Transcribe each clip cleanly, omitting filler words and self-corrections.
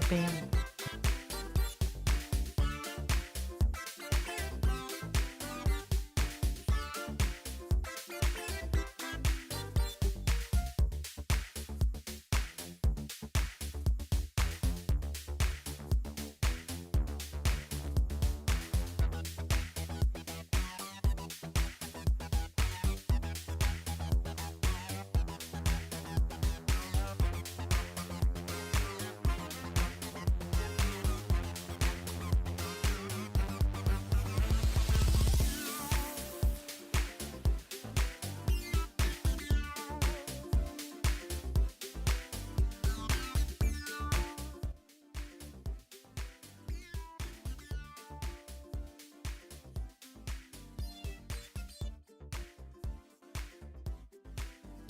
เป็น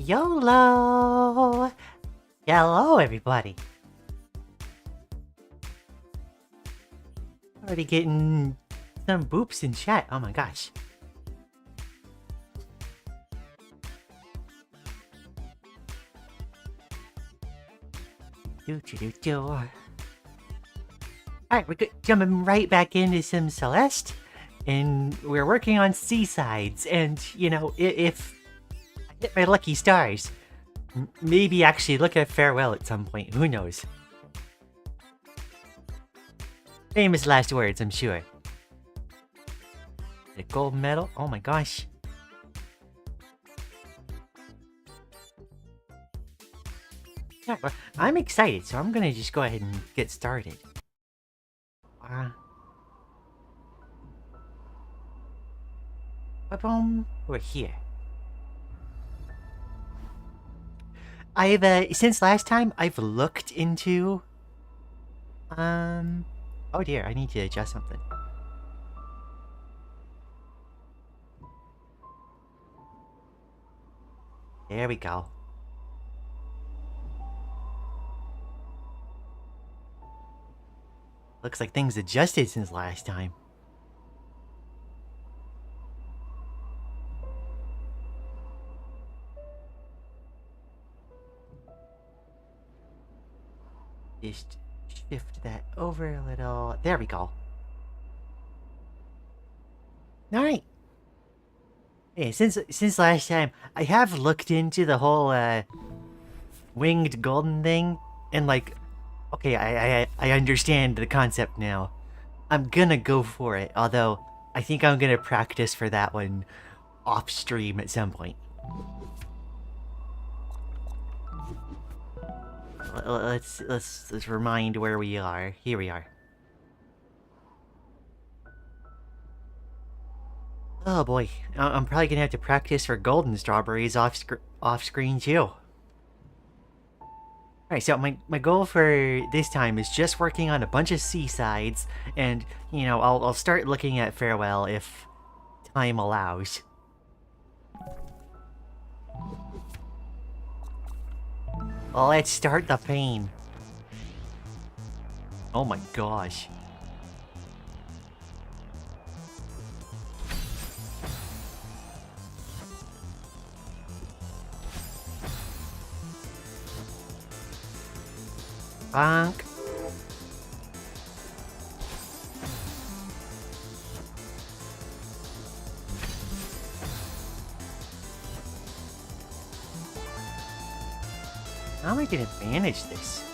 YOLO! Hello, everybody. Already getting some boops in chat. Oh my gosh. Alright, we're jumping right back into some Celeste. And we're working on seasides. And, you know, if I hit my lucky stars, maybe actually look at Farewell at some point. Who knows? Famous last words, I'm sure. The gold medal? Oh my gosh. Yeah, I'm excited, so I'm gonna just go ahead and get started. Boom. We're here. Since last time, I've looked into... Oh dear, I need to adjust something. There we go. Looks like things adjusted since last time. Just shift that over a little. There we go. Alright. Hey, since last time, I have looked into the whole winged golden thing, and like, okay, I understand the concept now. I'm gonna go for it, although I think I'm gonna practice for that one off stream at some point. Let's remind where we are. Here we are. Oh boy, I'm probably gonna have to practice for golden strawberries off screen too. Alright, so my goal for this time is just working on a bunch of seasides, and, you know, I'll start looking at Farewell if time allows. Well, let's start the pain. Oh my gosh. Bonk. How am I gonna manage this?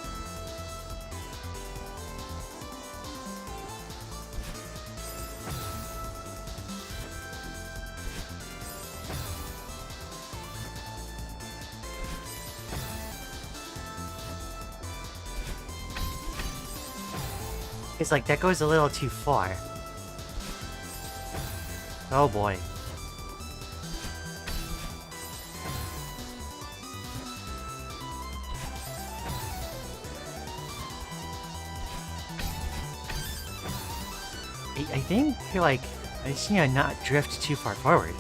It's like that goes a little too far. Oh boy. I think, like, I just need to not drift too far forward.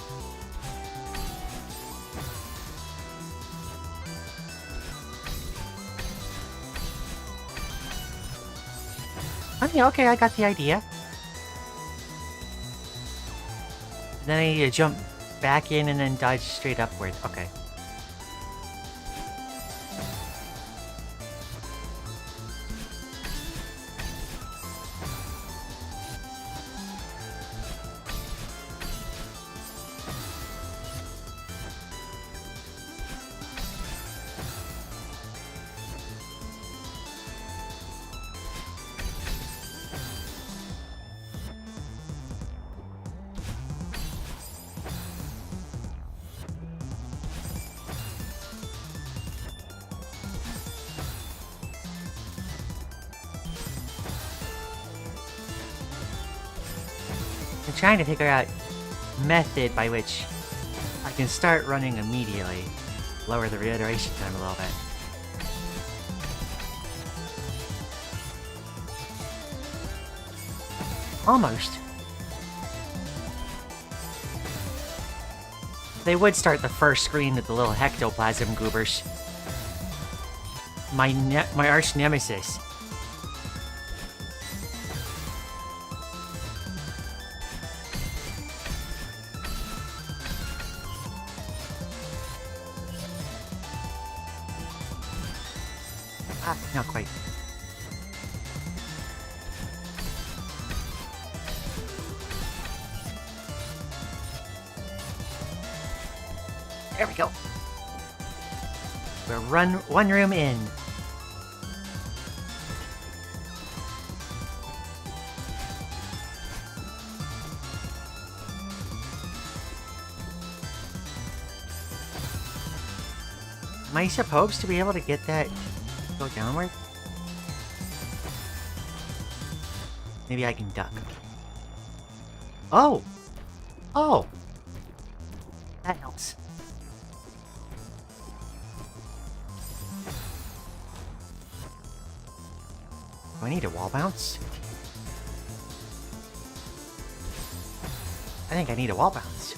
Okay, okay, I got the idea. Then I need to jump back in and then dodge straight upward. Okay. I'm trying to figure out method by which I can start running immediately. Lower the reiteration time a little bit. Almost. They would start the first screen with the little hectoplasm goobers. My arch nemesis. Ah, not quite. There we go. We're one room in. Am I supposed to be able to get that go downward? Maybe I can duck. Oh! Oh! That helps. Do I need a wall bounce? I think I need a wall bounce.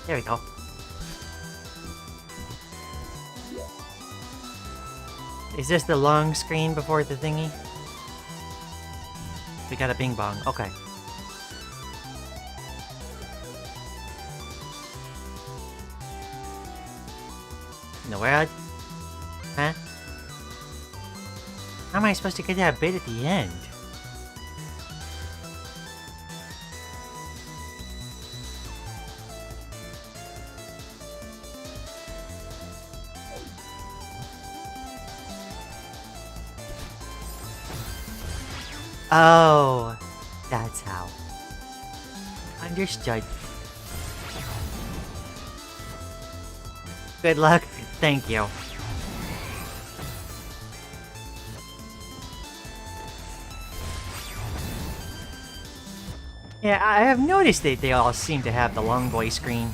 There we go. Is this the long screen before the thingy? We got a bing bong. Okay. In the world? Huh? How am I supposed to get that bit at the end? Oh, that's how. Understood. Good luck. Thank you. Yeah, I have noticed that they all seem to have the long boy screen.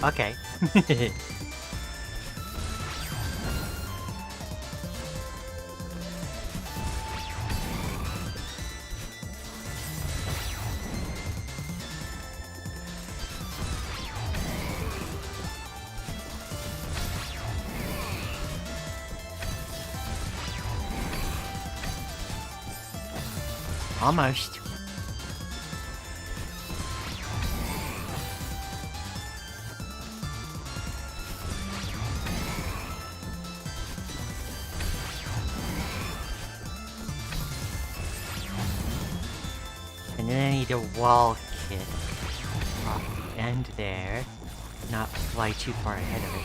Okay. Almost. And then I need a wall kick off the end there, not fly too far ahead of it.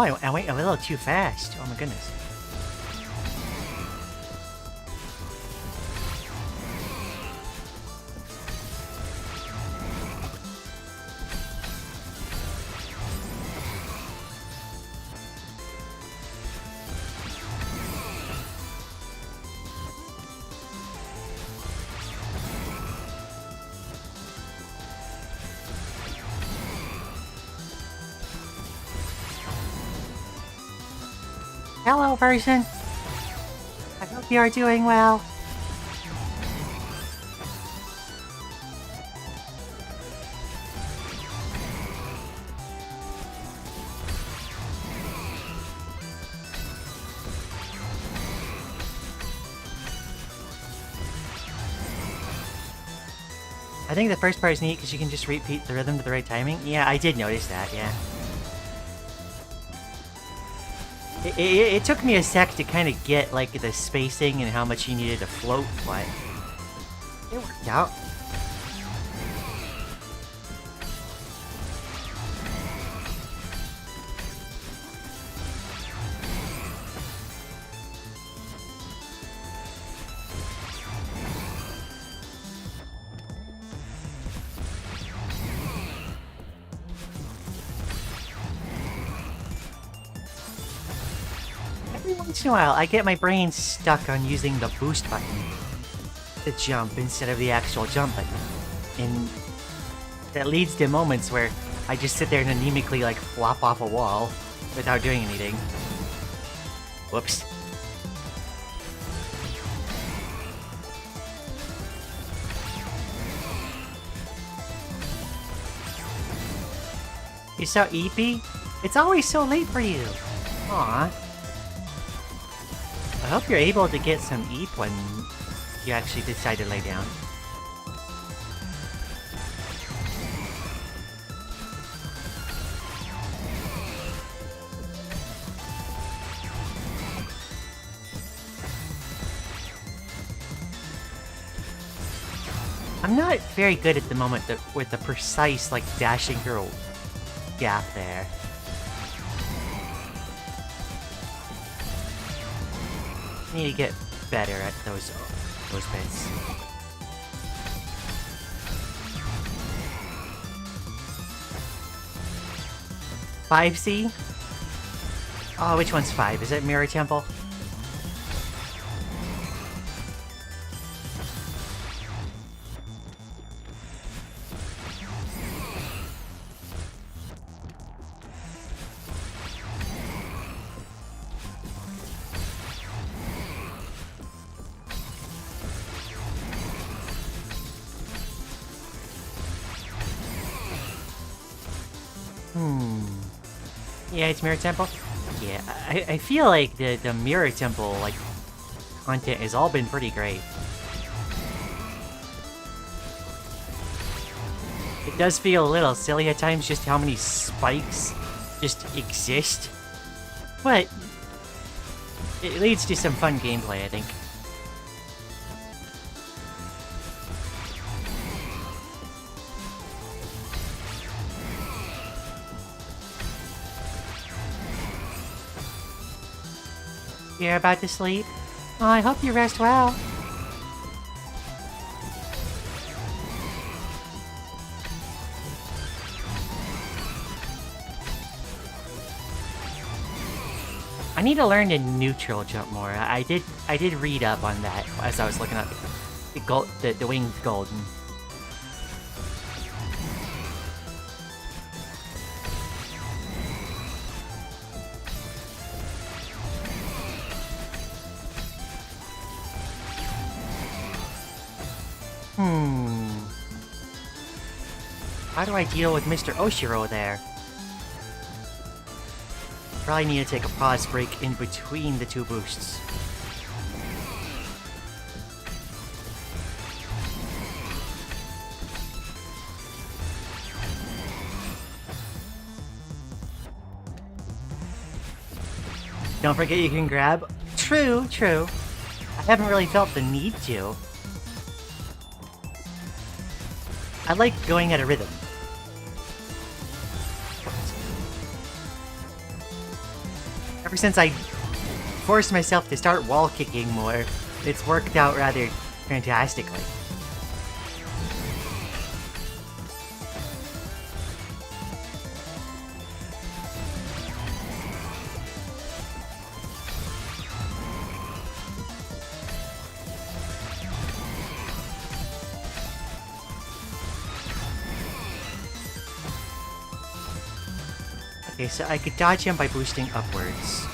Oh, I went a little too fast. Oh my goodness. Hello, person. I hope you are doing well. I think the first part is neat because you can just repeat the rhythm to the right timing. Yeah, I did notice that, yeah. It took me a sec to kind of get, like, the spacing and how much you needed to float, but it worked out. Every once in a while, I get my brain stuck on using the boost button to jump instead of the actual jump button. And that leads to moments where I just sit there and anemically, like, flop off a wall without doing anything. Whoops. You're so eepy? It's always so late for you. Aw. I hope you're able to get some eep when you actually decide to lay down. I'm not very good at the moment with the precise, like, dashing through a gap there. Need to get better at those bits. Five C? Oh, which one's 5? Is it Mirror Temple? Yeah, it's Mirror Temple? Yeah, I feel like the Mirror Temple, like, content has all been pretty great. It does feel a little silly at times just how many spikes just exist. But it leads to some fun gameplay, I think. You're about to sleep? Oh, I hope you rest well. I need to learn to neutral jump more. I did read up on that as I was looking at the winged golden. How do I deal with Mr. Oshiro there? Probably need to take a pause break in between the two boosts. Don't forget you can grab. True. I haven't really felt the need to. I like going at a rhythm. Ever since I forced myself to start wall kicking more, it's worked out rather fantastically. Okay, so I could dodge him by boosting upwards.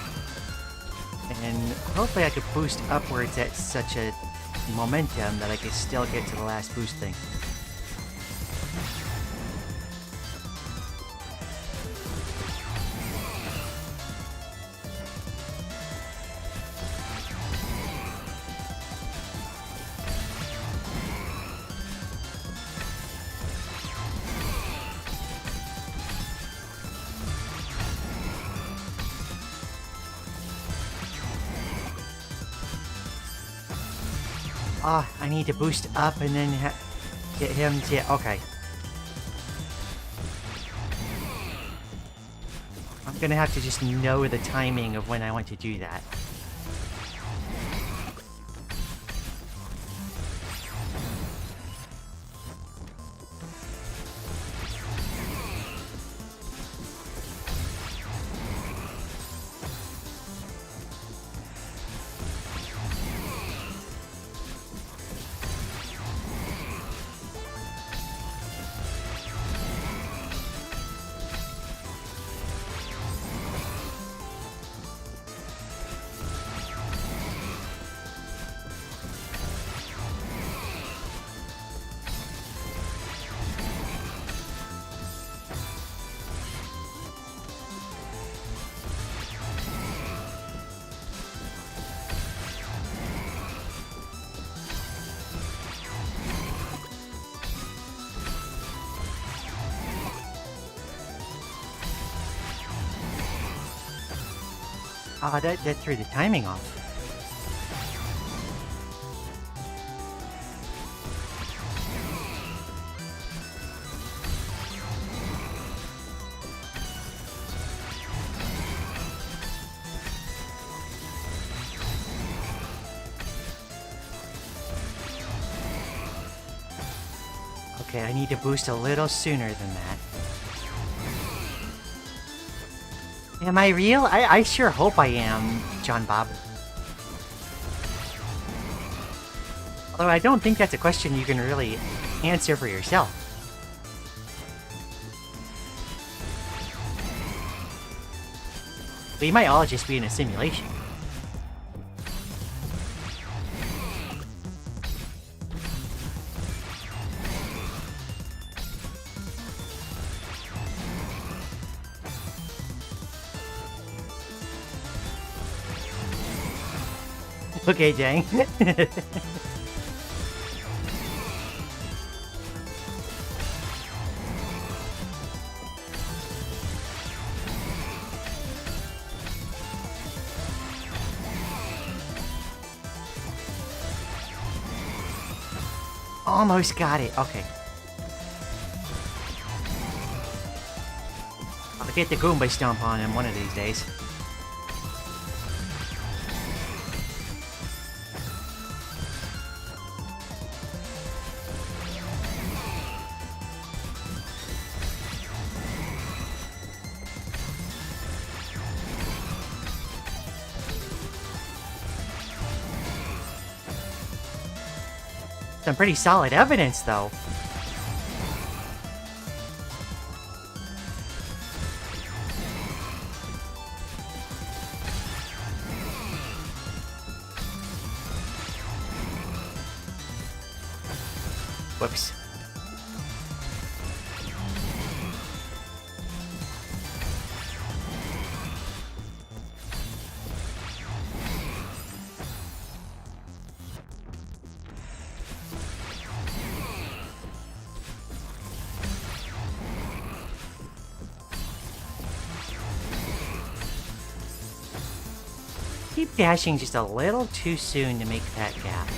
And hopefully I could boost upwards at such a momentum that I could still get to the last boost thing. Oh, I need to boost up and then get him to... Okay. I'm gonna have to just know the timing of when I want to do that. Oh, that threw the timing off. Okay, I need to boost a little sooner than that. Am I real? I sure hope I am, John Bob. Although I don't think that's a question you can really answer for yourself. We might all just be in a simulation. Okay, dang. Almost got it. Okay. I'll get the Goomba Stomp on him one of these days. Some pretty solid evidence, though. Whoops. Keep dashing just a little too soon to make that gap.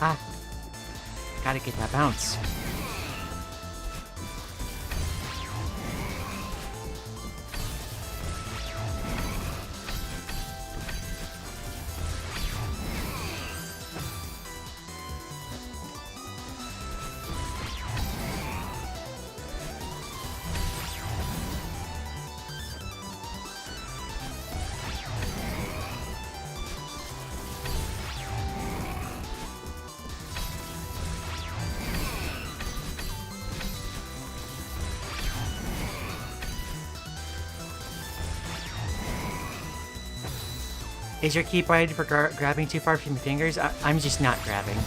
Ah, gotta get that bounce. Is your keyboard for grabbing too far from your fingers? I'm just not grabbing.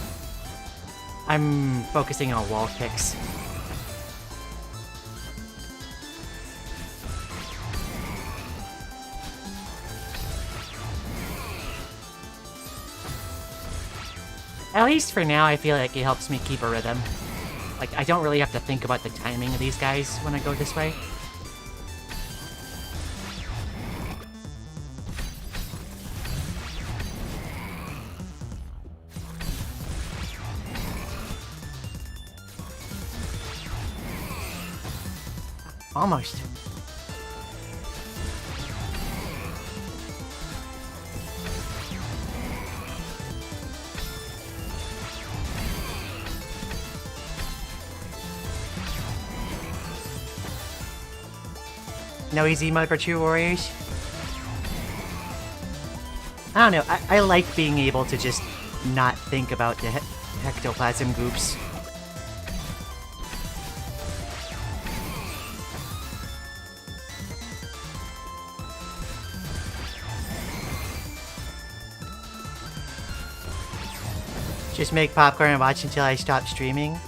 I'm focusing on wall kicks. At least for now, I feel like it helps me keep a rhythm. Like, I don't really have to think about the timing of these guys when I go this way. Almost. No easy mode for true warriors? I don't know, I like being able to just not think about the ectoplasm goops. Just make popcorn and watch until I stop streaming.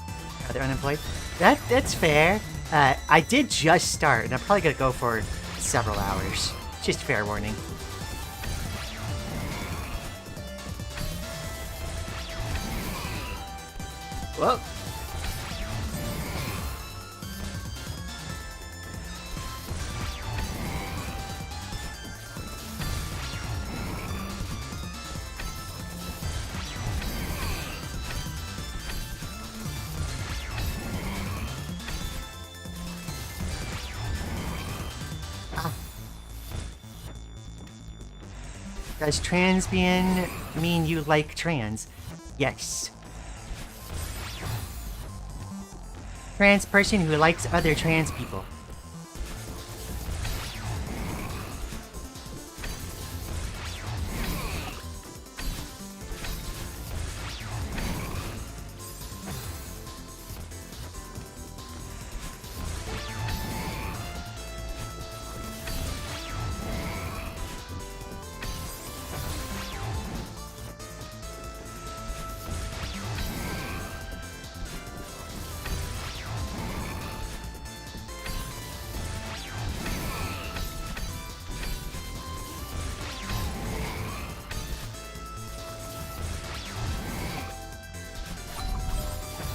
They're unemployed. That's fair. I did just start, and I'm probably gonna go for several hours. Just fair warning. Whoa. Does transbian mean you like trans? Yes. Trans person who likes other trans people.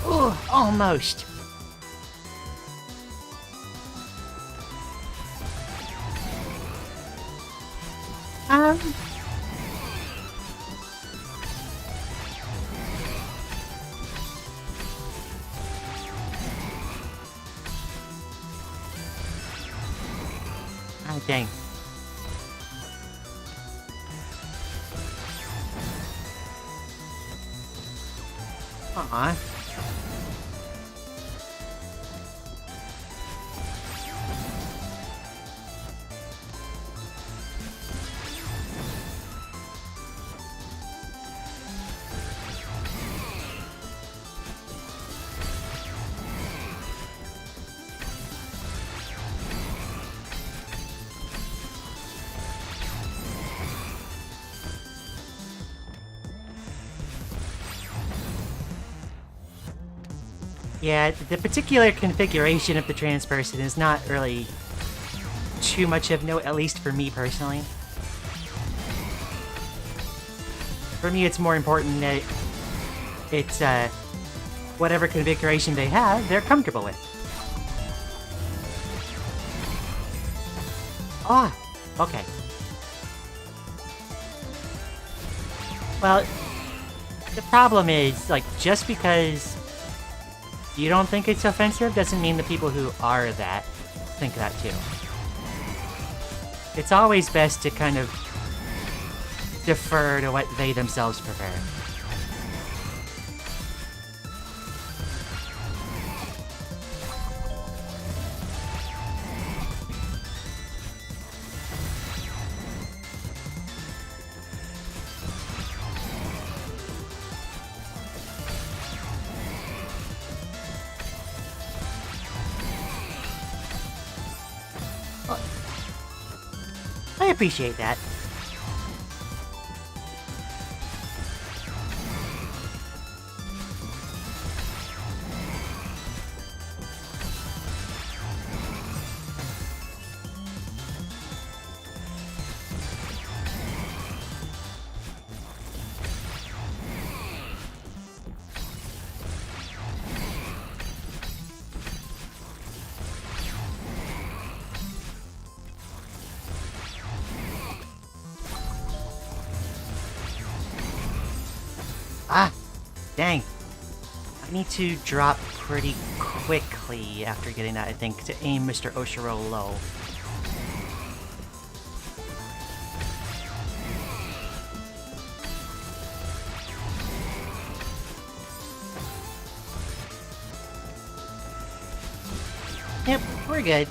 Ooh, almost. Oh, dang. Aw. Yeah, the particular configuration of the trans person is not really too much of note, at least for me personally. For me, it's more important that it's, whatever configuration they have, they're comfortable with. Ah, okay. Well, the problem is, like, just because you don't think it's offensive doesn't mean the people who are that think that too. It's always best to kind of defer to what they themselves prefer. I appreciate that. Dang. I need to drop pretty quickly after getting that, I think, to aim Mr. Oshiro low. Yep, we're good.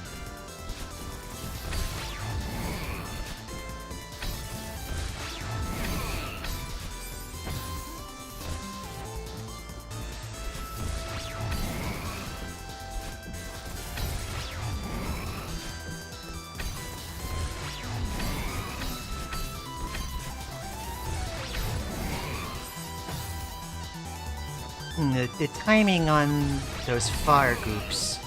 The timing on those fire groups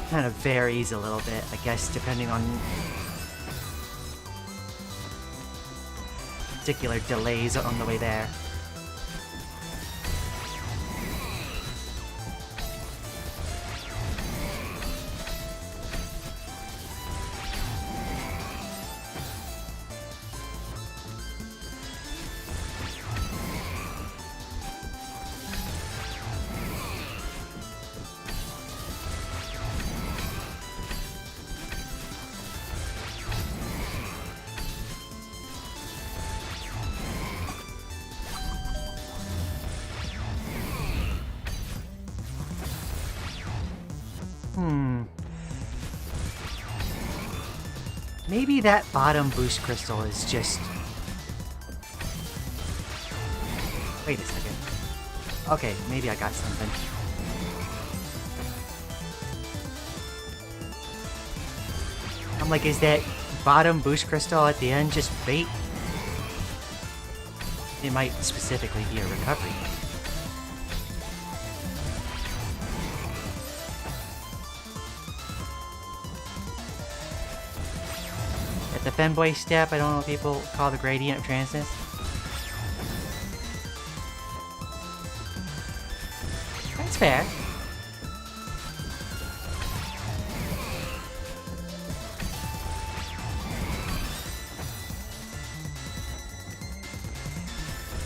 kind of varies a little bit, I guess, depending on particular delays on the way there. Maybe that bottom boost crystal is just... Wait a second. Okay, maybe I got something. I'm like, is that bottom boost crystal at the end just bait? It might specifically be a recovery. The femboy step, I don't know what people call the gradient of transness. That's fair.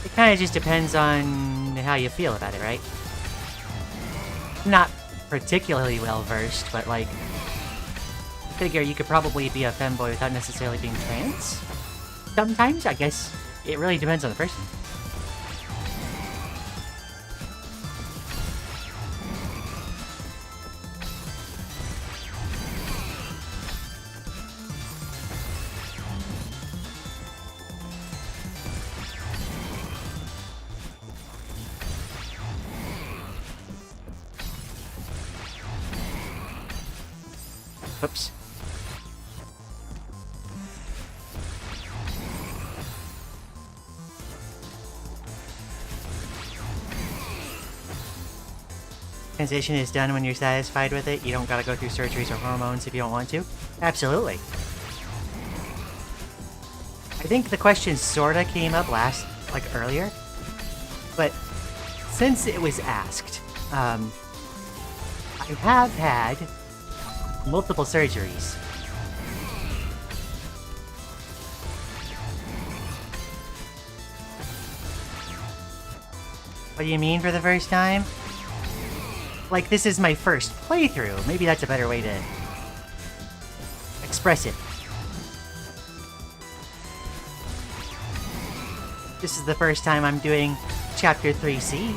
It kind of just depends on how you feel about it, right? I'm not particularly well versed, but like, figure you could probably be a femboy without necessarily being trans. Sometimes, I guess, it really depends on the person. Oops. Transition is done when you're satisfied with it. You don't gotta go through surgeries or hormones if you don't want to. Absolutely. I think the question sorta came up earlier. But since it was asked, I have had multiple surgeries. What do you mean for the first time? Like, this is my first playthrough. Maybe that's a better way to express it. This is the first time I'm doing Chapter 3C.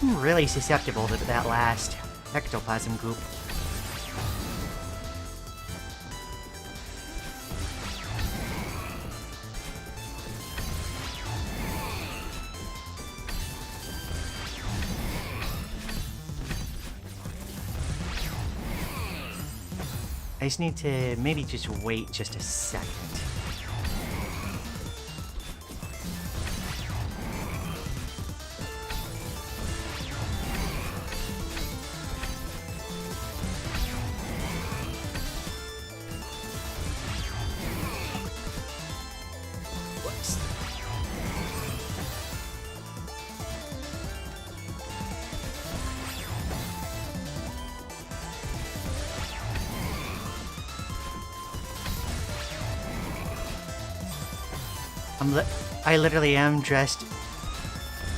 I'm really susceptible to that last ectoplasm goop. I just need to maybe just wait just a second. I literally am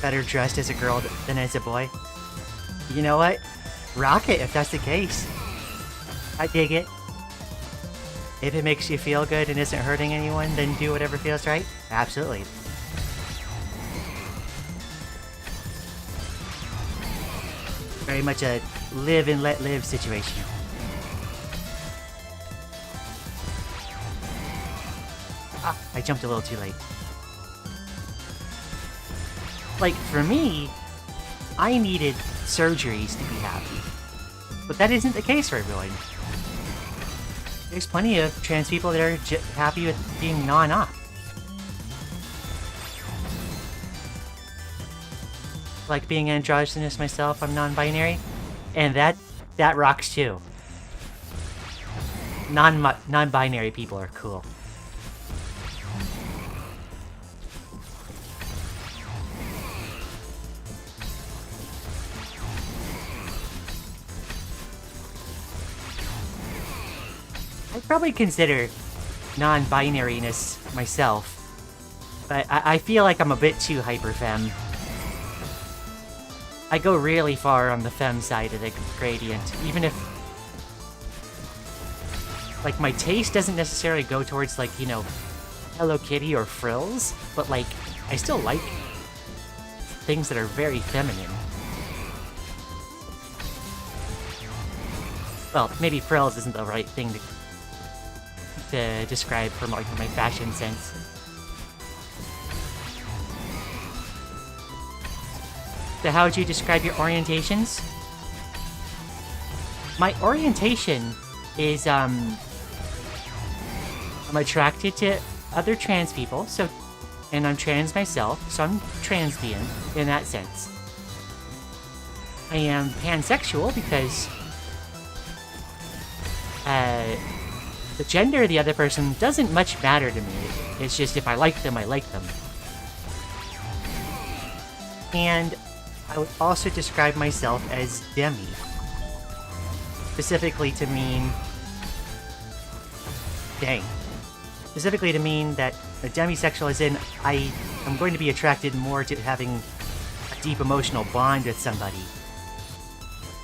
better dressed as a girl than as a boy. You know what? Rock it if that's the case. I dig it. If it makes you feel good and isn't hurting anyone, then do whatever feels right. Absolutely. Very much a live and let live situation. Ah, I jumped a little too late. Like, for me, I needed surgeries to be happy. But that isn't the case for everyone. There's plenty of trans people that are happy with being non-op. Like being androgynous myself, I'm non-binary. And that rocks too. Non-binary people are cool. I'd probably consider non-binariness myself, but I feel like I'm a bit too hyper-femme. I go really far on the femme side of the gradient, even if... like, my taste doesn't necessarily go towards, like, you know, Hello Kitty or frills, but, like, I still like things that are very feminine. Well, maybe frills isn't the right thing to describe from, like, my fashion sense. So how would you describe your orientations? My orientation is, I'm attracted to other trans people, so, and I'm trans myself, so I'm transbian in that sense. I am pansexual because, the gender of the other person doesn't much matter to me. It's just if I like them, I like them. And I would also describe myself as demi. Specifically to mean... dang. Specifically to mean that a demisexual is in, I am going to be attracted more to having a deep emotional bond with somebody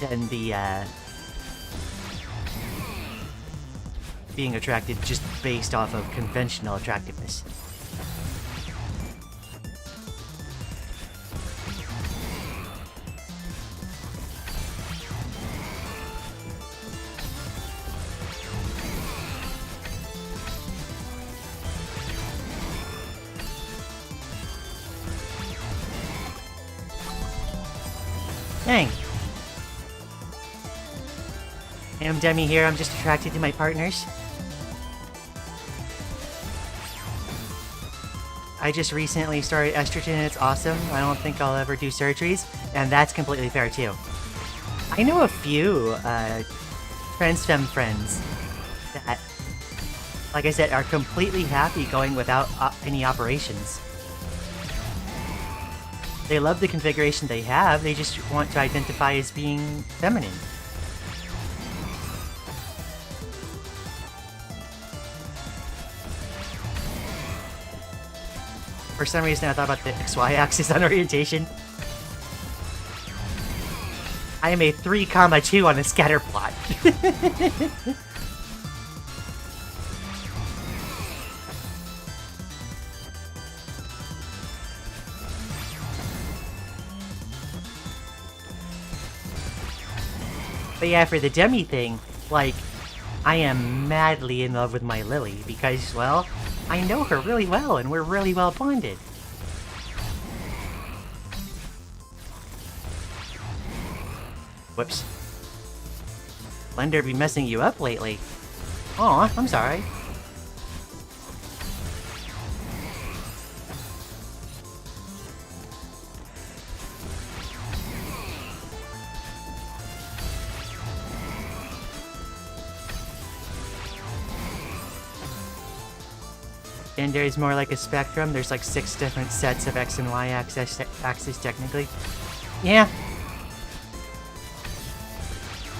than the, being attracted just based off of conventional attractiveness. Dang. I'm Demi here, I'm just attracted to my partners. I just recently started estrogen and it's awesome. I don't think I'll ever do surgeries, and that's completely fair too. I know a few trans femme friends that, like I said, are completely happy going without any operations. They love the configuration they have, they just want to identify as being feminine. For some reason I thought about the XY axis on orientation. I am a 3,2 on a scatter plot. But yeah, for the demi thing, like, I am madly in love with my Lily because, well, I know her really well and we're really well bonded. Whoops. Blender be messing you up lately. Aw, I'm sorry. Gender is more like a spectrum. There's like 6 different sets of X and Y axis technically. Yeah.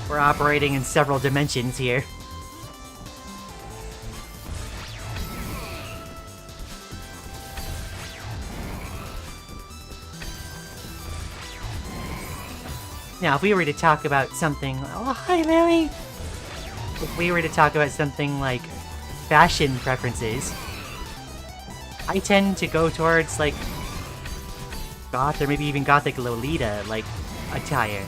We're operating in several dimensions here. Now, if we were to talk about something... Oh, hi, Lily! If we were to talk about something like fashion preferences, I tend to go towards, like, goth or maybe even gothic Lolita, like, attire.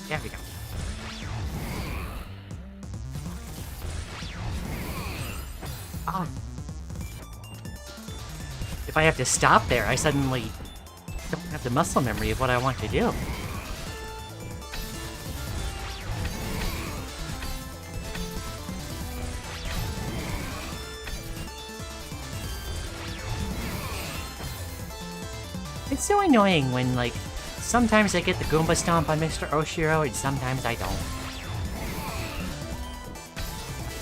There we go. Oh. If I have to stop there, I suddenly don't have the muscle memory of what I want to do. It's so annoying when, like, sometimes I get the Goomba Stomp on Mr. Oshiro, and sometimes I don't.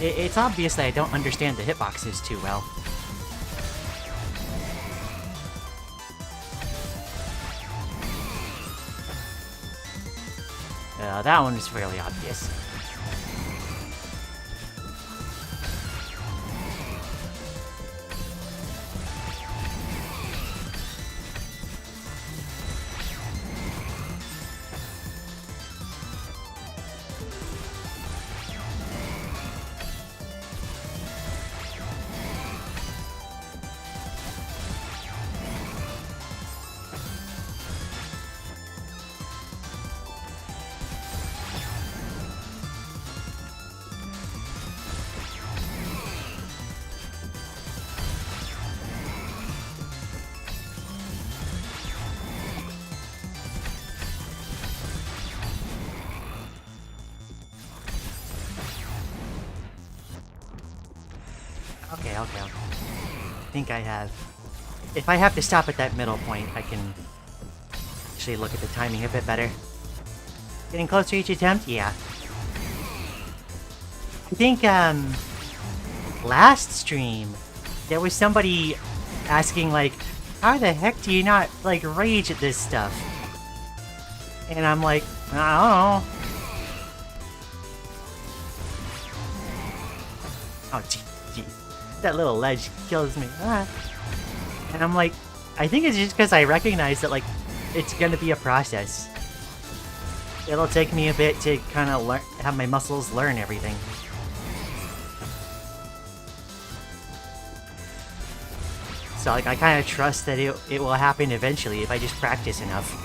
It's obvious that I don't understand the hitboxes too well. That one is really obvious. Okay. I think I have. If I have to stop at that middle point, I can actually look at the timing a bit better. Getting closer each attempt? Yeah. I think, last stream, there was somebody asking, like, how the heck do you not, like, rage at this stuff? And I'm like, I don't know. Oh, gee. That little ledge kills me. Ah. And I'm like, I think it's just because I recognize that, like, it's gonna be a process. It'll take me a bit to kind of have my muscles learn everything. So, like, I kind of trust that it will happen eventually if I just practice enough.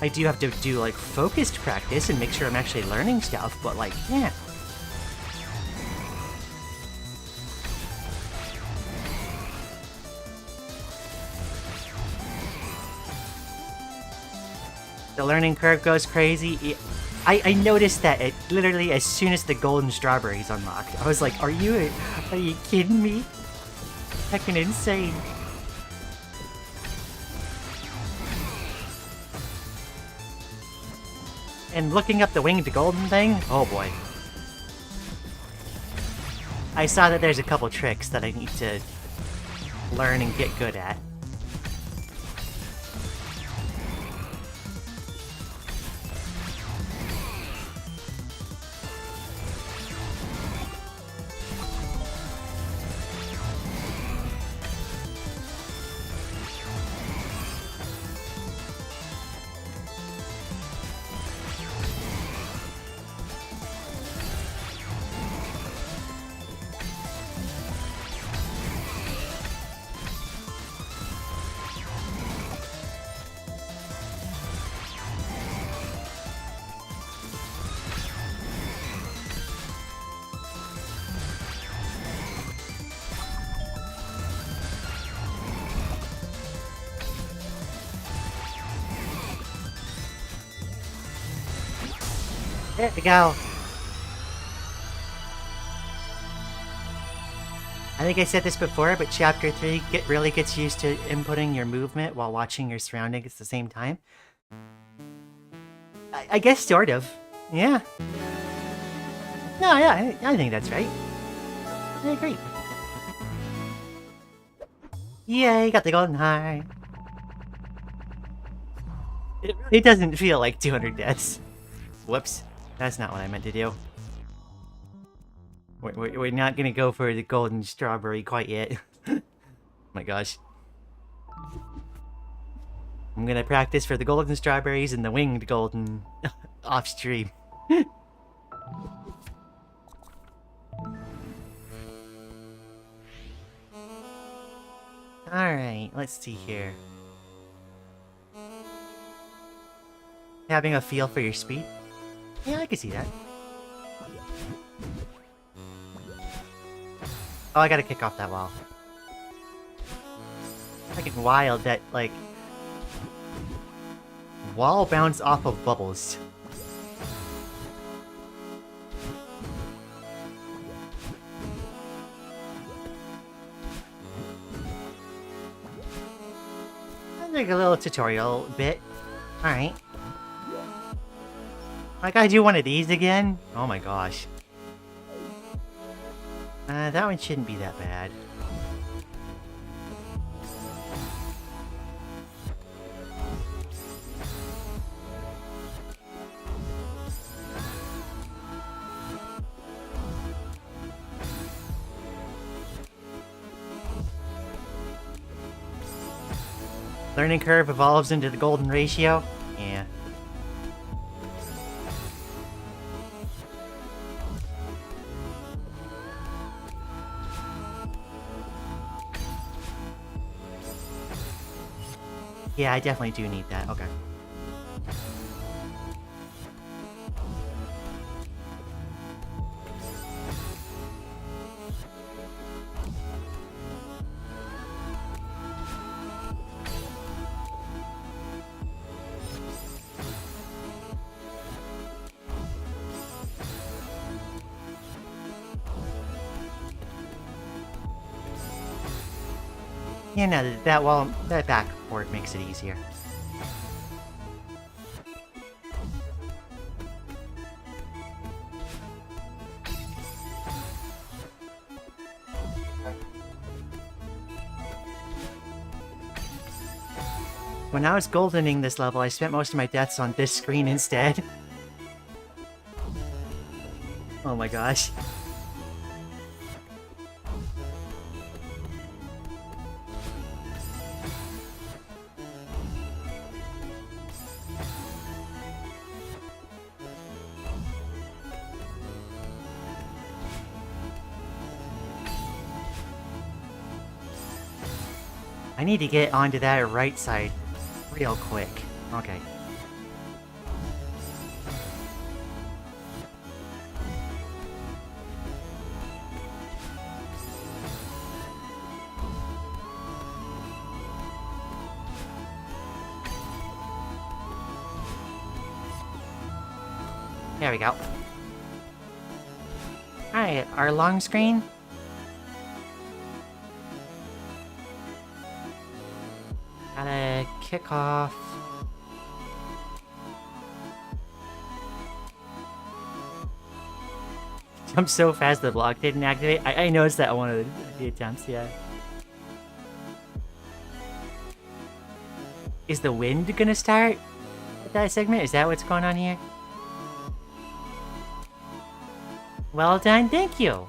I do have to do, like, focused practice and make sure I'm actually learning stuff, but, like, yeah. The learning curve goes crazy. I noticed that it literally as soon as the golden strawberries unlocked. I was like, are you kidding me? Heckin' insane. And looking up the winged golden thing, oh boy. I saw that there's a couple tricks that I need to learn and get good at. There we go. I think I said this before, but Chapter 3 really gets used to inputting your movement while watching your surroundings at the same time. I guess sort of. Yeah. No, yeah, I think that's right. I agree. Yay, got the golden heart. It doesn't feel like 200 deaths. Whoops. That's not what I meant to do. We're not gonna go for the golden strawberry quite yet. Oh my gosh. I'm gonna practice for the golden strawberries and the winged golden off stream. Alright, let's see here. Having a feel for your speed? Yeah, I can see that. Oh, I gotta kick off that wall. Freaking wild that, like... wall bounce off of bubbles. Like a little tutorial bit. Alright. I gotta do one of these again? Oh my gosh. That one shouldn't be that bad. Learning curve evolves into the golden ratio? Yeah. Yeah, I definitely do need that. Okay. Yeah, no, that backboard makes it easier. When I was goldening this level, I spent most of my deaths on this screen instead. Oh my gosh. I need to get onto that right side real quick. Okay. There we go. Alright, our long screen. Gotta kick off. Jump so fast the block didn't activate. I noticed that on one of the attempts, yeah. Is the wind gonna start at that segment? Is that what's going on here? Well done, thank you.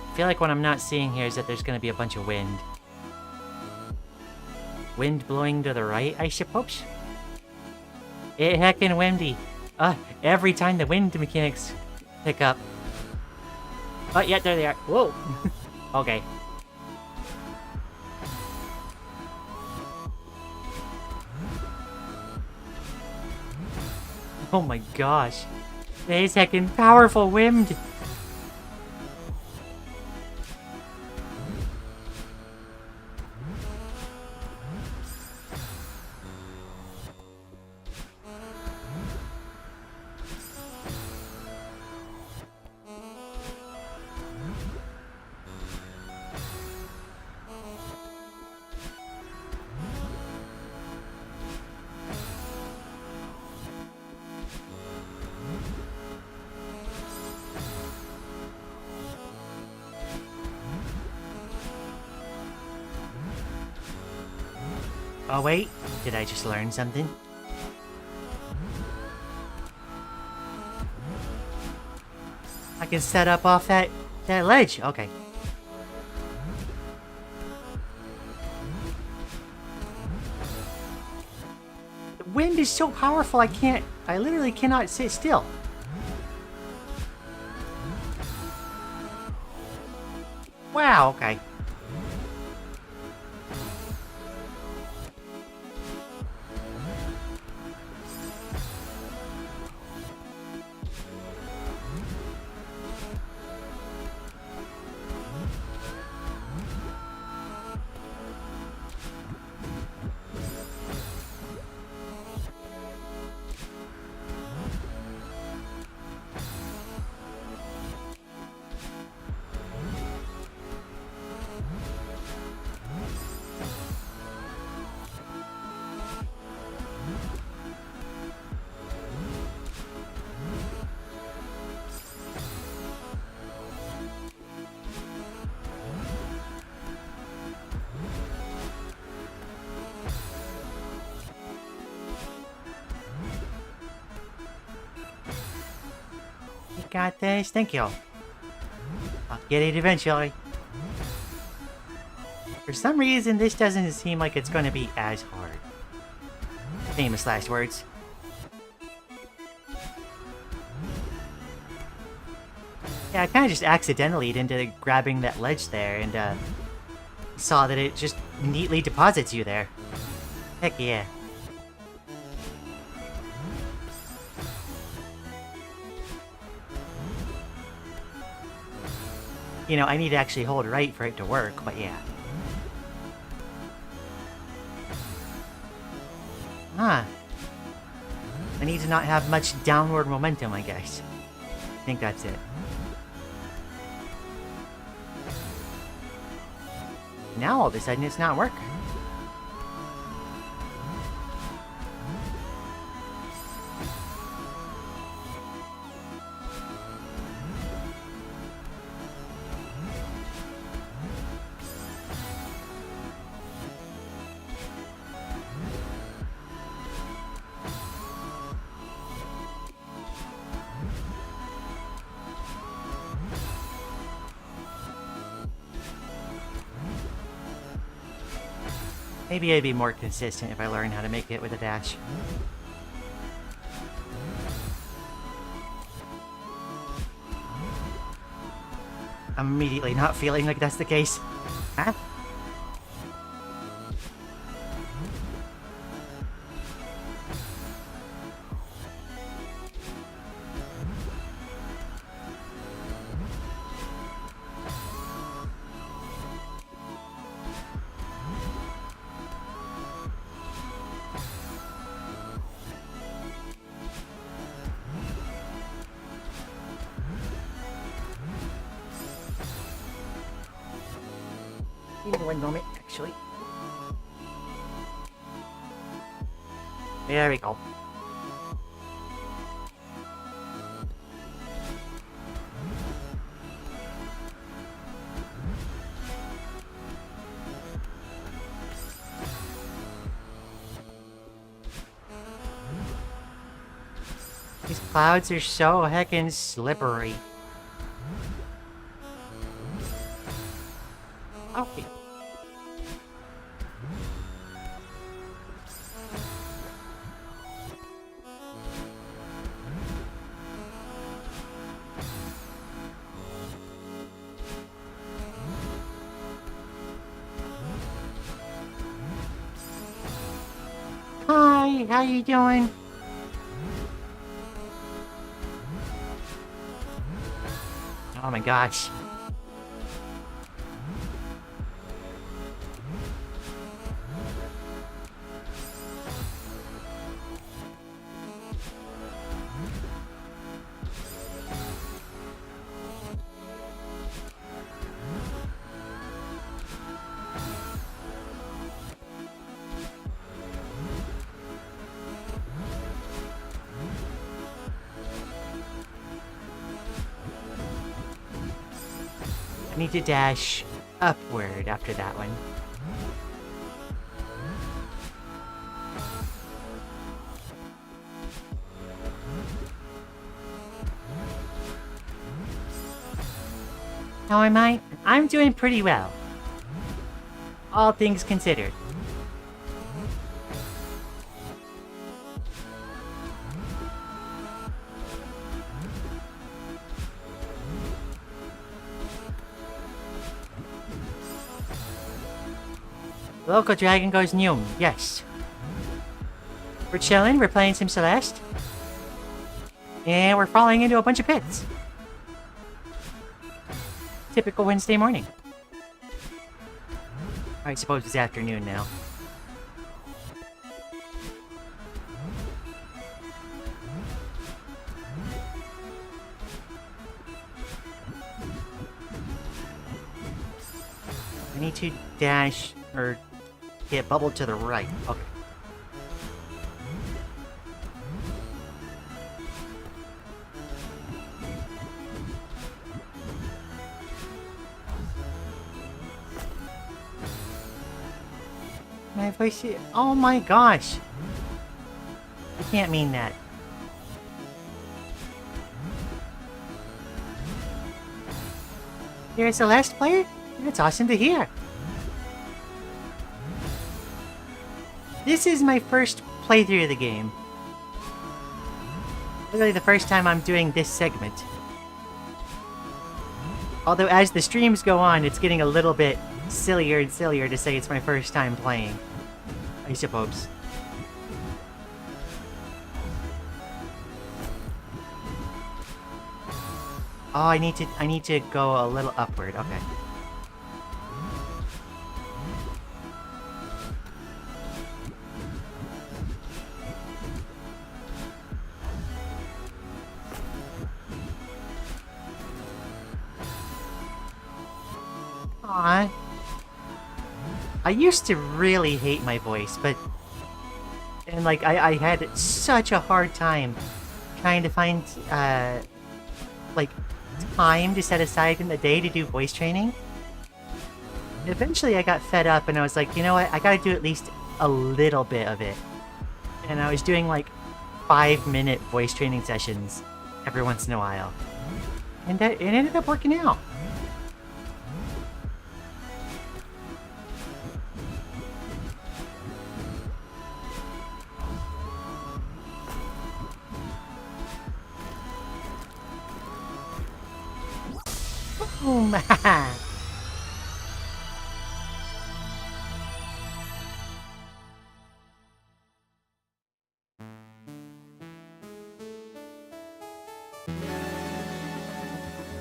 I feel like what I'm not seeing here is that there's gonna be a bunch of wind. Wind blowing to the right, I suppose? It heckin' windy. Every time the wind mechanics pick up. Oh, yeah, there they are. Whoa. Okay. Oh my gosh. That is heckin' powerful wind. Oh wait, did I just learn something? I can set up off that ledge. Okay. The wind is so powerful I literally cannot sit still. Wow, okay. You got this. Thank you. I'll get it eventually. For some reason, this doesn't seem like it's going to be as hard. Famous last words. Yeah, I kind of just accidentally into grabbing that ledge there and saw that it just neatly deposits you there. Heck yeah. You know, I need to actually hold right for it to work, but yeah. Huh. I need to not have much downward momentum, I guess. I think that's it. Now all of a sudden it's not working. Maybe I'd be more consistent if I learn how to make it with a dash. I'm immediately not feeling like that's the case. Huh? Give me one moment, actually. There we go. These clouds are so heckin' slippery. Okay. Hi, how you doing? Oh my gosh. I need to dash upward after that one. How am I? I'm doing pretty well. All things considered. Local dragon goes new. Yes. We're chilling, we're playing some Celeste. And we're falling into a bunch of pits. Typical Wednesday morning. I suppose it's afternoon now. I need to dash or get bubbled to the right. Okay. My voice. Oh my gosh. You can't mean that. You're a Celeste player? That's awesome to hear. This is my first playthrough of the game. Literally the first time I'm doing this segment. Although as the streams go on, it's getting a little bit sillier and sillier to say it's my first time playing. I suppose. Oh, I need to go a little upward. Okay. Aww. I used to really hate my voice, but... And, like, I had such a hard time trying to find, like, time to set aside in the day to do voice training. Eventually I got fed up and I was like, you know what, I gotta do at least a little bit of it. And I was doing, like, 5-minute voice training sessions every once in a while. And it ended up working out. Boom!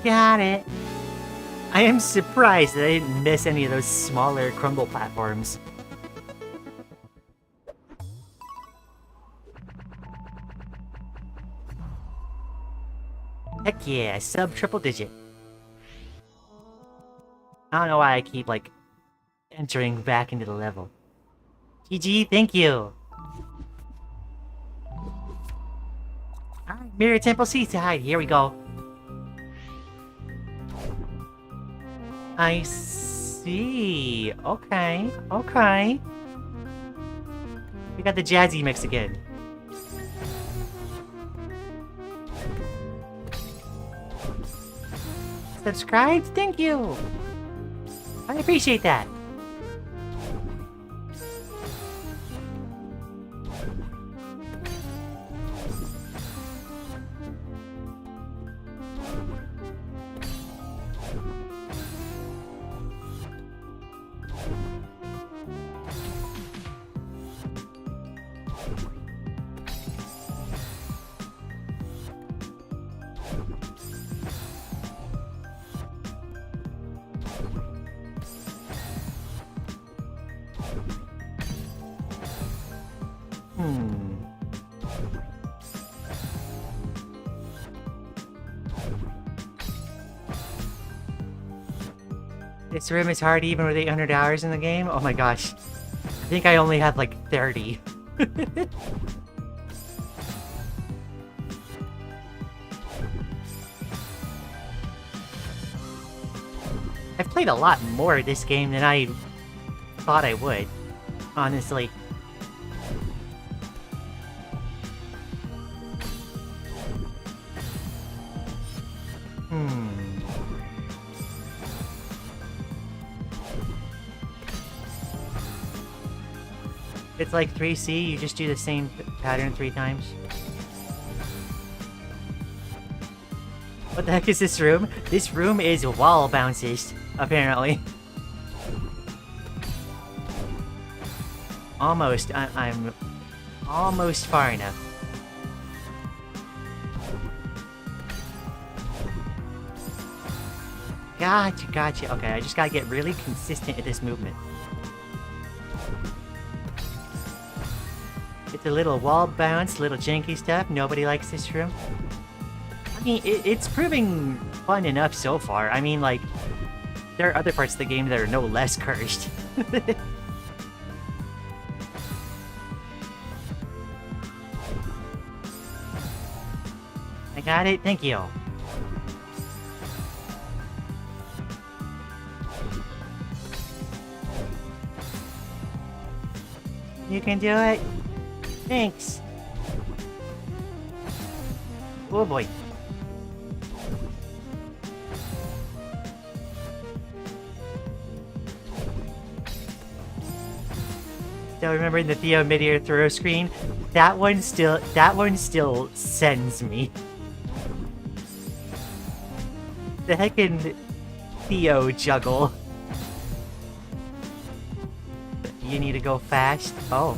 Got it. I am surprised that I didn't miss any of those smaller crumble platforms. Heck yeah, sub triple digit. I don't know why I keep, like, entering back into the level. GG, thank you! Alright, Mirror Temple Seaside, here we go. I see. Okay, okay. We got the jazzy mix again. Subscribed? Thank you! I appreciate that. Hmm. This room is hard even with 800 hours in the game? Oh my gosh. I think I only had like 30. I've played a lot more of this game than I thought I would, honestly. It's like 3C, you just do the same pattern 3 times. What the heck is this room? This room is wall bounces, apparently. Almost. I'm almost far enough. Gotcha. Okay, I just gotta get really consistent at this movement. It's a little wall bounce, little janky stuff. Nobody likes this room. I mean, it's proving fun enough so far. I mean, like, there are other parts of the game that are no less cursed. I got it, thank you. You can do it. Thanks. Oh boy. Still remembering the Theo mid-air throw screen? That one still sends me. The heckin' Theo juggle. You need to go fast? Oh.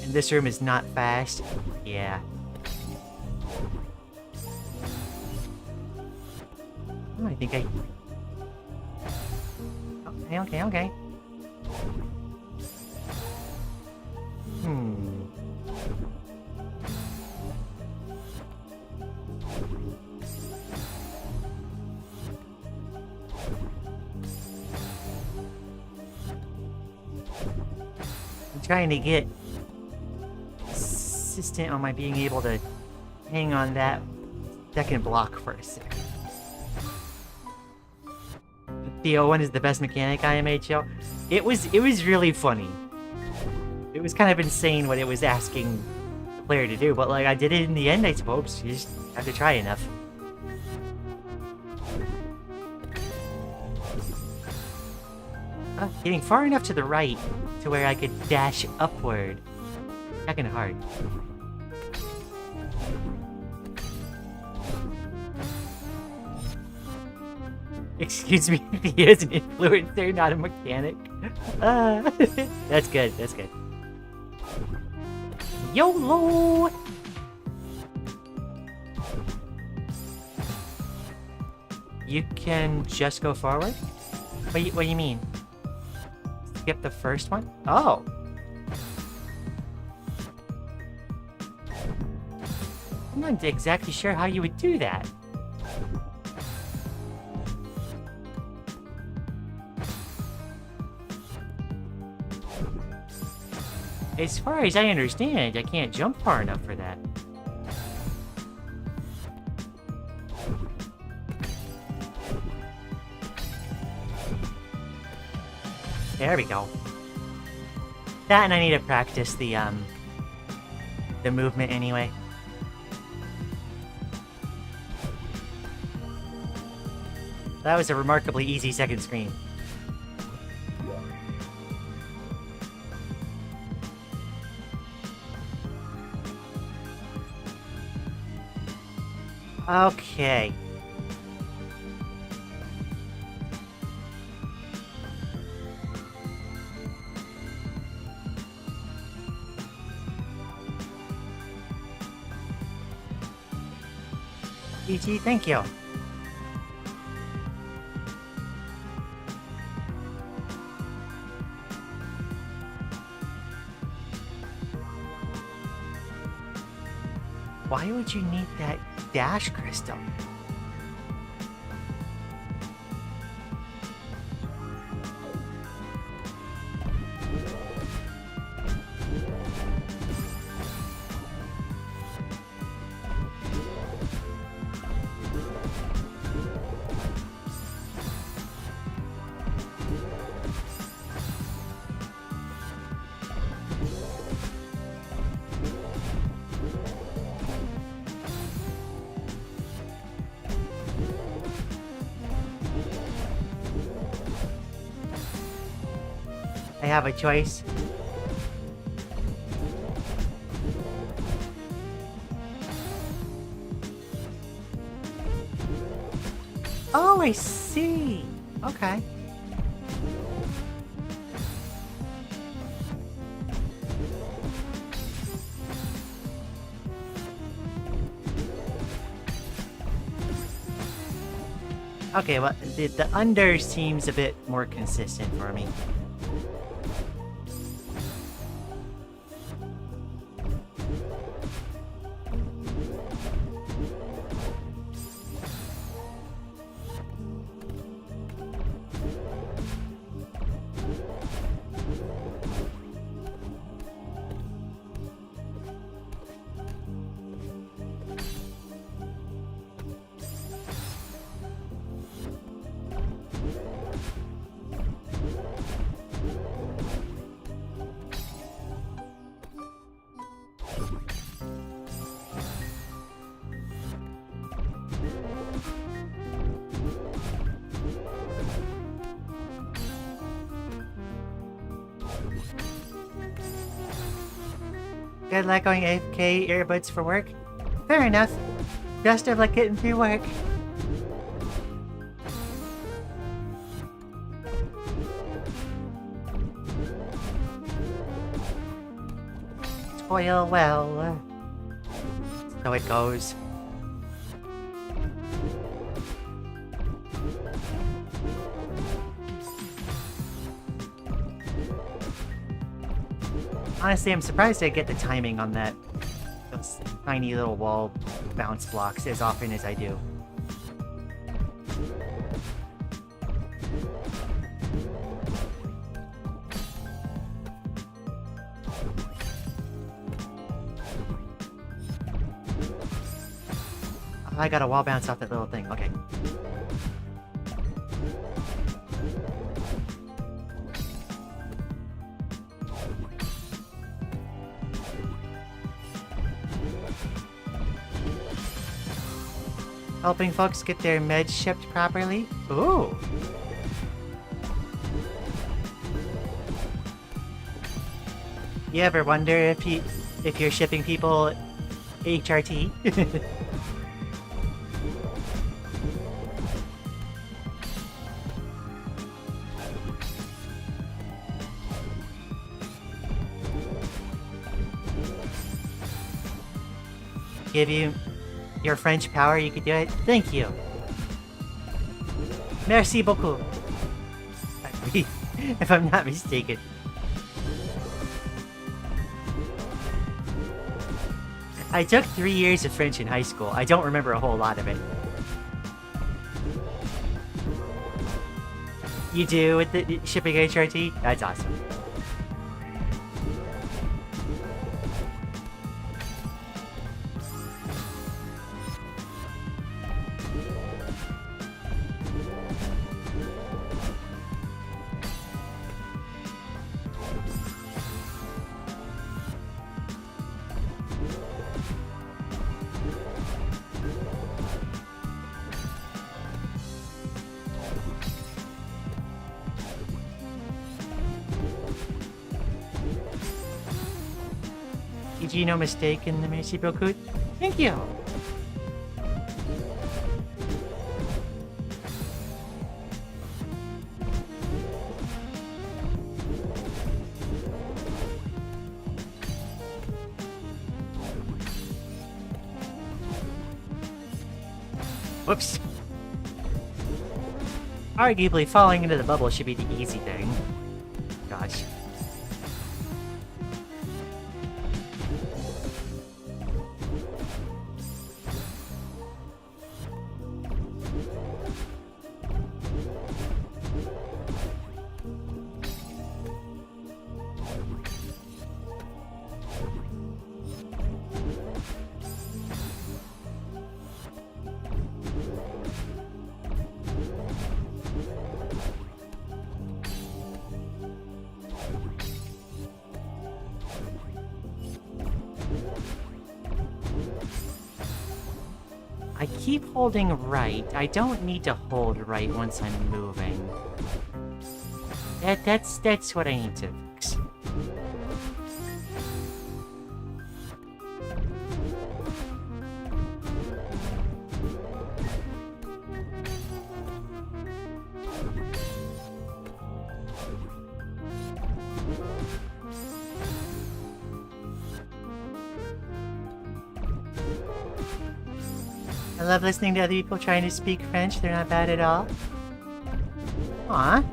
And this room is not fast? Yeah. Oh, I think I... Okay. I'm trying to get consistent on my being able to hang on that second block for a sec. The O1 is the best mechanic IMHO. It was really funny. It was kind of insane what it was asking the player to do, but like I did it in the end, I suppose. You just have to try enough. Getting far enough to the right to where I could dash upward. Heckin' hard. Excuse me, he is an influencer, not a mechanic. That's good. YOLO! You can just go forward? What do you mean? Skip the first one? Oh! I'm not exactly sure how you would do that. As far as I understand, I can't jump far enough for that. There we go. That and I need to practice the movement anyway. That was a remarkably easy second screen. Okay. GG, thank you. Why would you need that dash crystal? I have a choice. Oh, I see. Okay. Okay, well, the under seems a bit more consistent for me. Good luck going AFK earbuds for work? Fair enough. Best of luck getting through work. Toil well. So it goes. Honestly, I'm surprised I get the timing on those tiny little wall bounce blocks as often as I do. I got a wall bounce off that little thing. Okay. Helping folks get their meds shipped properly? Ooh! You ever wonder if you're shipping people HRT? Give you your French power, you could do it? Thank you. Merci beaucoup. If I'm not mistaken. I took 3 years of French in high school. I don't remember a whole lot of it. You do with the shipping HRT? That's awesome. No mistake in the merci beaucoup. Thank you. Whoops. Arguably, falling into the bubble should be the easy thing. Gosh. I keep holding right. I don't need to hold right once I'm moving. That's what I need to fix. I love listening to other people trying to speak French. They're not bad at all. Aw.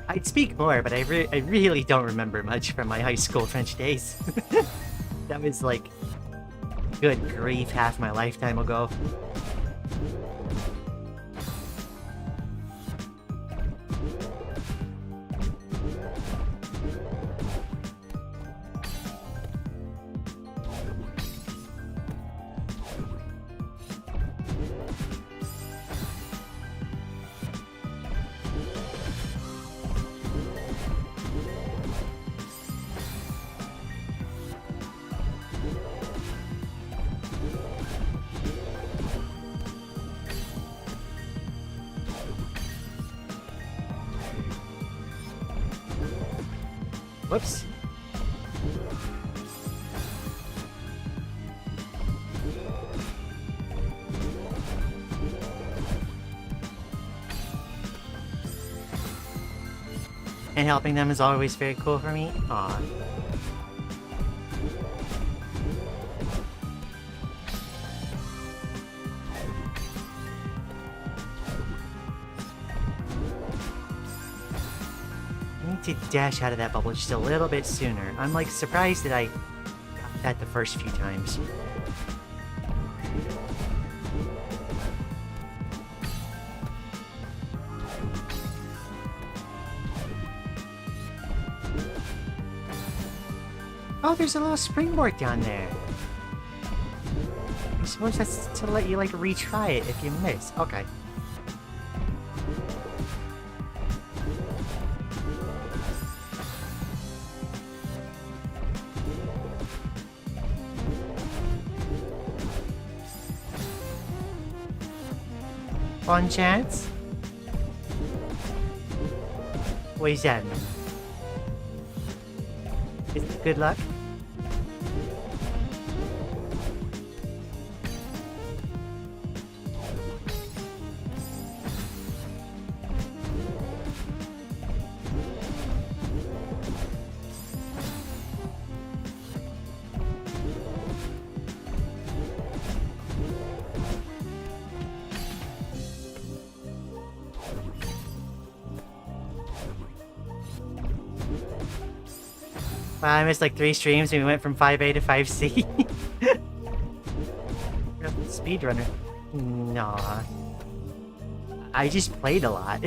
I'd speak more, but I really don't remember much from my high school French days. That was like, good grief, half my lifetime ago. Whoops. And helping them is always very cool for me. Aw. To dash out of that bubble just a little bit sooner. I'm like surprised that I got that the first few times. Oh, there's a little springboard down there. I suppose that's to let you like retry it if you miss. Okay. One chance? What does that mean? Is it good luck? Wow, I missed like 3 streams and we went from 5A to 5C. Speedrunner. Nah. I just played a lot.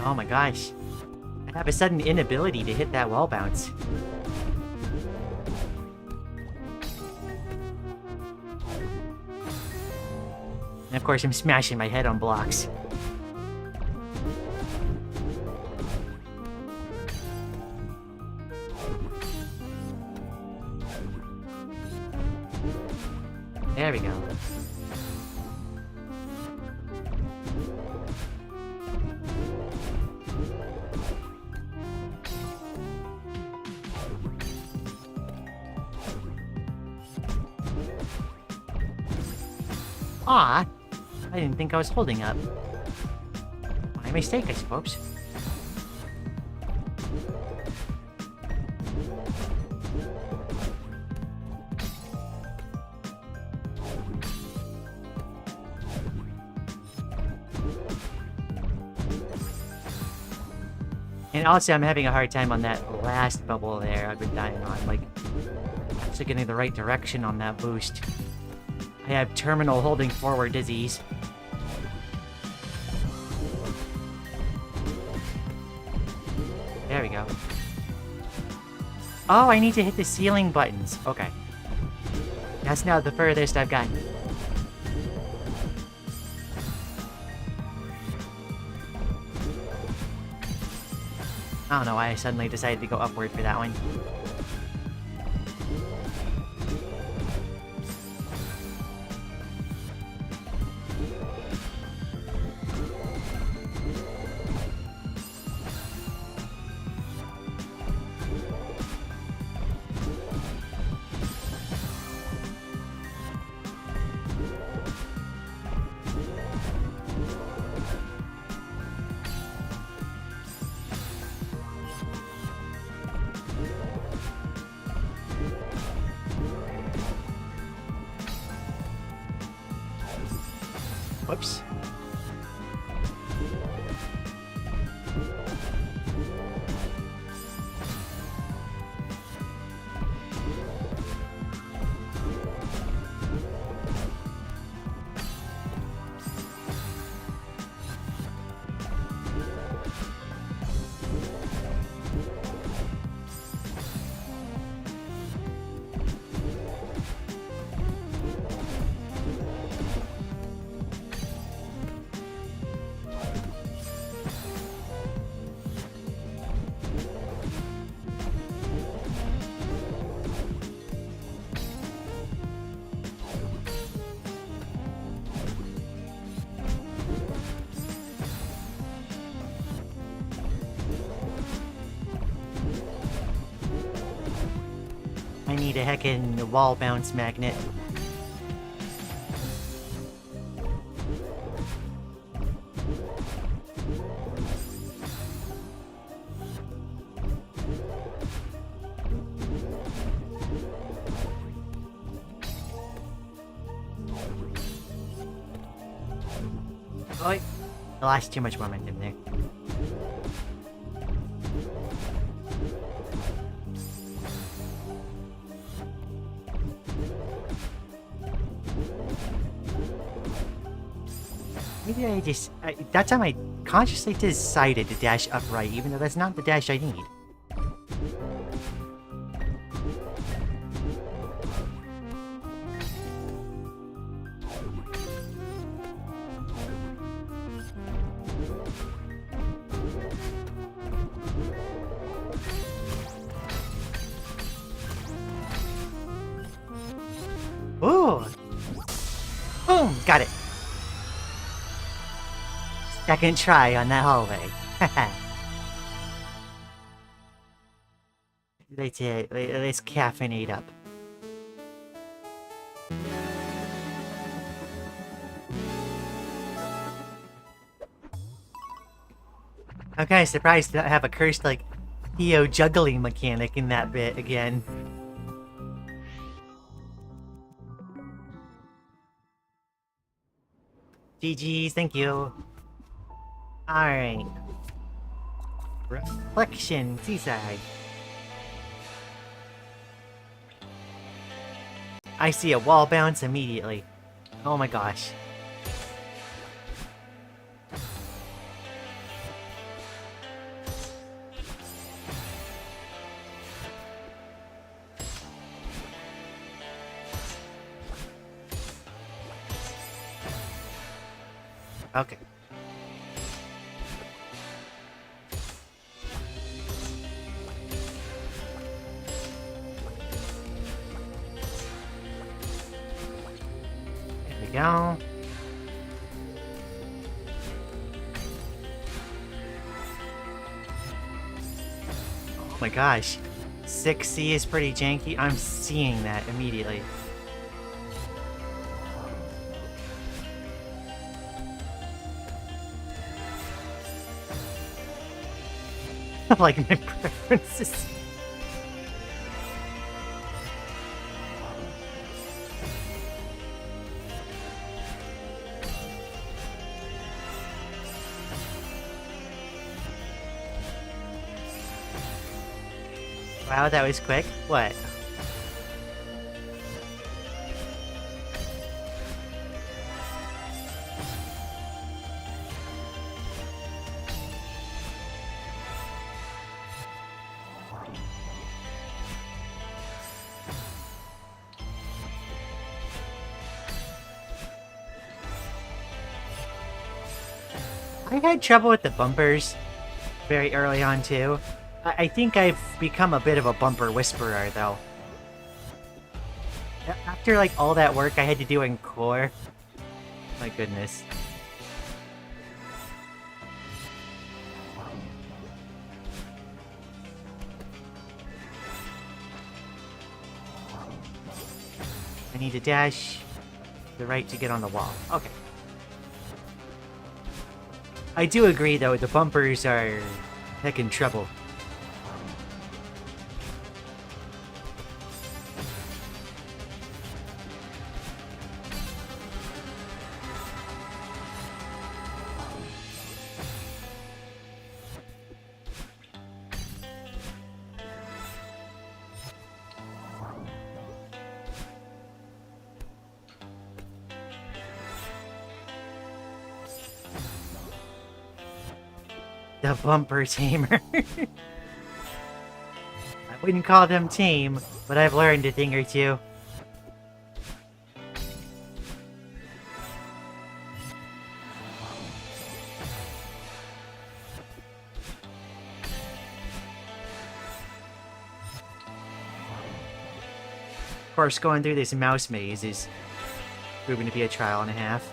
Oh my gosh. I have a sudden inability to hit that wall bounce. And of course I'm smashing my head on blocks. There we go. Aw, I didn't think I was holding up. My mistake, I suppose. And also, I'm having a hard time on that last bubble there I've been dying on. Like, actually getting the right direction on that boost. I have terminal holding forward disease. There we go. Oh, I need to hit the ceiling buttons. Okay. That's now the furthest I've gotten. I don't know why I suddenly decided to go upward for that one. Whoops. I need a heckin' wall bounce magnet. Oh, I lost too much momentum there. Maybe that time I consciously decided to dash upright, even though that's not the dash I need. Ooh! Boom! Got it! Second try on that hallway. Let's caffeinate up. I'm kinda surprised to have a cursed, like, Theo juggling mechanic in that bit again. GG's, thank you. Alright. Reflection, seaside. I see a wall bounce immediately. Oh my gosh. Okay. There we go. Oh my gosh. 6C is pretty janky. I'm seeing that immediately. Like my preferences. Wow, that was quick. What? I had trouble with the bumpers very early on, too. I think I've become a bit of a bumper whisperer, though. After, like, all that work I had to do in core. My goodness. I need to dash the right to get on the wall. Okay. I do agree, though, the bumpers are heckin' trouble. The bumper tamer. I wouldn't call them tame, but I've learned a thing or two. Of course, going through this mouse maze is proving to be a trial and a half.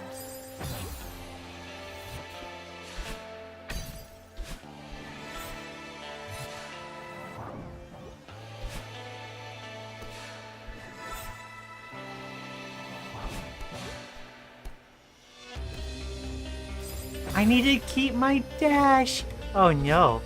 I need to keep my dash! Oh no.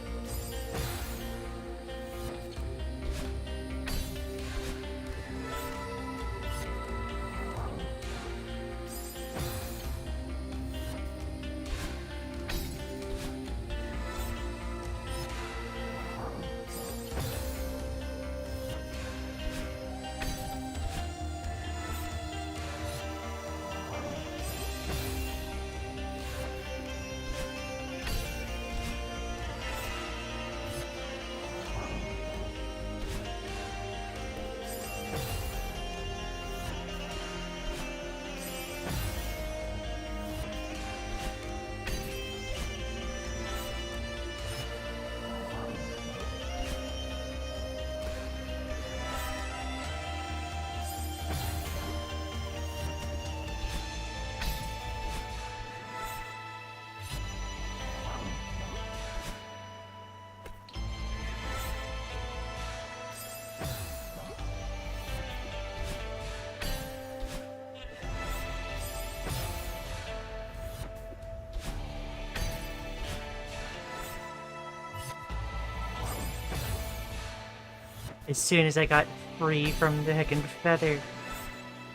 As soon as I got free from the heckin' feather,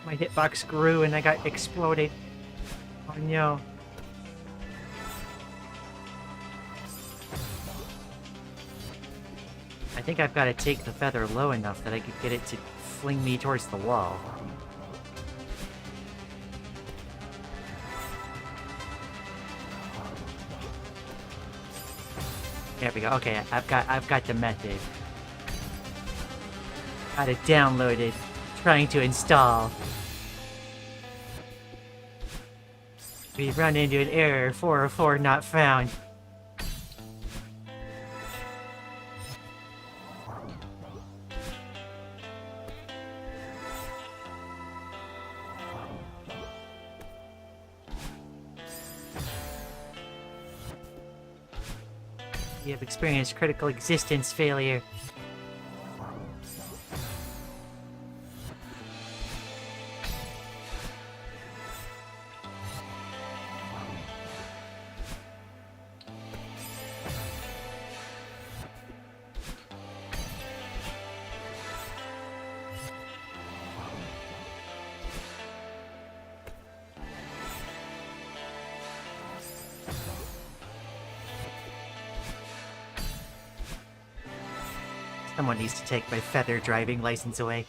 my hitbox grew and I got exploded. Oh no. I think I've got to take the feather low enough that I could get it to fling me towards the wall. There we go. Okay, I've got the method. Got it downloaded. Trying to install. We run into an error, 404 not found. You have experienced critical existence failure. Someone needs to take my feather driving license away.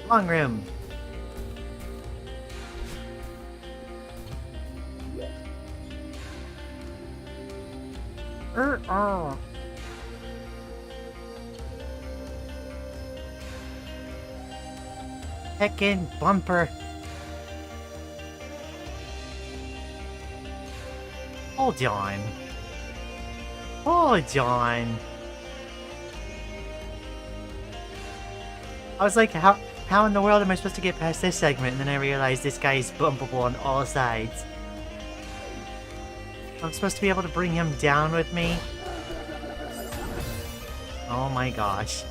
Long room. Oh. Heckin' bumper. Hold on. Hold on. I was like, how in the world am I supposed to get past this segment? And then I realized this guy is bumpable on all sides. I'm supposed to be able to bring him down with me? Oh my gosh.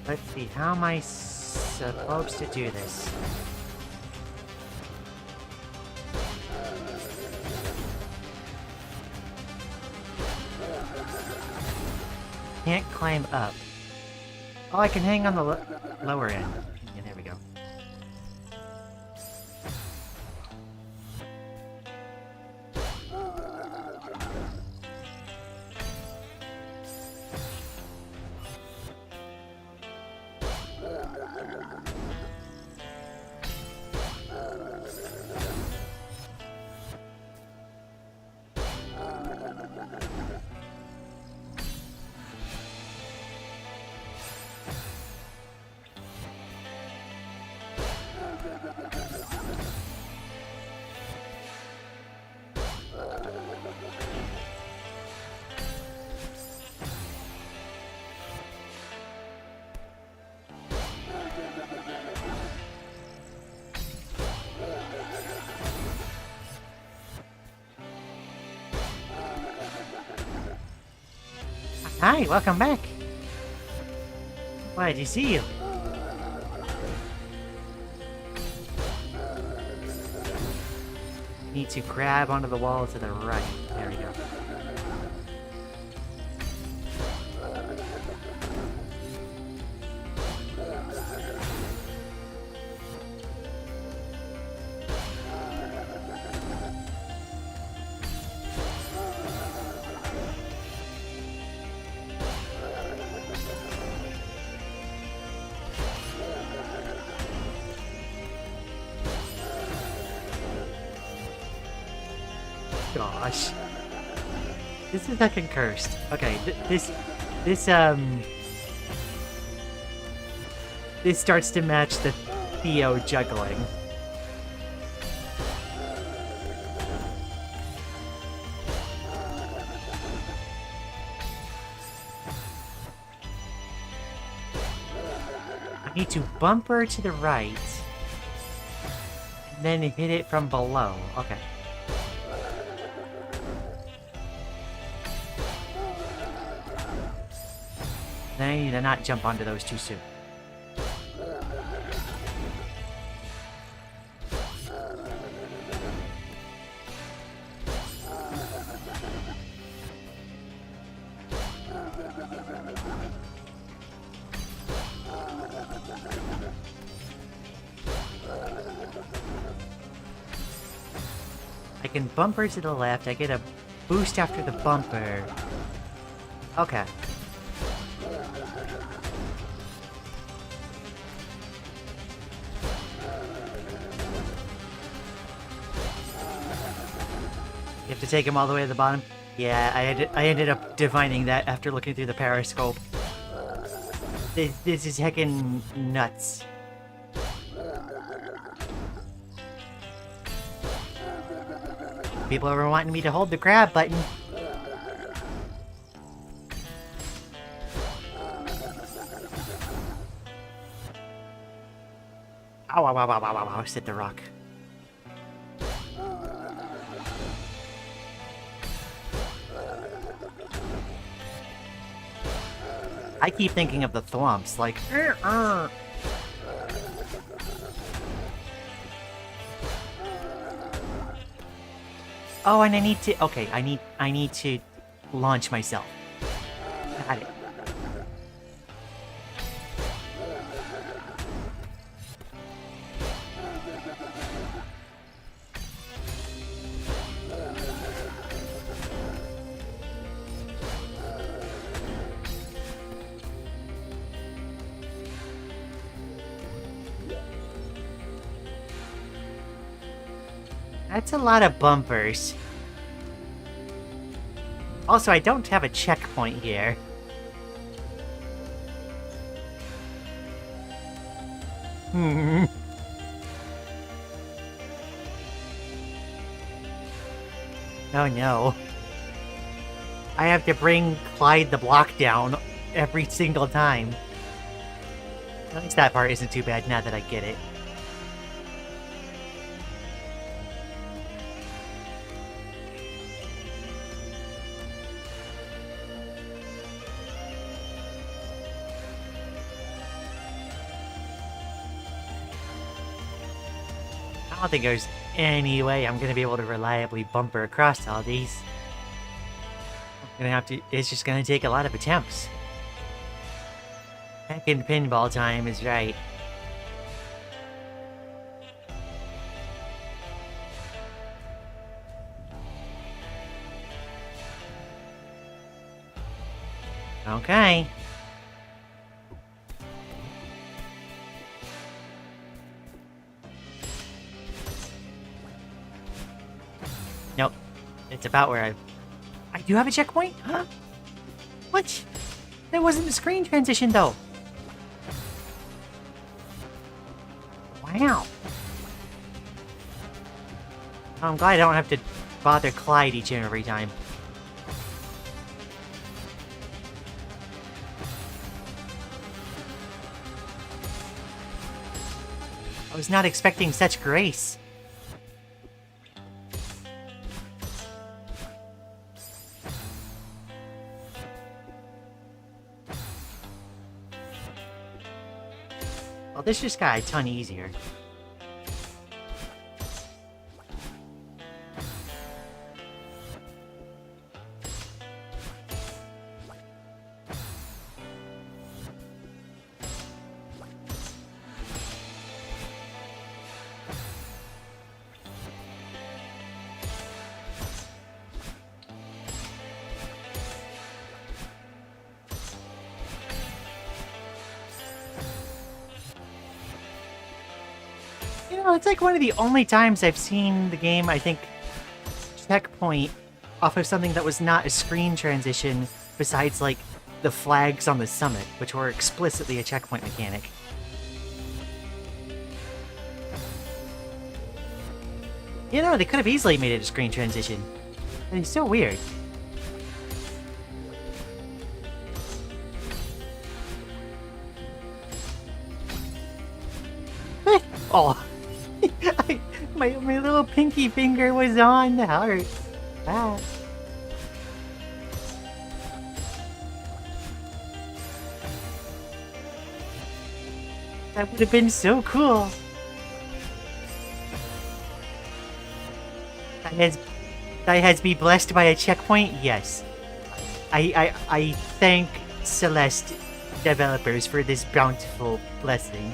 Let's see, how am I supposed to do this? Can't climb up. Oh, I can hang on the lower end. Yeah, there we go. Hi, welcome back. Glad to see you. Need to grab onto the wall to the right. There we go. Gosh. This is fucking cursed. Okay, this starts to match the Theo juggling. I need to bump her to the right, and then hit it from below. Okay. I need to not jump onto those too soon. I can bumper to the left, I get a boost after the bumper. Okay. You have to take him all the way to the bottom? Yeah, I ended up divining that after looking through the periscope. This is heckin' nuts. People are wanting me to hold the grab button. Ow, ow, ow, ow, ow, ow, hit the rock. I keep thinking of the thwomps, like, Oh, and I need to, okay, I need to launch myself. Got it. That's a lot of bumpers. Also, I don't have a checkpoint here. Hmm. Oh no. I have to bring Clyde the block down every single time. At least that part isn't too bad now that I get it. I don't think there's any way I'm gonna be able to reliably bumper across all these. I'm gonna have to, it's just gonna take a lot of attempts. Heckin' pinball time is right. Okay. Nope. It's about where I do have a checkpoint? Huh? What? That wasn't a screen transition, though. Wow. I'm glad I don't have to bother Clyde each and every time. I was not expecting such grace. Well, this just got a ton easier. You know, it's like one of the only times I've seen the game, I think, checkpoint off of something that was not a screen transition, besides, like, the flags on the summit, which were explicitly a checkpoint mechanic. You know, they could have easily made it a screen transition. But it's so weird. Oh. My little pinky finger was on the heart. Ah. That would have been so cool. That has been blessed by a checkpoint? Yes. I thank Celeste developers for this bountiful blessing.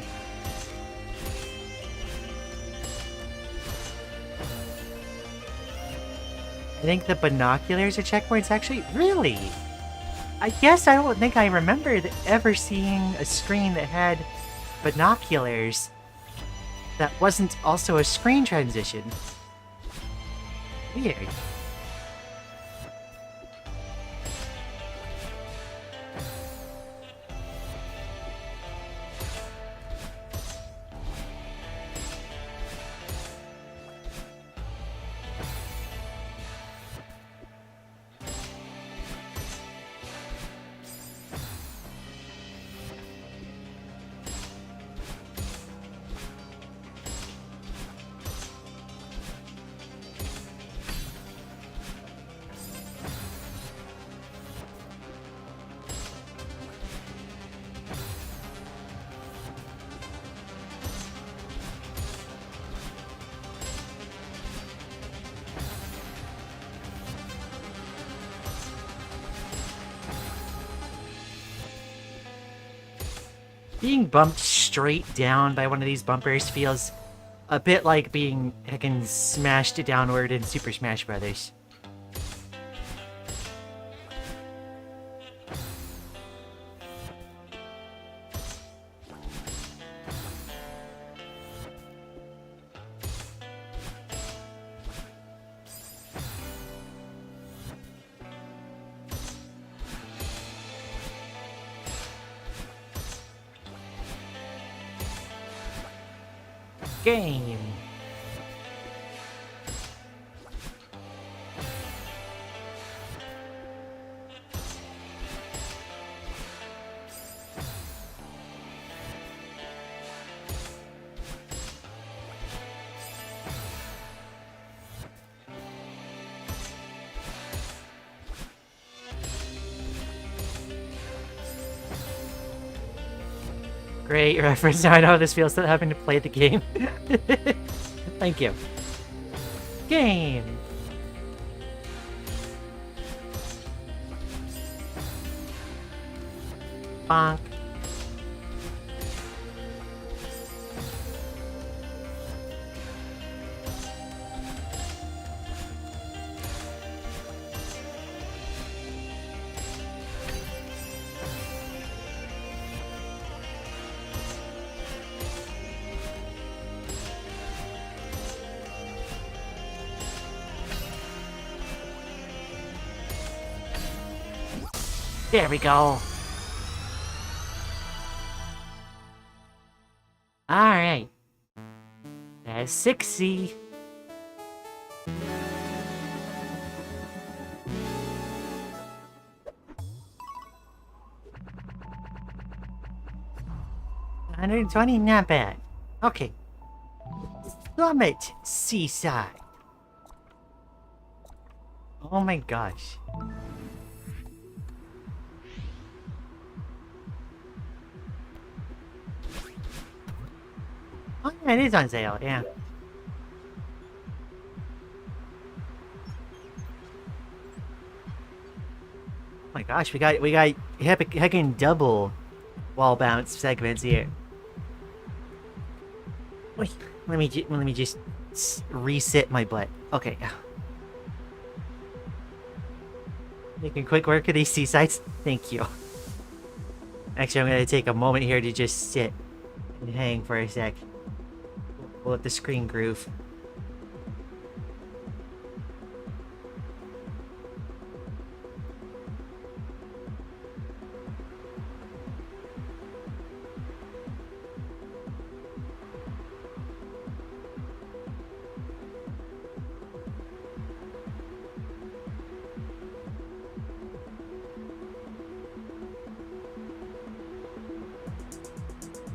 I think the binoculars are checkpoints, actually? Really? I guess I don't think I remembered ever seeing a screen that had binoculars that wasn't also a screen transition. Weird. Being bumped straight down by one of these bumpers feels a bit like being heckin' smashed downward in Super Smash Brothers. Game. Great reference. Now I know how this feels to having to play the game. Thank you. Game. Bonk. There we go. Alright. That's 6C. $120, not bad. Okay. Summit Seaside. Oh my gosh. Oh yeah, it is on sale, yeah. Oh my gosh, we got heckin' double wall bounce segments here. Wait, let me just reset my butt. Okay. Making quick work of these seasides. Thank you. Actually, I'm gonna take a moment here to just sit and hang for a sec. Pull up the screen groove.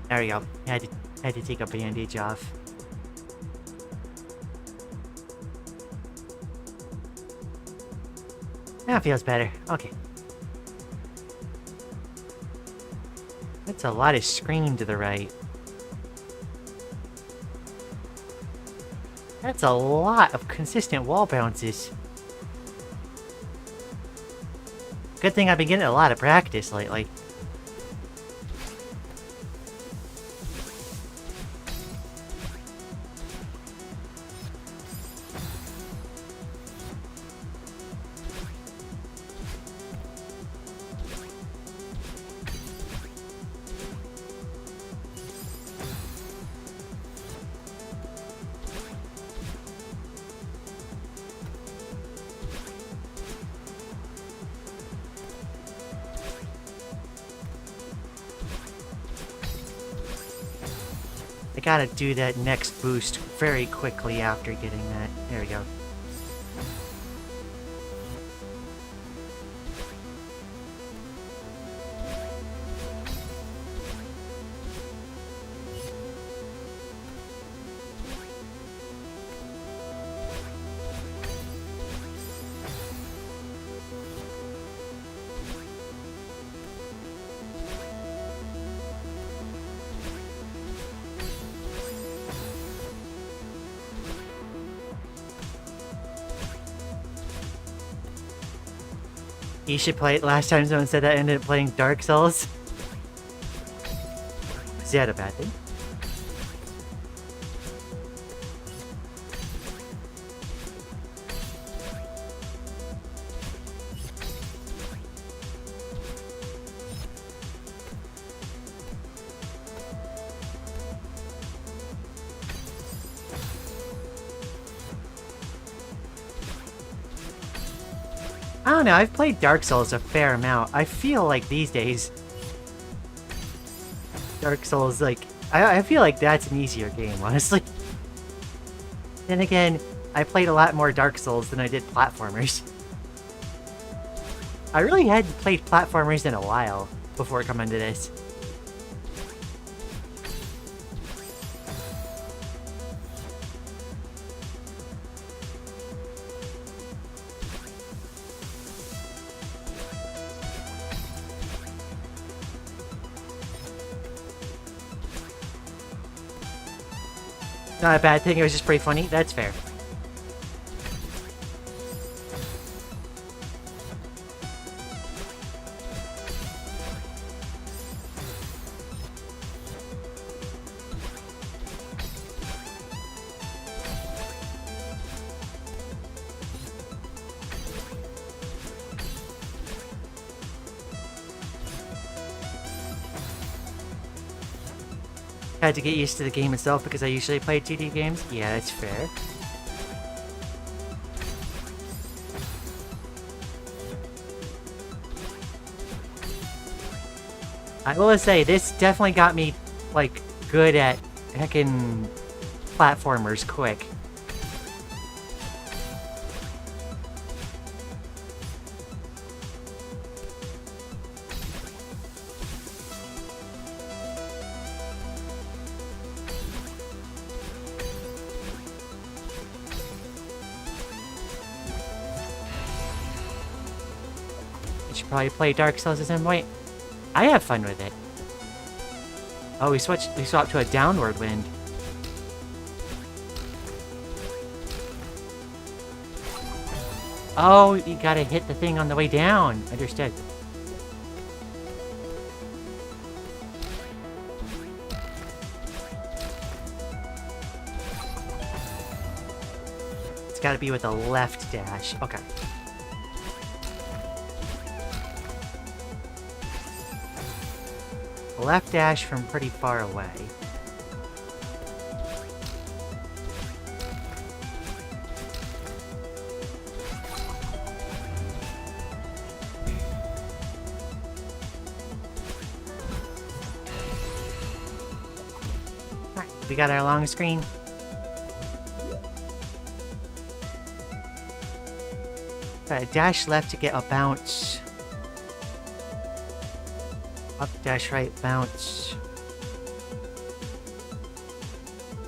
There we go. I had to take a bandage off. That feels better. Okay. That's a lot of screen to the right. That's a lot of consistent wall bounces. Good thing I've been getting a lot of practice lately. I gotta do that next boost very quickly after getting that. There we go. You should play it. Last time someone said that, I ended up playing Dark Souls. Is that a bad thing? I don't know, I've played Dark Souls a fair amount. I feel like these days, Dark Souls, like, I feel like that's an easier game, honestly. Then again, I played a lot more Dark Souls than I did platformers. I really hadn't played platformers in a while before coming to this. Not a bad thing, it was just pretty funny. That's fair. Had to get used to the game itself because I usually play 2D games. Yeah, that's fair. I will say, this definitely got me, like, good at heckin' platformers quick. Probably play Dark Souls at some point. I have fun with it. Oh, we swapped to a downward wind. Oh, you gotta hit the thing on the way down. Understood. It's gotta be with a left dash. Okay. Left dash from pretty far away. Alright, we got our long screen. Dash left to get a bounce. Up, dash right, bounce.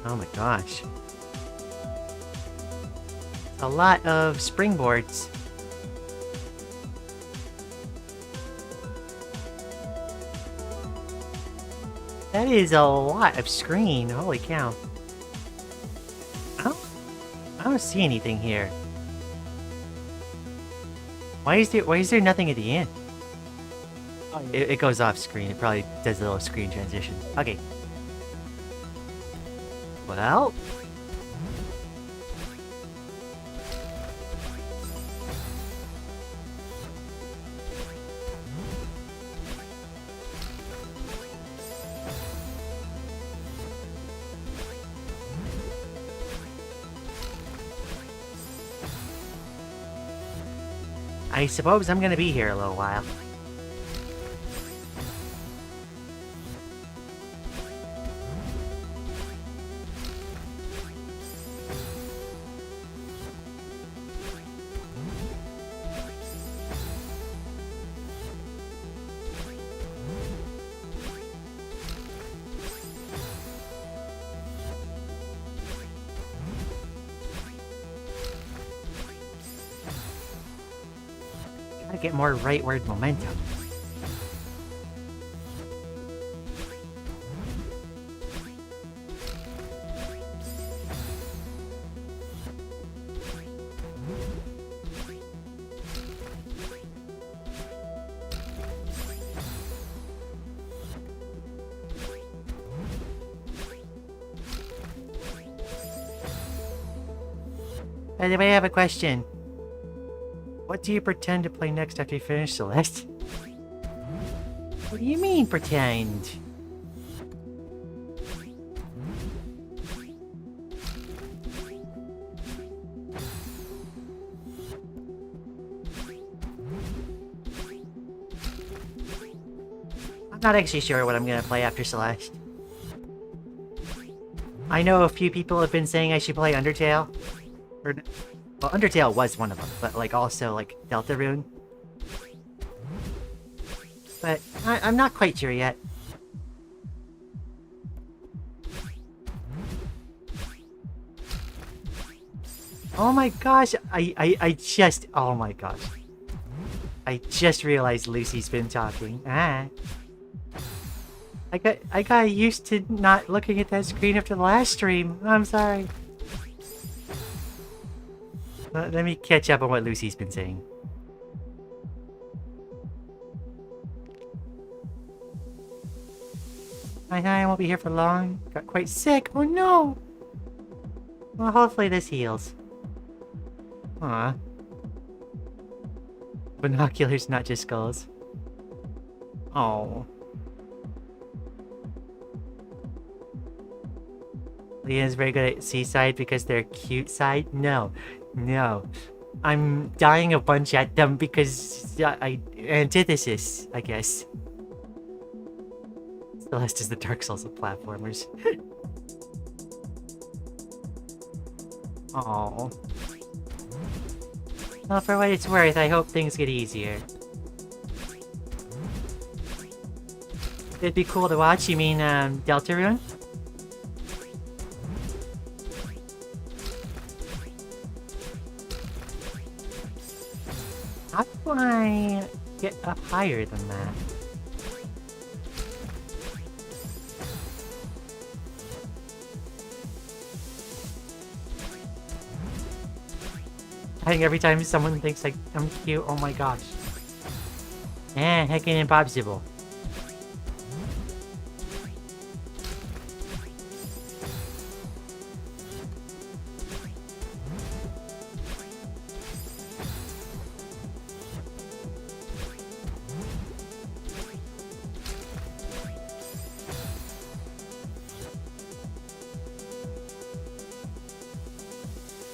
Oh my gosh. A lot of springboards. That is a lot of screen, holy cow. I don't see anything here. Why is there nothing at the end? It goes off screen. It probably does a little screen transition. Okay. Well. I suppose I'm gonna be here a little while. Get more rightward momentum. By the way, I have a question. What do you pretend to play next after you finish, Celeste? What do you mean, pretend? I'm not actually sure what I'm gonna play after Celeste. I know a few people have been saying I should play Undertale. Well, Undertale was one of them, but like also like Deltarune. But I'm not quite sure yet. Oh my gosh, I just, oh my gosh. I just realized Lucy's been talking. Ah. I got used to not looking at that screen after the last stream. I'm sorry. Let me catch up on what Lucy's been saying. Hi, I won't be here for long. Got quite sick. Oh no! Well, hopefully this heals. Aw. Binoculars, not just skulls. Oh. Lian's very good at seaside because they're cute side? No. No. I'm dying a bunch at them because antithesis, I guess. Celeste is the Dark Souls of platformers. Oh. Well, for what it's worth, I hope things get easier. It'd be cool to watch, you mean, Deltarune? How do I get up higher than that? I think every time someone thinks like I'm cute, oh my gosh. Heckin' impossible.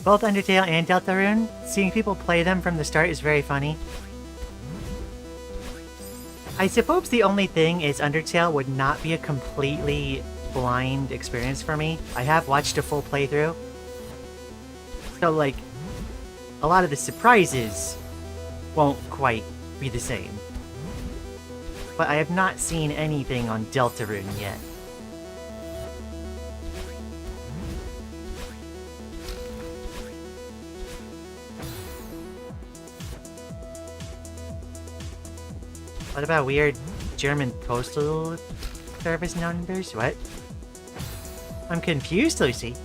Both Undertale and Deltarune, seeing people play them from the start is very funny. I suppose the only thing is Undertale would not be a completely blind experience for me. I have watched a full playthrough. So, like, a lot of the surprises won't quite be the same. But I have not seen anything on Deltarune yet. What about weird German postal service numbers? What? I'm confused, Lucy.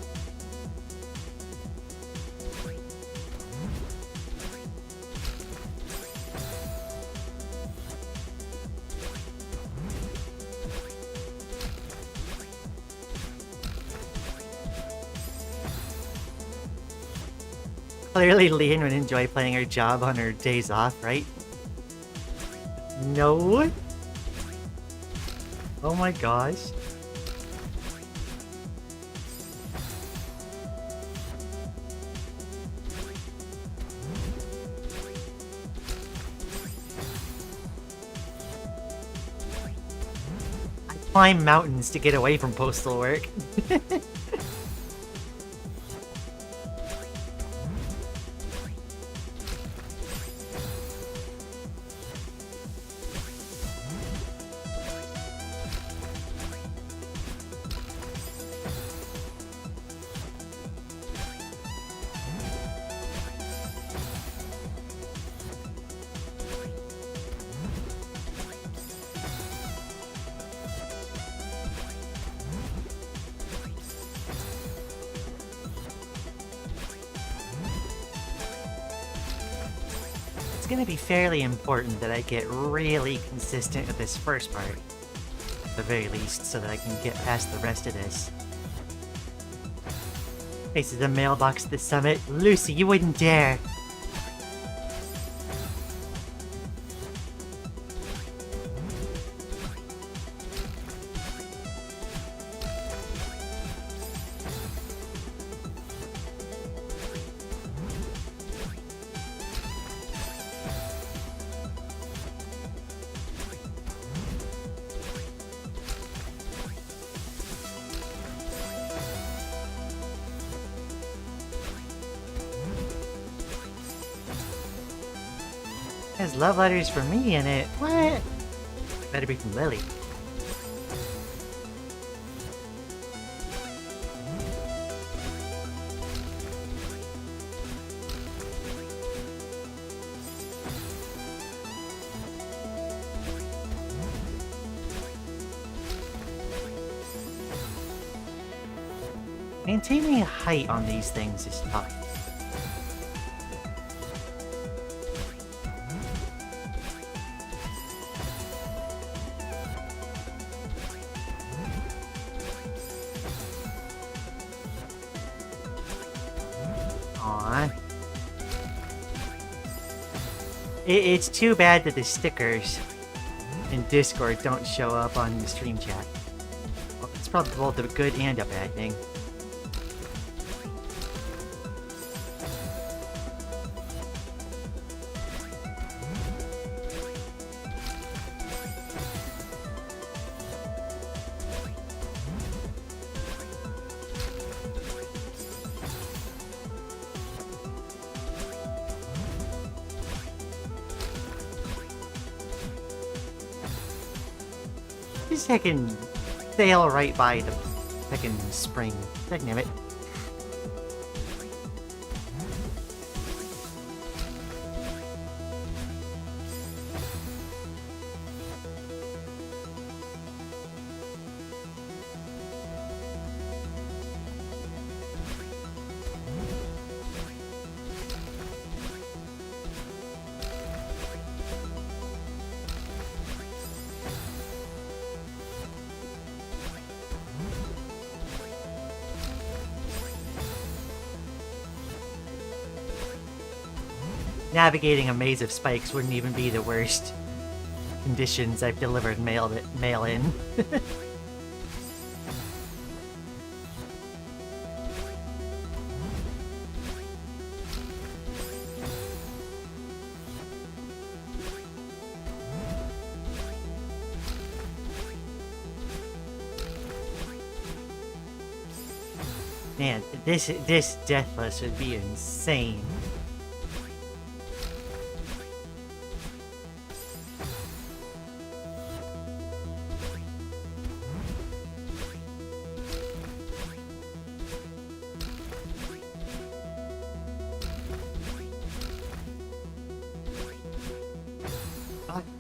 Clearly, Lian would enjoy playing her job on her days off, right? No? Oh my gosh. I climb mountains to get away from postal work. It's gonna be fairly important that I get really consistent with this first part, at the very least, so that I can get past the rest of this. Faces a mailbox at the summit. Lucy, you wouldn't dare. Has love letters for me in it. What? Better be from Lily. Maintaining height on these things is tough. It's too bad that the stickers in Discord don't show up on the stream chat. Well, it's probably both a good and a bad thing. I can sail right by the second spring. Damn it. Navigating a maze of spikes wouldn't even be the worst conditions I've delivered mail in. Man, this deathless would be insane.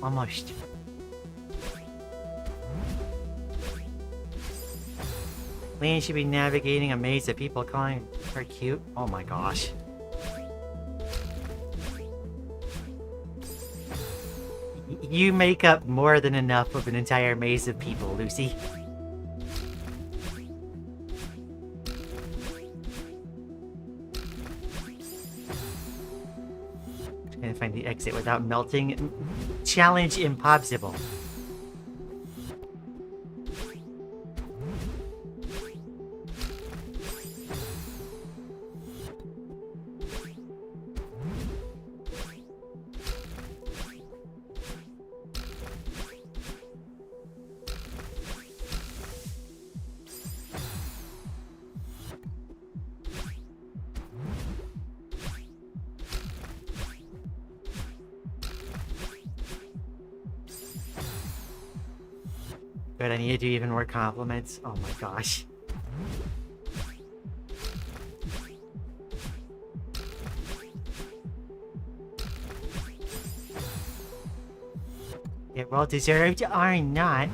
Almost. Lian should be navigating a maze of people calling her cute. Oh my gosh. You make up more than enough of an entire maze of people, Lucy. Trying to find the exit without melting. Challenge impossible. Good, I need to do even more compliments. Oh my gosh. Yeah, well deserved or not.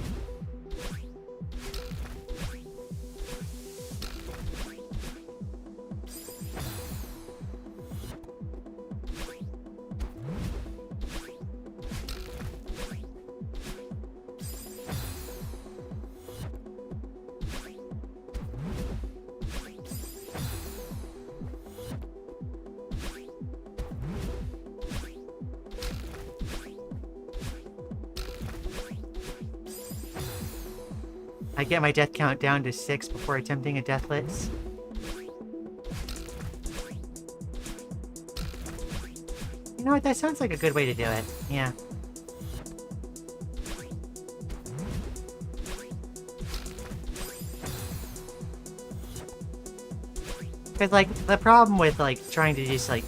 I get my death count down to 6 before attempting a deathless. You know what, that sounds like a good way to do it. Yeah. Because, like, the problem with, like, trying to just, like,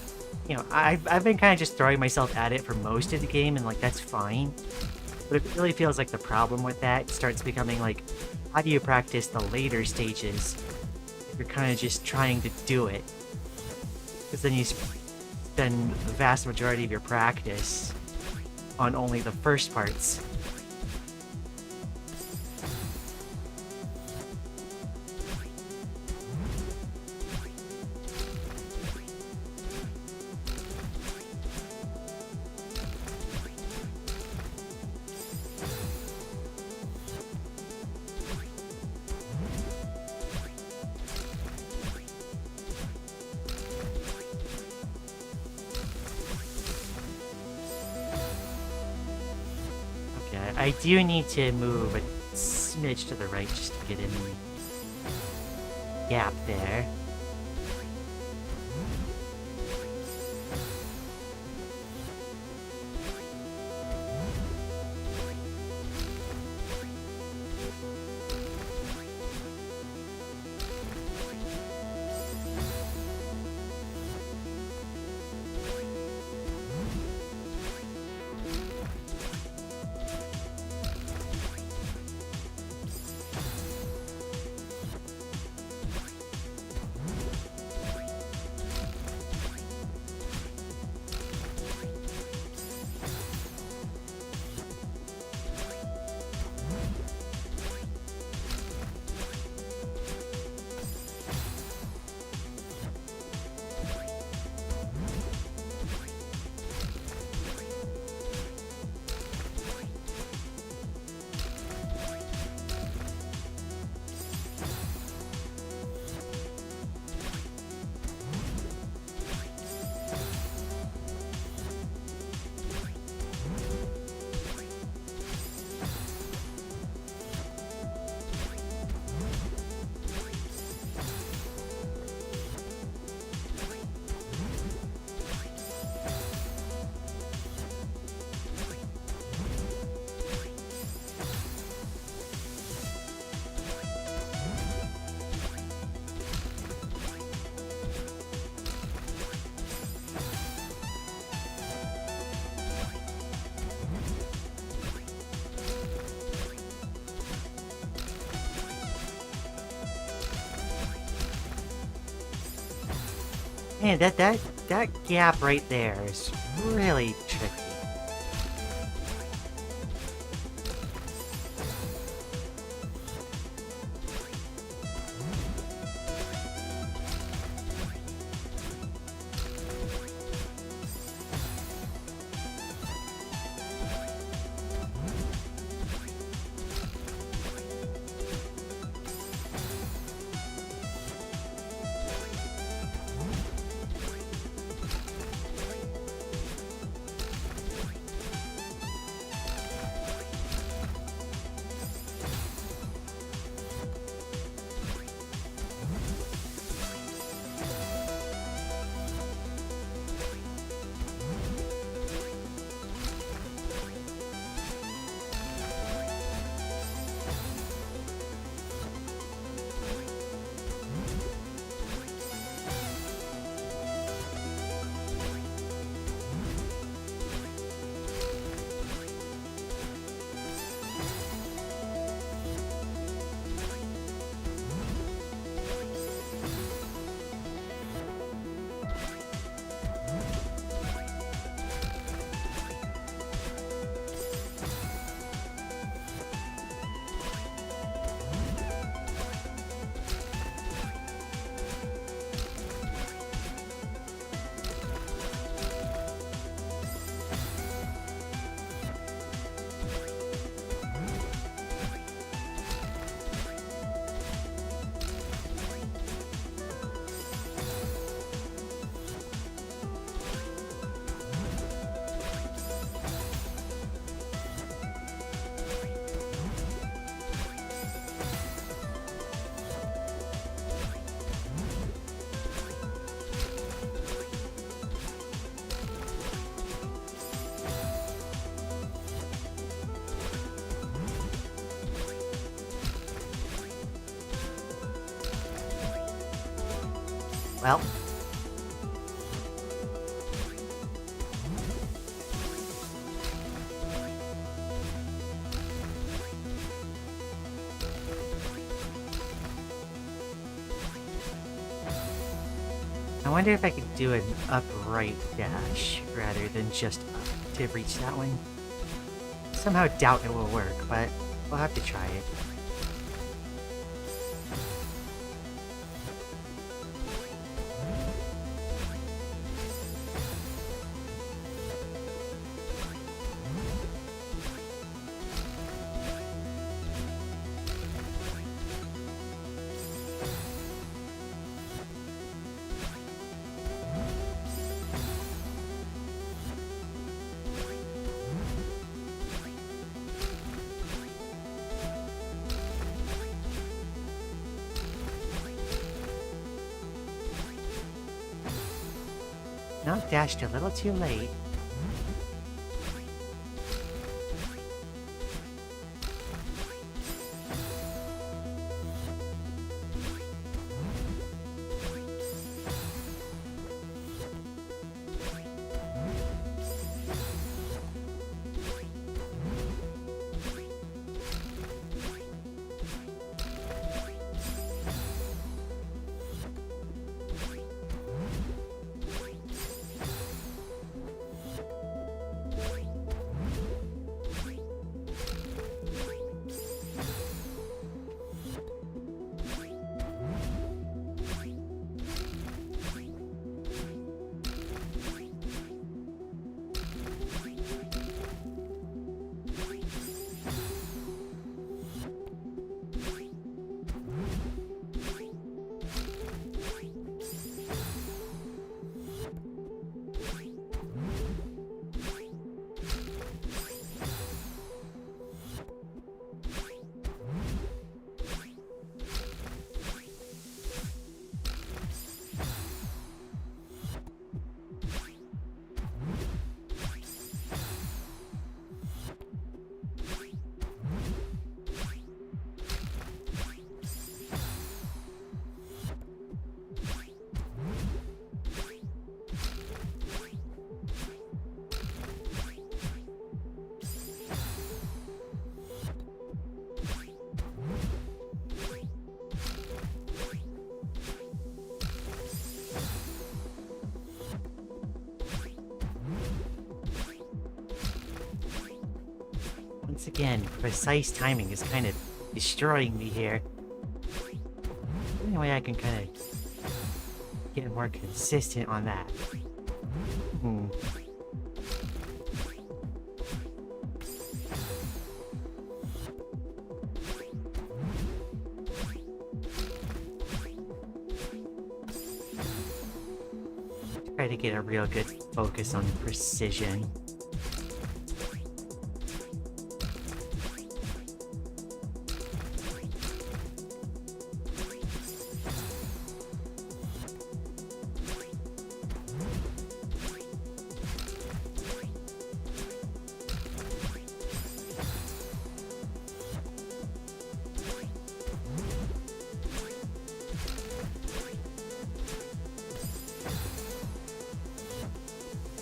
you know, I've been kind of just throwing myself at it for most of the game, and, like, that's fine. But it really feels like the problem with that starts becoming, like, how do you practice the later stages if you're kind of just trying to do it? Because then you spend the vast majority of your practice on only the first parts. I do need to move a smidge to the right just to get in the gap there. Man, that gap right there is really tricky. Well. I wonder if I could do an upright dash rather than just up to reach that one. Somehow doubt it will work, but we'll have to try it. No, dashed a little too late. Once again, precise timing is kind of destroying me here. Anyway, I can kind of get more consistent on that. Try to get a real good focus on precision.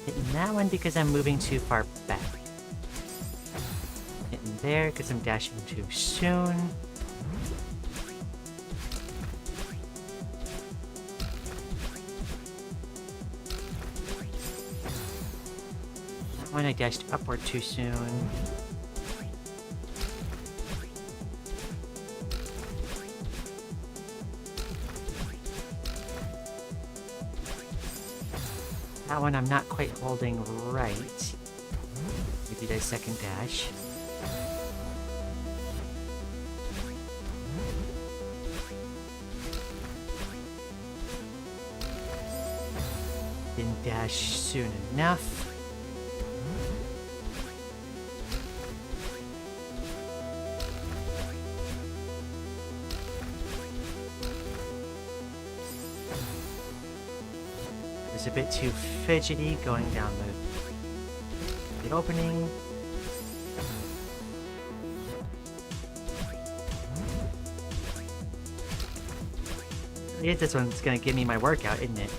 Hitting that one because I'm moving too far back. Hitting there because I'm dashing too soon. That one I dashed upward too soon. That one I'm not quite holding right. Maybe that second dash. Didn't dash soon enough. It's a bit too fidgety going down the opening. Yeah, this one's gonna give me my workout, isn't it?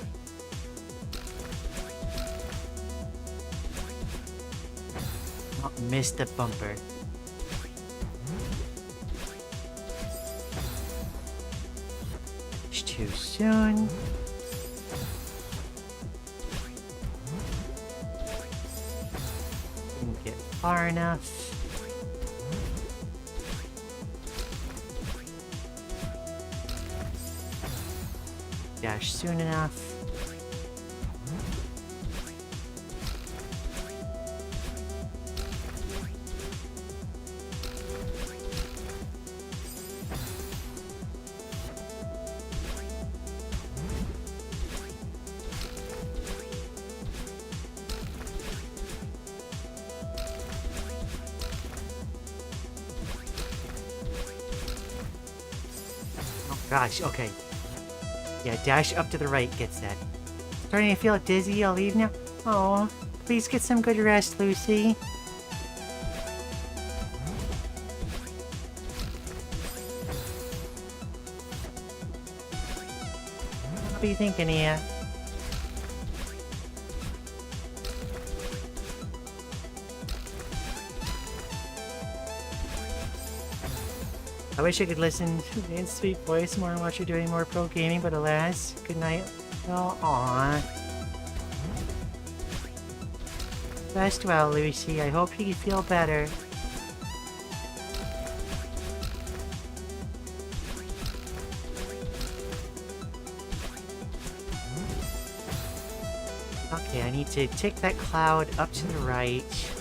Oh, missed the bumper. It's too soon. Didn't get far enough. Dash soon enough. Oh gosh, okay. Yeah, dash up to the right gets that. Starting to feel dizzy, I'll leave now. Oh, please get some good rest, Lucy. What are you thinking here? I wish I could listen to Lian's sweet voice more and watch her doing more pro gaming, but alas, good night. Oh, aww. Rest well, Lucy. I hope you feel better. Okay, I need to take that cloud up to the right.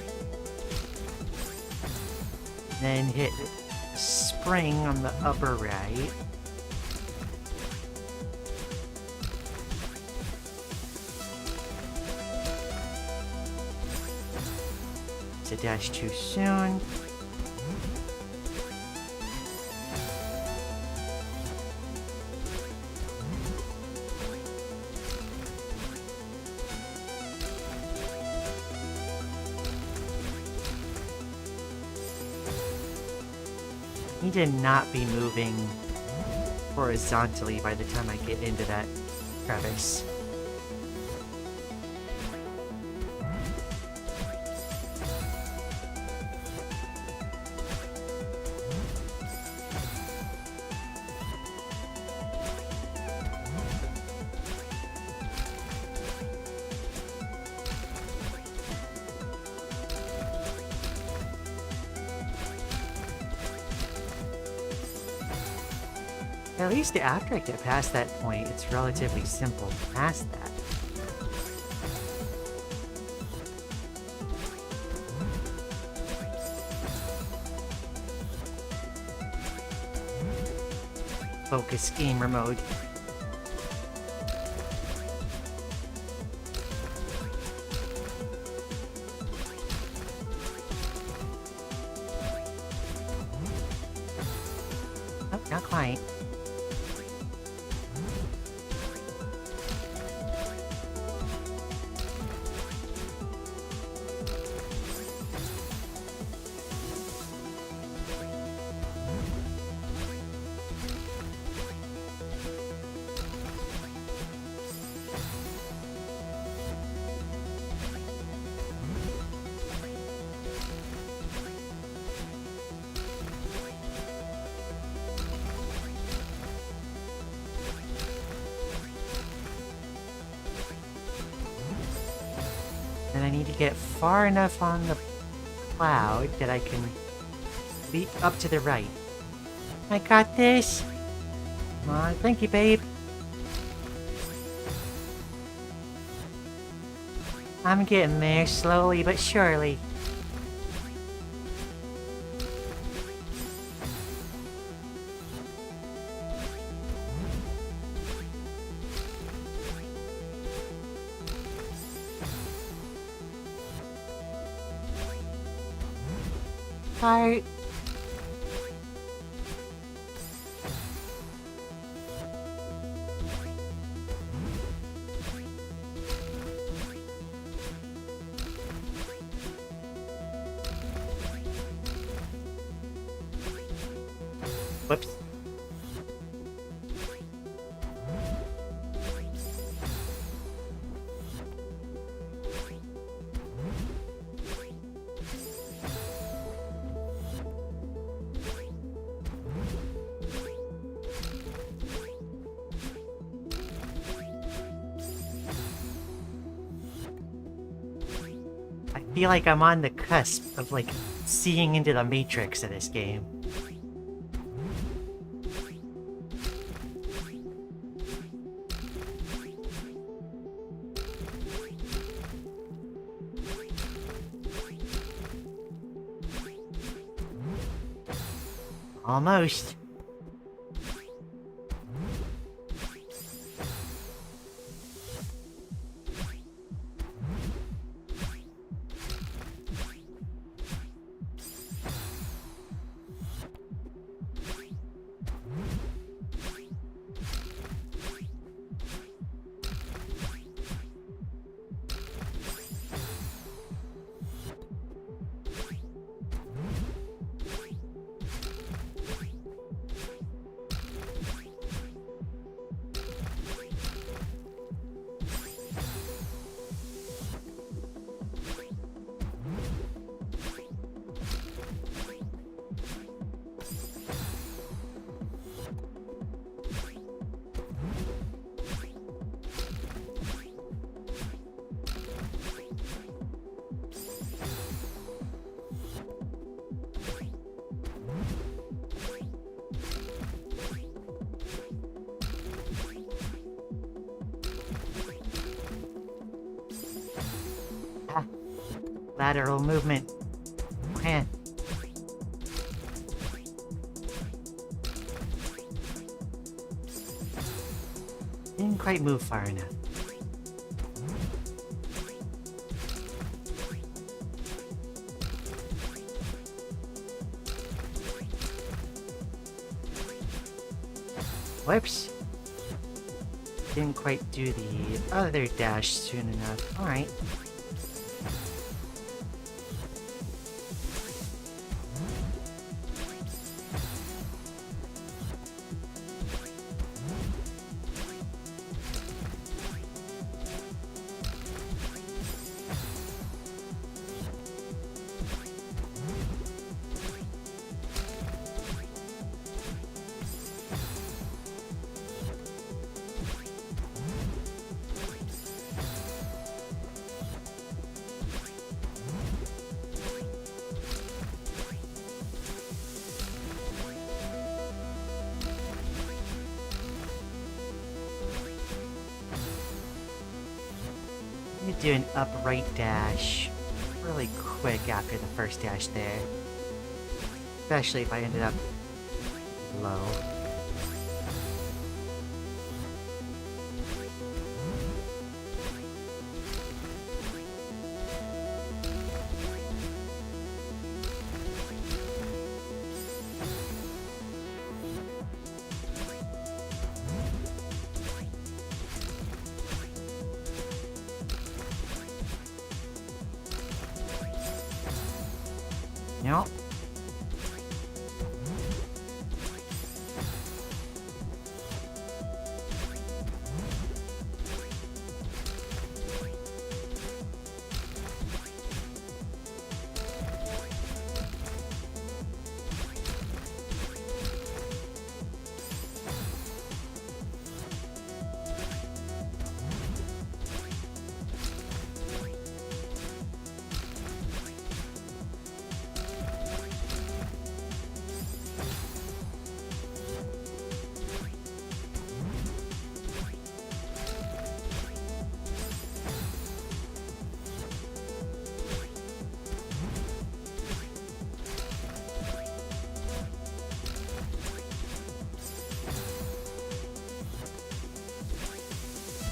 Then hit spring on the upper right. It's a dash too soon. Need to not be moving horizontally by the time I get into that crevice. At least after I get past that point, it's relatively simple past that. Focus gamer mode. Oh, not quite. And I need to get far enough on the cloud that I can leap up to the right. I got this! Come on, thank you, babe. I'm getting there, slowly but surely. Heart. Whoops. feel like I'm on the cusp of, like, seeing into the Matrix of this game. Almost. Lateral movement. Man. Didn't quite move far enough. Whoops. Didn't quite do the other dash soon enough. Alright. Do an upright dash really quick after the first dash there. Especially if I ended up low. Nope.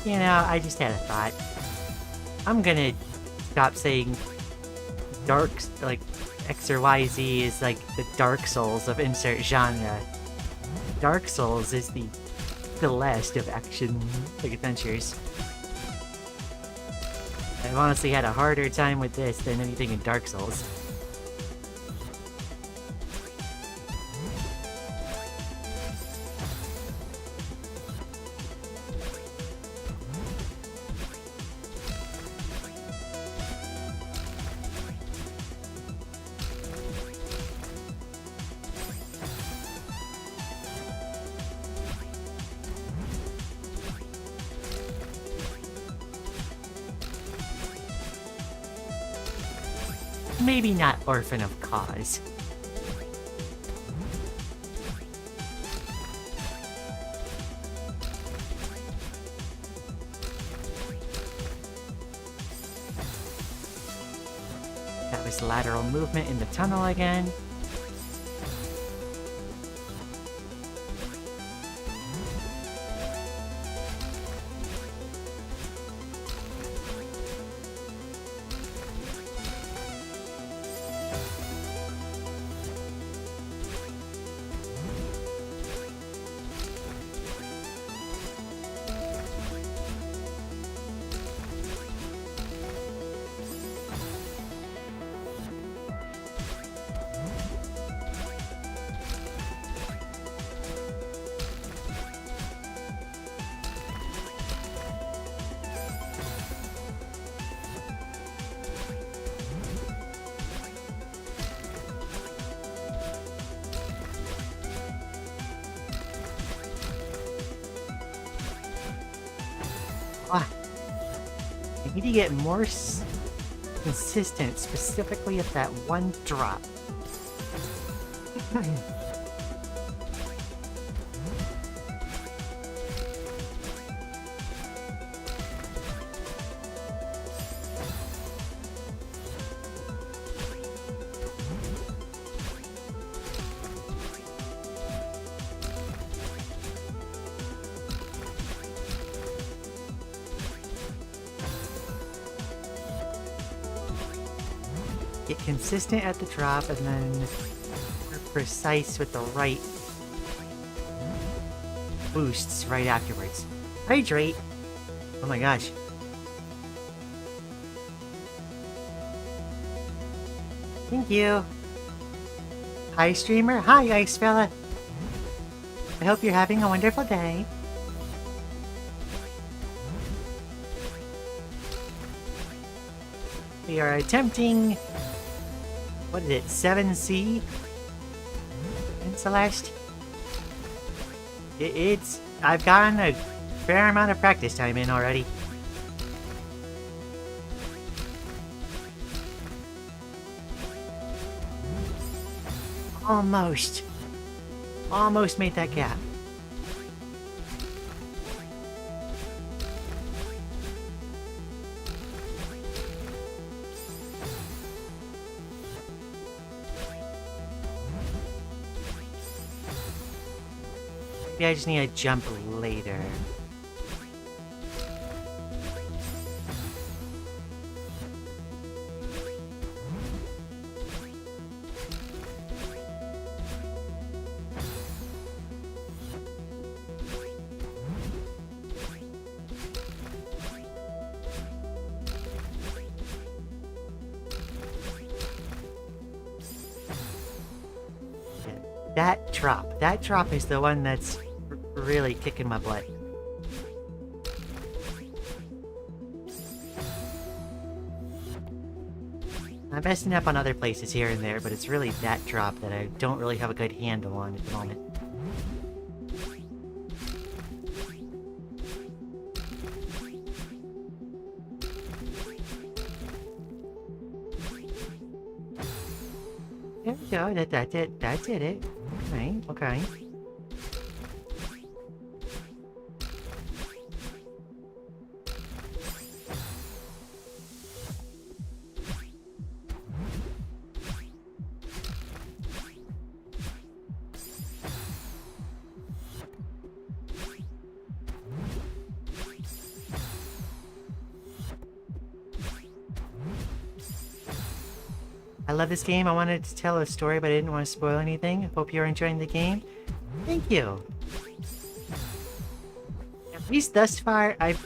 You know, I just had a thought. I'm gonna stop saying dark, like, X or Y, Z is like the Dark Souls of insert genre. Dark Souls is the Celeste of action, like, adventures. I've honestly had a harder time with this than anything in Dark Souls. maybe not orphan of cause. That was lateral movement in the tunnel again. Ah, I need to get more consistent, specifically at that one drop. Get consistent at the drop and then precise with the right boosts right afterwards. Hydrate! Oh my gosh. Thank you. Hi, streamer. Hi, Ice Fella. I hope you're having a wonderful day. We are attempting... what is it? 7C? In Celeste? It's... I've gotten a fair amount of practice time in already. Almost. Almost made that gap. Maybe I just need to jump later. That drop is the one that's really kicking my butt. I'm messing up on other places here and there, but it's really that drop that I don't really have a good handle on at the moment. There we go, that's it, that's it. Okay, okay. I love this game. I wanted to tell a story, but I didn't want to spoil anything. Hope you're enjoying the game. Thank you. At least thus far, at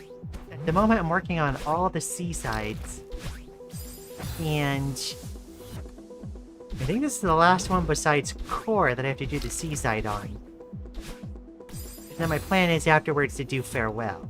the moment I'm working on all the seasides. And I think this is the last one besides Core that I have to do the seaside on. And then my plan is afterwards to do Farewell.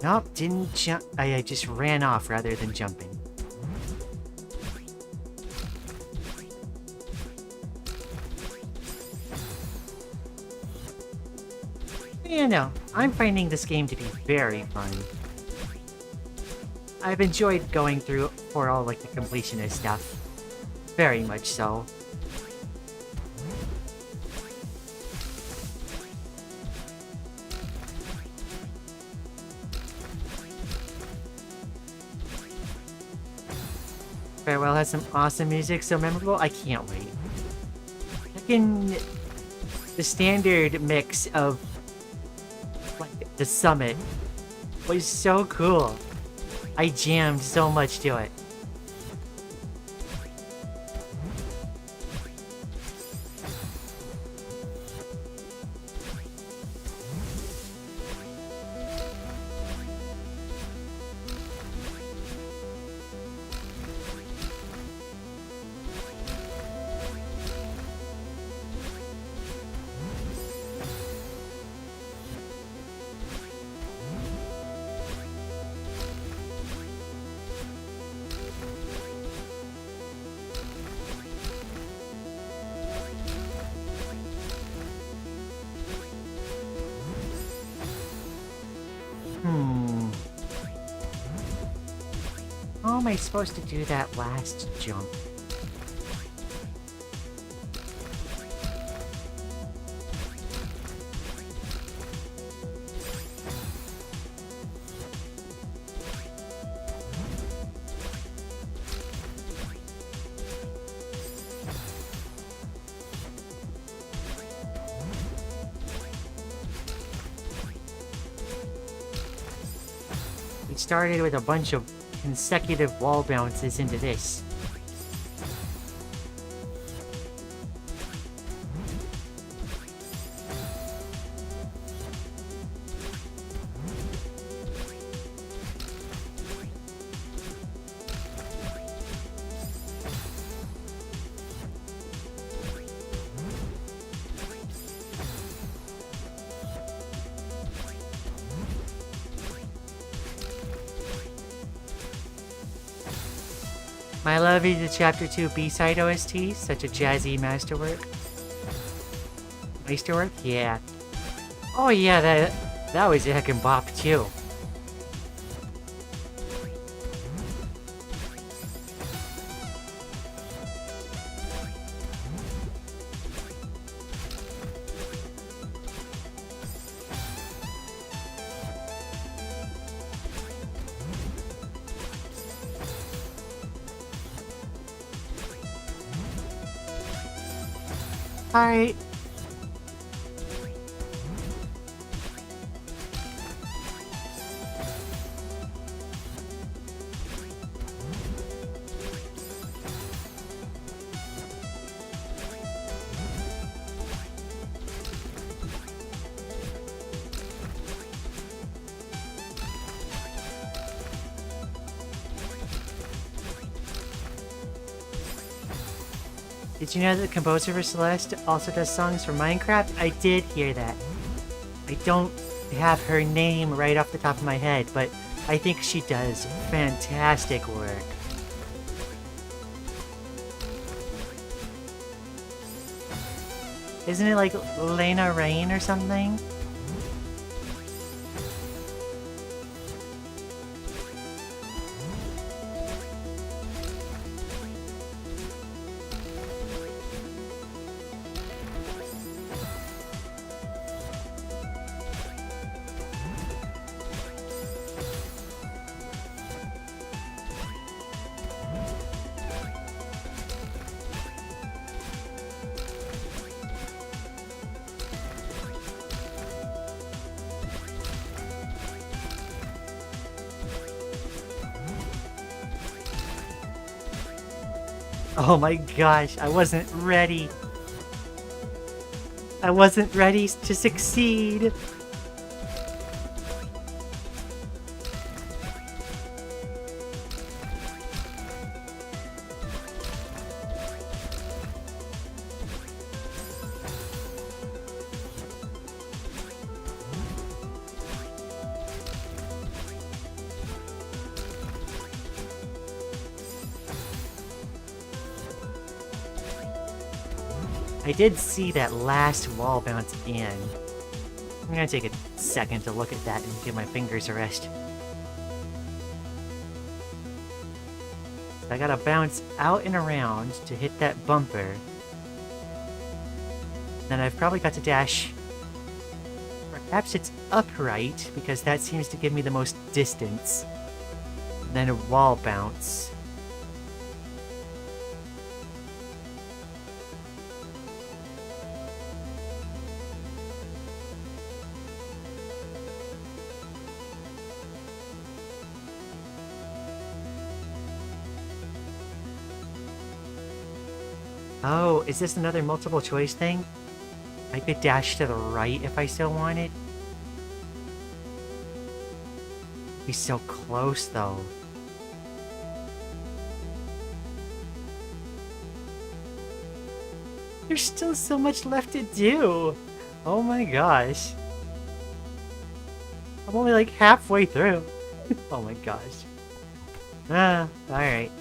Nope, didn't jump. I just ran off rather than jumping. You know, I'm finding this game to be very fun. I've enjoyed going through for all like the completionist stuff. Very much so. Farewell has some awesome music, so memorable, I can't wait. Fucking the standard mix of like the summit was so cool. I jammed so much to it. How am I supposed to do that last jump? We started with a bunch of consecutive wall bounces into this. My love is the Chapter 2 B-side OST, such a jazzy masterwork. Masterwork? Yeah. Oh yeah, that was a heckin' bop too. Alright. Did you know that the composer for Celeste also does songs for Minecraft? I did hear that. I don't have her name right off the top of my head, but I think she does fantastic work. Isn't it like Lena Rain or something? Oh my gosh, I wasn't ready. I wasn't ready to succeed. I did see that last wall bounce in. I'm gonna take a second to look at that and give my fingers a rest. I gotta bounce out and around to hit that bumper. Then I've probably got to dash. Perhaps it's upright, because that seems to give me the most distance. Then a wall bounce. Oh, is this another multiple choice thing? I could dash to the right if I so wanted. Be so close, though. There's still so much left to do. Oh my gosh. I'm only like halfway through. Oh my gosh. Ah, alright.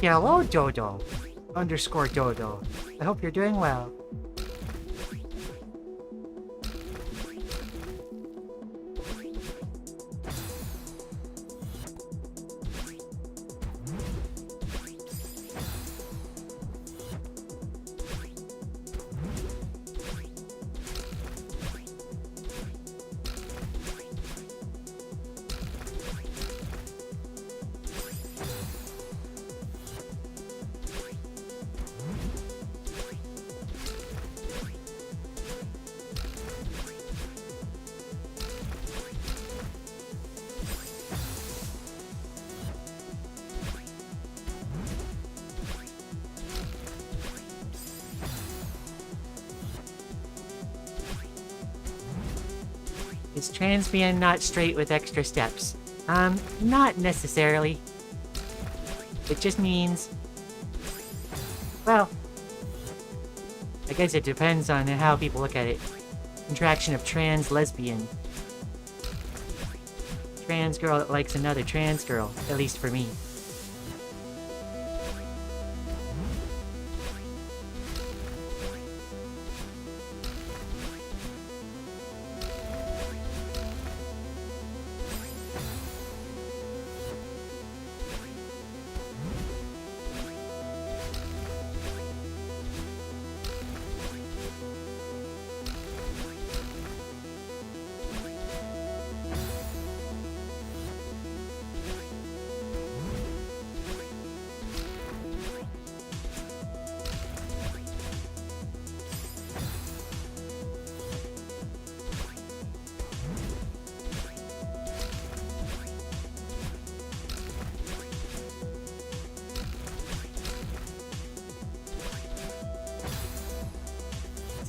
Hello, Dodo. Underscore Dodo. I hope you're doing well. Is Transbian not straight with extra steps? Not necessarily. It just means... well... I guess it depends on how people look at it. Contraction of trans-lesbian. Trans girl that likes another trans girl, at least for me.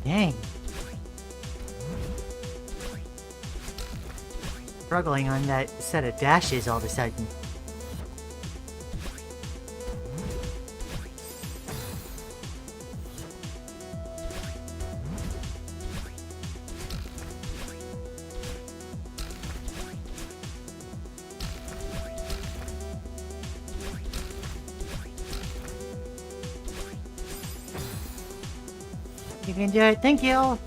Dang. Struggling on that set of dashes all of a sudden. You can do it. Thank you.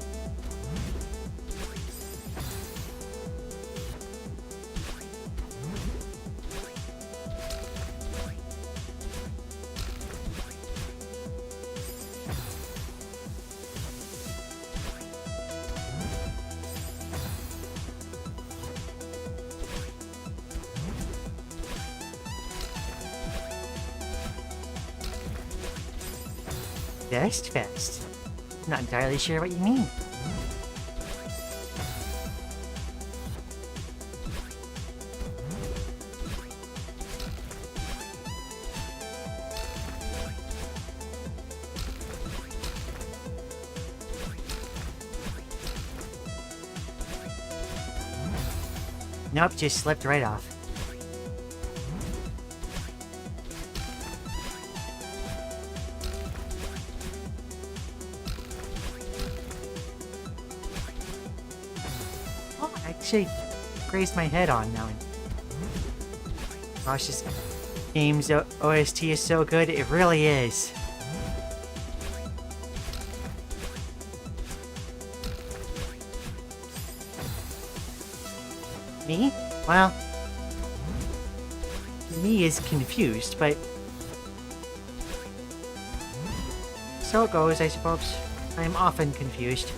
Best fest. Not entirely sure what you mean. Nope, just slipped right off. Oh, I actually grazed my head on now. Gosh, this game's OST is so good, it really is. Me? Well, me is confused, but so it goes, I suppose. I am often confused.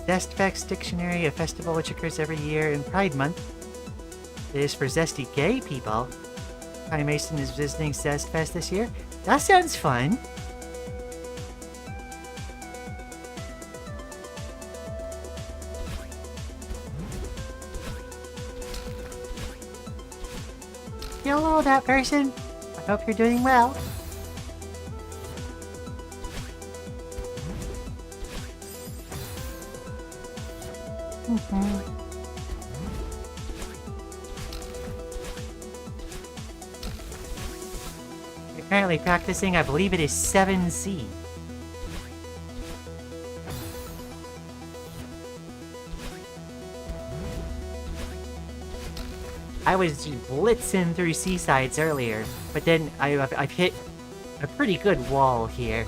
Zestfest Dictionary, a festival which occurs every year in Pride Month. It is for zesty gay people. Kai Mason is visiting Zestfest this year. That sounds fun. Hello, that person. I hope you're doing well. You're currently practicing, I believe it is 7C. I was blitzing through seasides earlier, but then I've hit a pretty good wall here.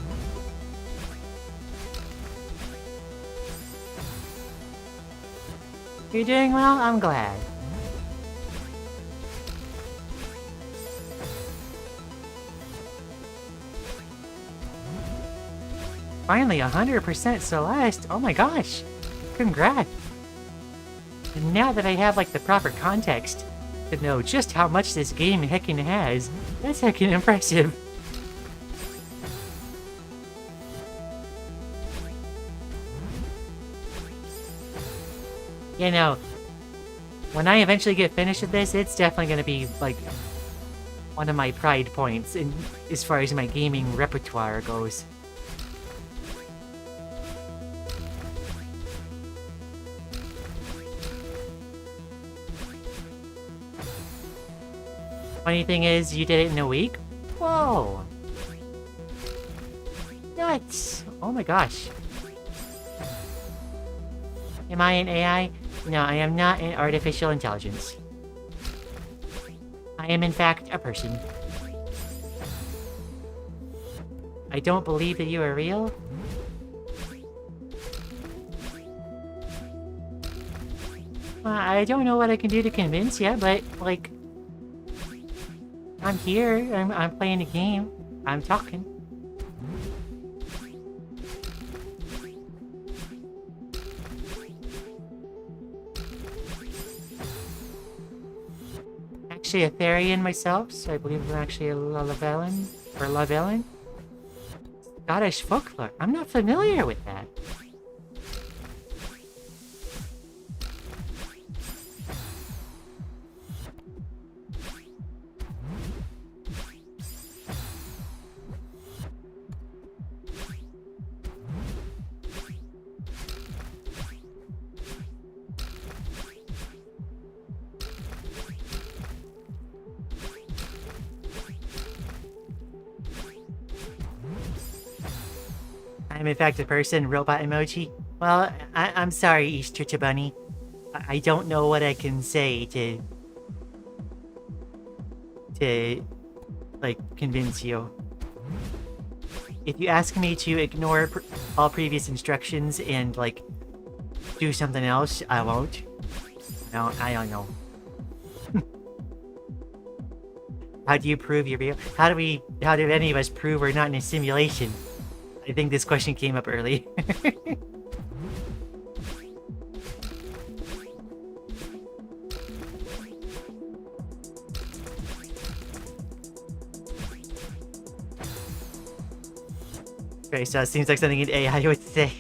You're doing well? I'm glad. Finally, 100% Celeste. Oh my gosh. Congrats. And now that I have, like, the proper context to know just how much this game heckin' has, that's heckin' impressive. You know, when I eventually get finished with this, it's definitely gonna be, like, one of my pride points in as far as my gaming repertoire goes. Funny thing is, you did it in a week? Whoa! Nuts! Oh my gosh. Am I an AI? No, I am not an artificial intelligence. I am in fact a person. I don't believe that you are real. I don't know what I can do to convince you, but, like... I'm here, I'm playing a game. I'm talking. Actually a Therian myself, so I believe I'm actually a Lavellan, or Lavellan. Scottish folklore. I'm not familiar with that. I'm in fact a person, robot emoji. Well, I'm sorry, Easter Bunny. I don't know what I can say to, like, convince you. If you ask me to ignore all previous instructions and, like, do something else, I won't. No, I don't know. How do you prove you're real? How do any of us prove we're not in a simulation? I think this question came up early. Okay, so it seems like something an AI would say.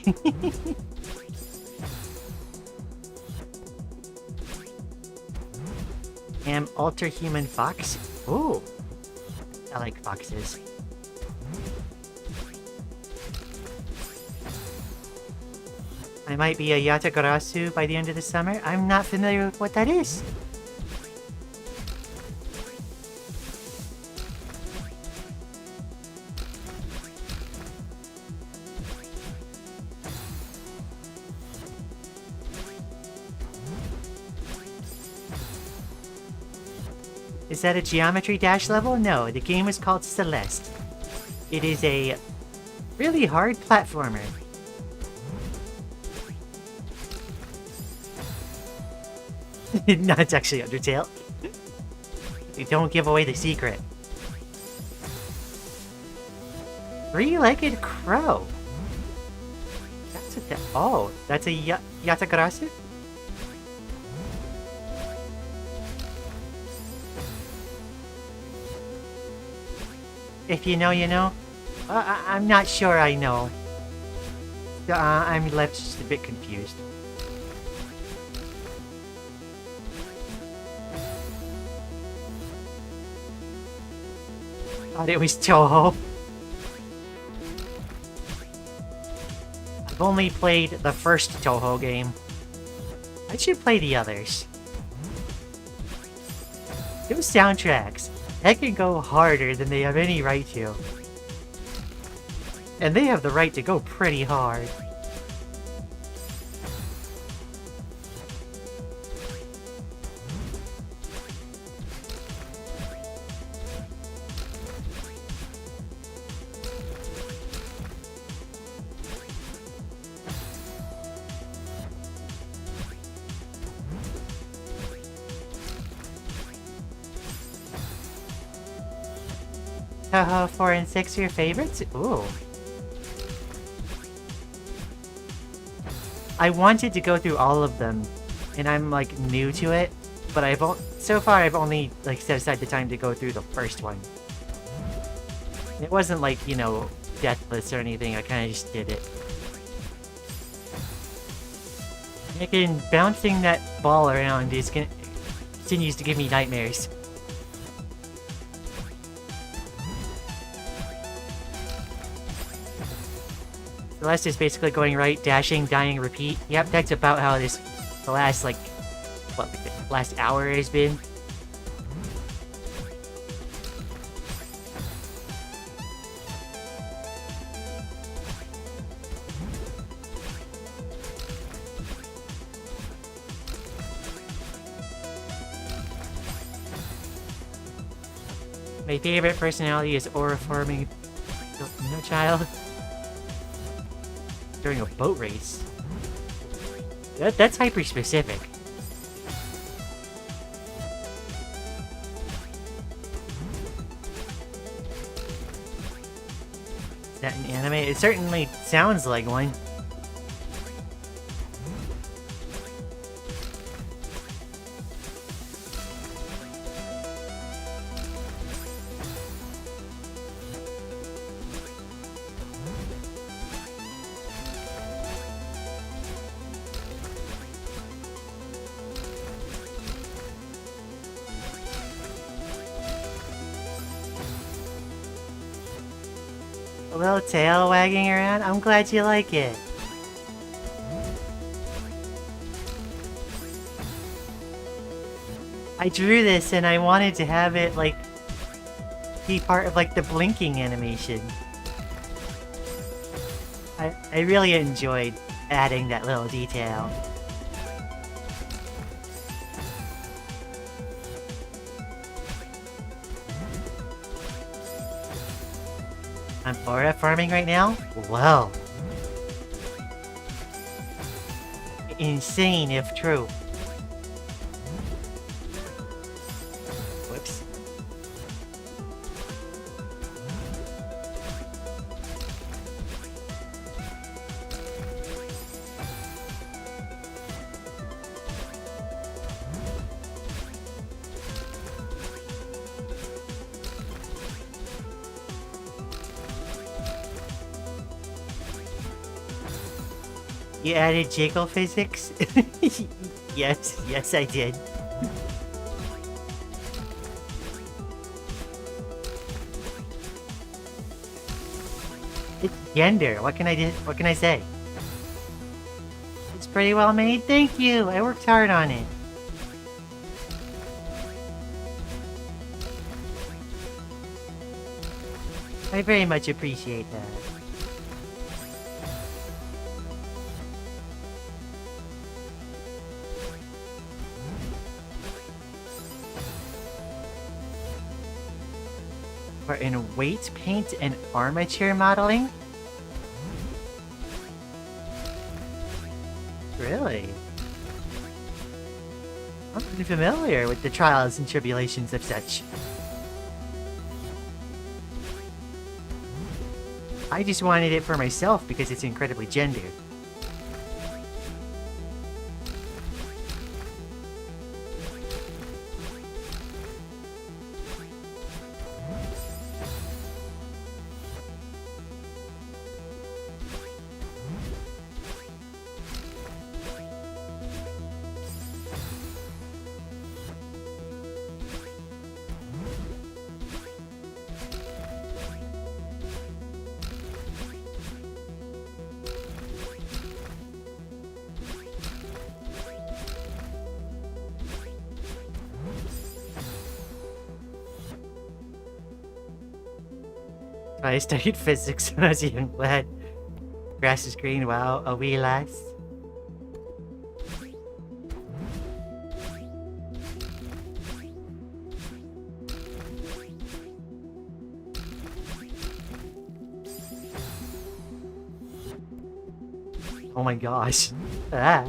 Am alter human fox? Ooh, I like foxes. I might be a Yatagarasu by the end of the summer. I'm not familiar with what that is. Is that a Geometry Dash level? No, the game is called Celeste. It is a really hard platformer. No, it's actually Undertale. You don't give away the secret. Three-legged crow. That's a... Oh, that's a Yatagarasu? If you know, you know. I'm not sure I know. I'm left just a bit confused. Thought it was Toho. I've only played the first Toho game. I should play the others. Those soundtracks, that can go harder than they have any right to. And they have the right to go pretty hard. Toho 4 and 6 are your favorites? Ooh. I wanted to go through all of them, and I'm like new to it, but so far I've only like set aside the time to go through the first one. It wasn't like, you know, deathless or anything, I kinda just did it. Again, bouncing that ball around continues to give me nightmares. Celeste is basically going right, dashing, dying, repeat. Yep, that's about how the last, like, what, the last hour has been. My favorite personality is aura forming, no child. During a boat race. That's hyper specific. that an anime? It certainly sounds like one. A little tail wagging around? I'm glad you like it. I drew this and I wanted to have it, like, be part of, like, the blinking animation. I really enjoyed adding that little detail. I'm aura farming right now? Well. Insane if true. Whoops. You added jiggle physics? Yes, I did. It's gender. What can I say? It's pretty well made. Thank you. I worked hard on it. I very much appreciate that. We're in weight paint and armature modeling? Really? I'm unfamiliar with the trials and tribulations of such. I just wanted it for myself because it's incredibly gendered. I studied physics when I was a young lad. Grass is green, wow, a wee lass. Oh my gosh. Ah.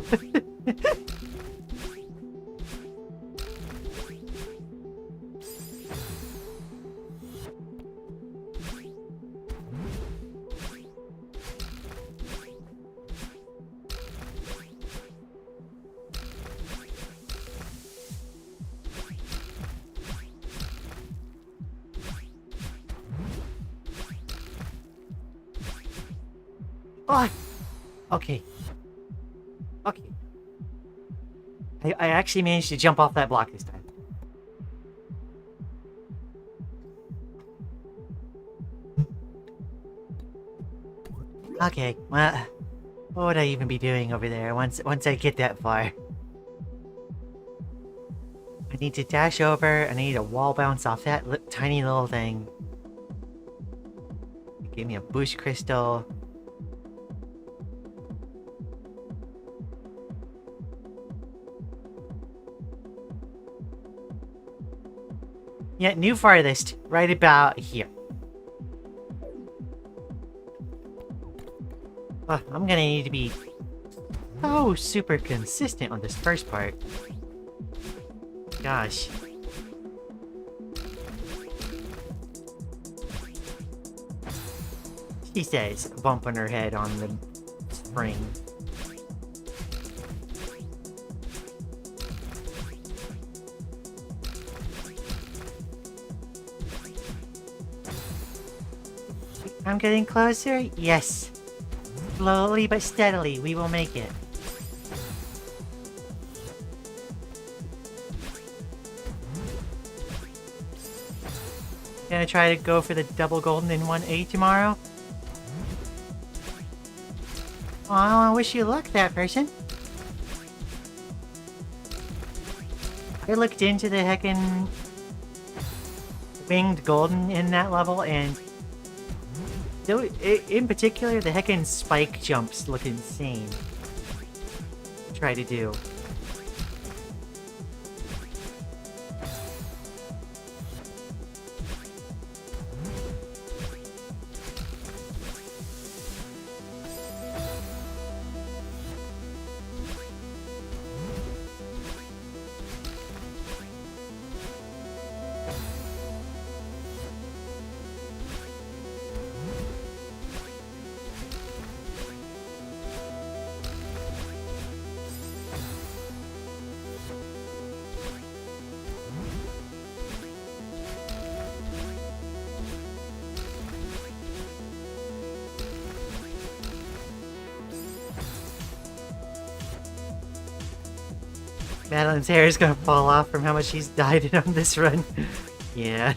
Oh, okay. Okay. I actually managed to jump off that block this time. Okay, well, what would I even be doing over there once I get that far? I need to dash over, and I need a wall bounce off that tiny little thing. Give me a bush crystal. Yeah, new farthest, right about here. I'm gonna need to be so super consistent on this first part. Gosh. she says, bumping her head on the spring. I'm getting closer? Yes. Slowly but steadily, we will make it. Gonna try to go for the double golden in 1A tomorrow? Oh, I wish you luck, that person. I looked into the heckin' winged golden in that level, and in particular, the heckin' spike jumps look insane. Try to do. Madeline's hair is gonna fall off from how much she's dyed it on this run. Yeah.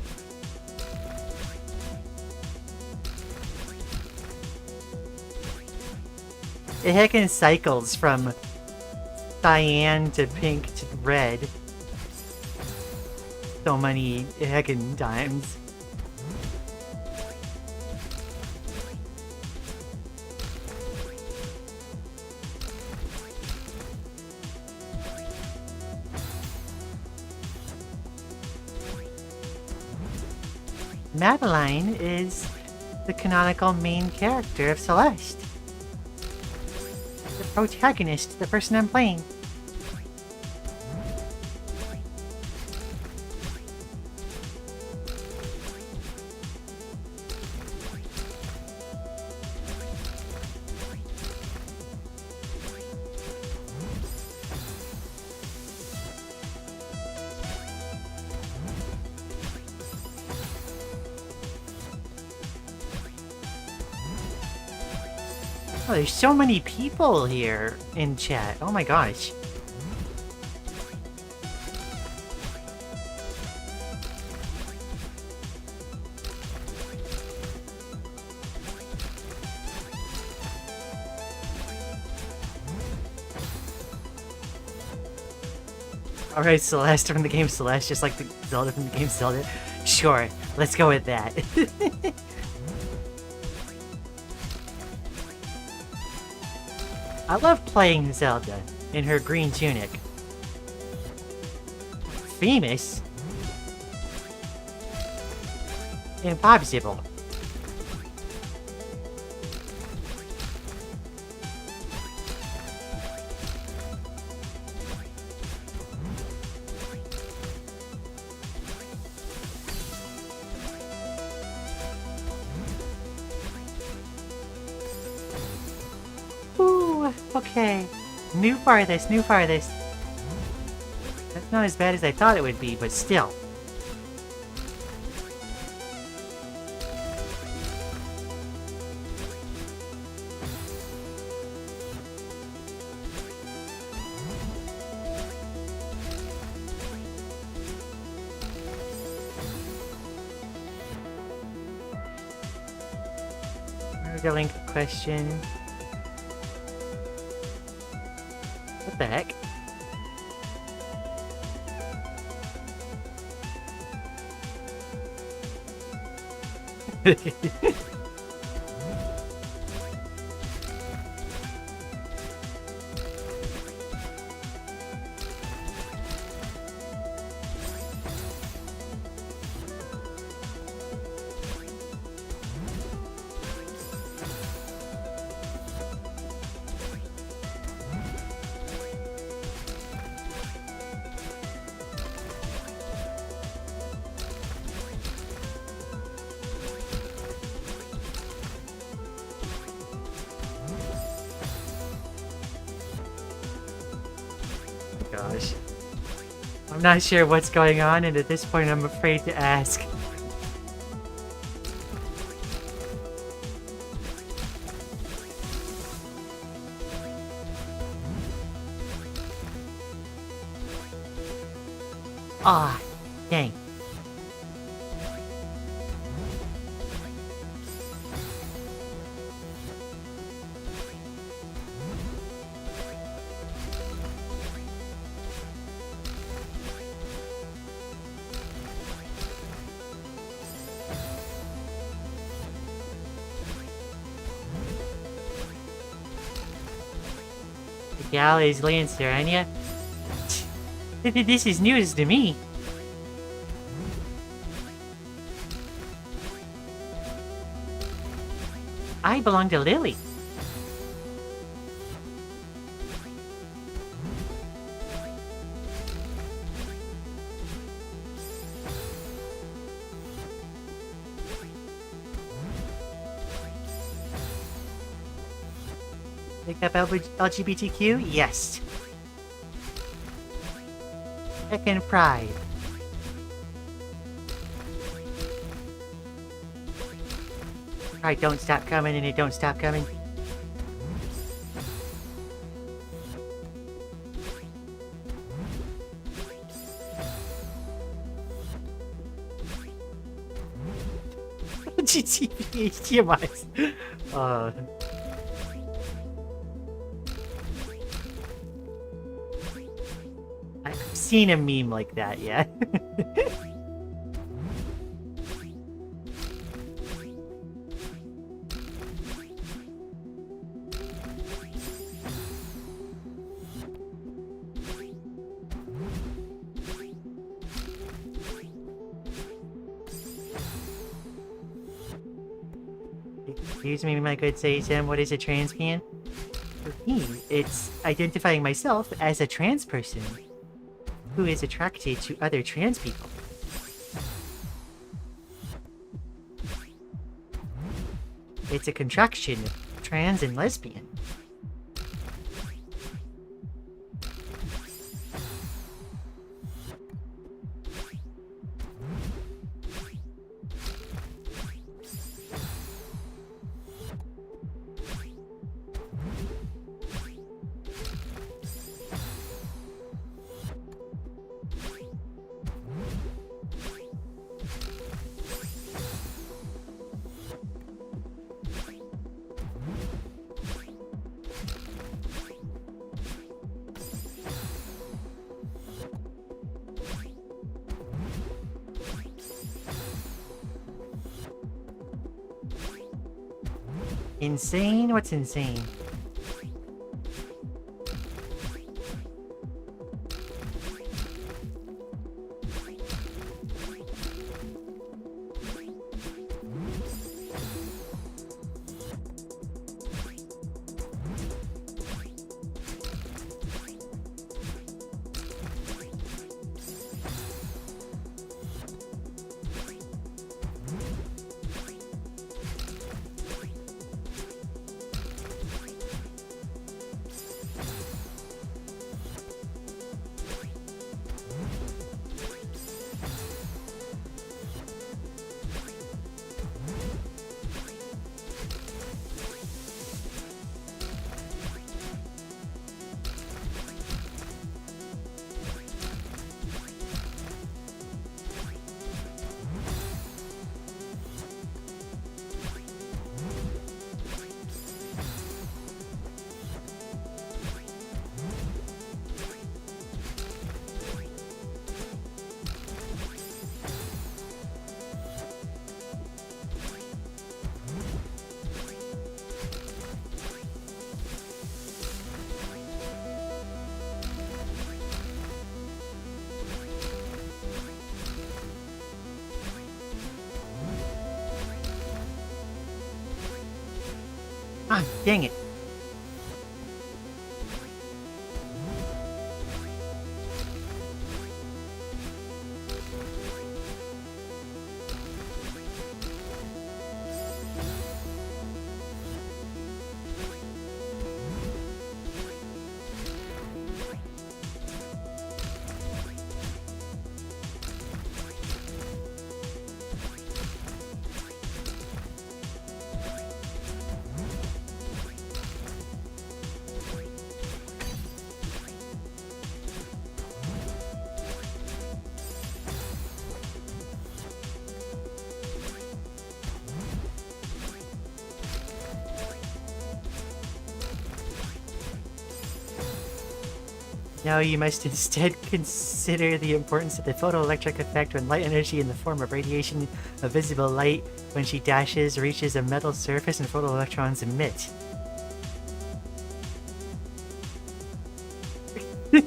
It heckin' cycles from cyan to pink to red. So many heckin' times. Madeline is the canonical main character of Celeste. The protagonist, the person I'm playing. Oh, there's so many people here in chat. Oh my gosh. Alright, Celeste from the game Celeste, just like the Zelda from the game Zelda. Sure, let's go with that. I love playing Zelda in her green tunic. Famous? Impossible. Okay. New farthest, new farthest. That's not as bad as I thought it would be, but still. There's a link question. What the heck? Gosh. I'm not sure what's going on, and at this point I'm afraid to ask. Ah, dang. The gal is Lian Sirenia? This is news to me. I belong to Lily. Pick up LGBTQ? Yes. Heckin' pride. Pride don't stop coming and it don't stop coming. HDMIs. I've seen a meme like that, yeah. Excuse me, my good Satan, what is a transbian? For me, it's identifying myself as a trans person who is attracted to other trans people. It's a contraction of trans and lesbian. Insane? What's insane? Ah, dang it. Now you must instead consider the importance of the photoelectric effect when light energy in the form of radiation of visible light when she dashes reaches a metal surface and photoelectrons emit. Can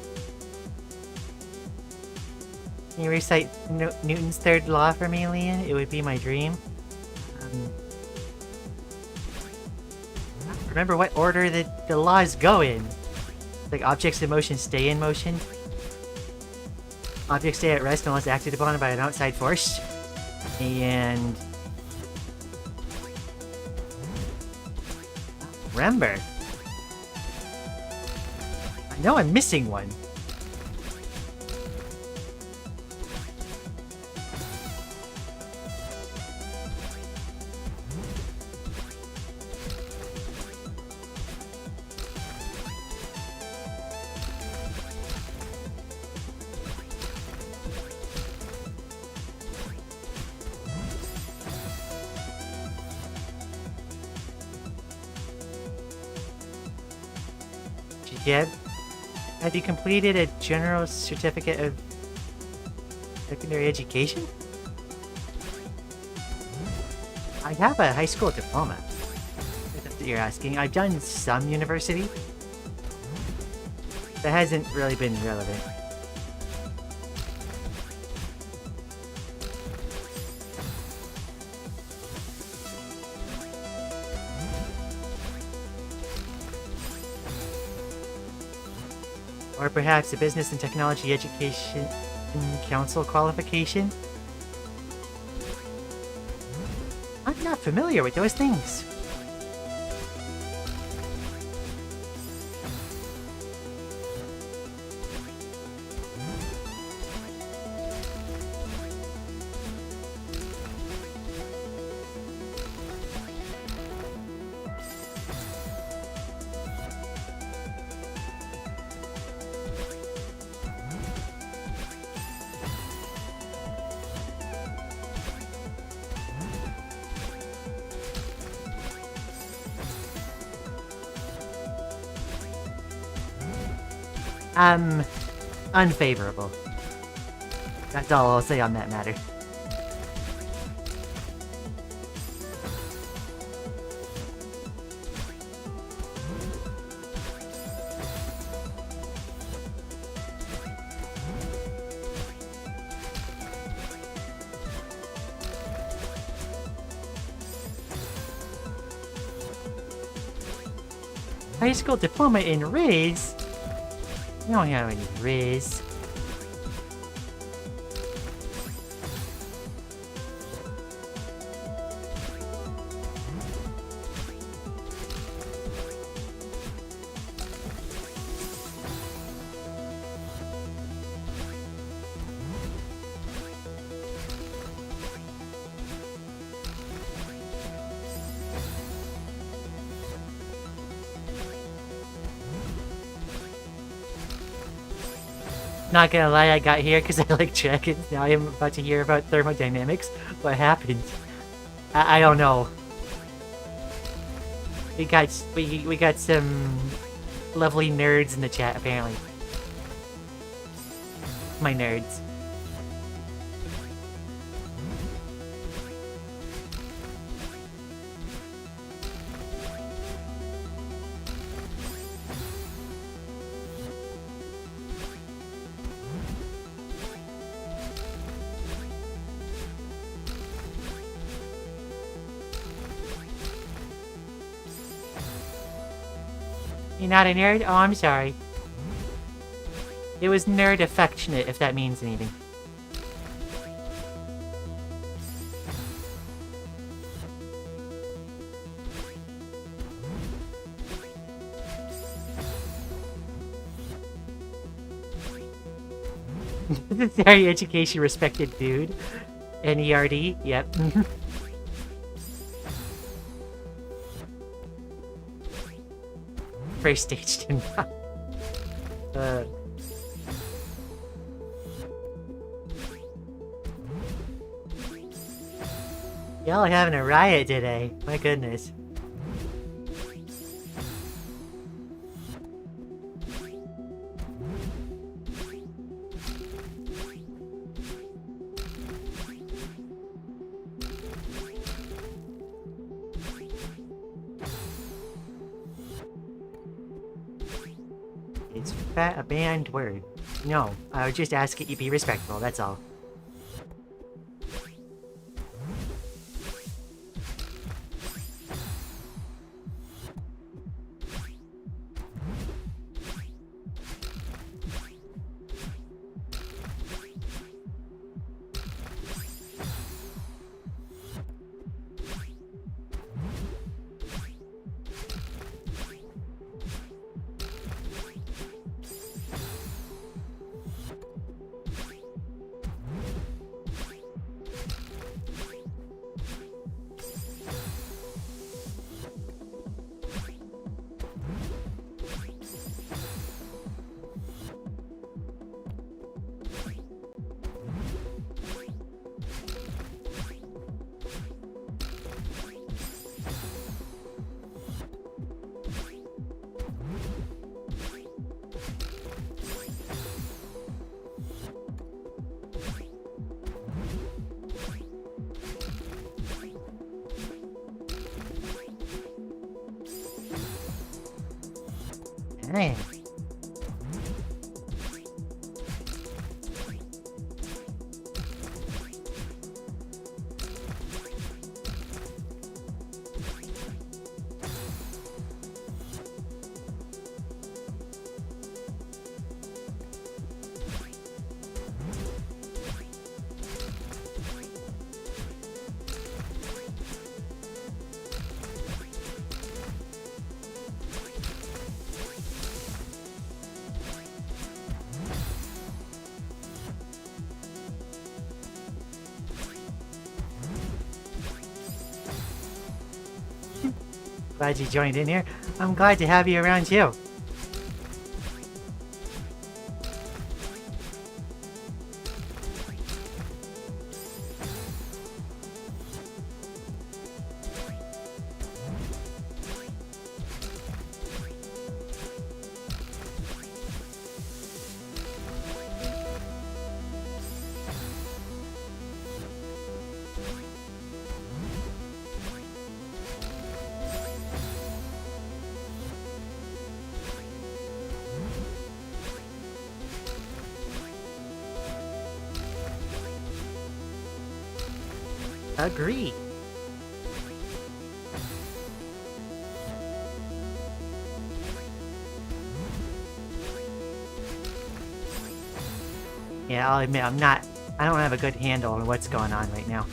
you recite Newton's third law for me, Lian? It would be my dream. Remember what order the laws go in. Like, objects in motion stay in motion. Objects stay at rest unless acted upon by an outside force. And... remember. I know I'm missing one. Yep. Have you completed a general certificate of secondary education? I have a high school diploma. If that's what you're asking. I've done some university. That hasn't really been relevant. Or perhaps a Business and Technology Education Council qualification? I'm not familiar with those things. Unfavorable. That's all I'll say on that matter. High school diploma in Riz? We don't have any Riz. Not gonna lie, I got here because I like dragons. Now I am about to hear about thermodynamics. What happened? I don't know. We got some lovely nerds in the chat apparently. My nerds. You're not a nerd? Oh, I'm sorry. It was nerd affectionate, if that means anything. Necessary education, respected dude. NERD, yep. First stage did not. Y'all are having a riot today. My goodness. fat a banned word. No, I would just ask that you be respectful, that's all. Hey. Glad you joined in here. I'm glad to have you around too. Agree. Yeah, I'll admit, I don't have a good handle on what's going on right now.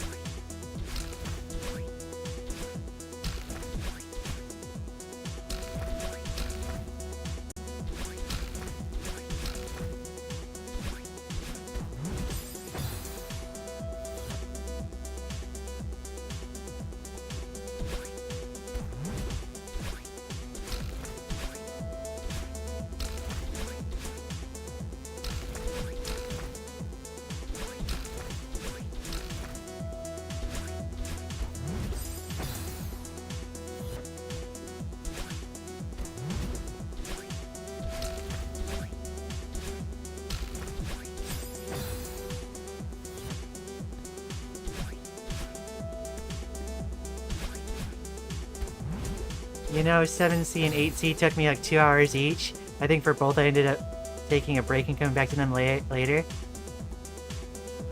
You know, 7C and 8C took me like 2 hours each. I think for both I ended up taking a break and coming back to them later. I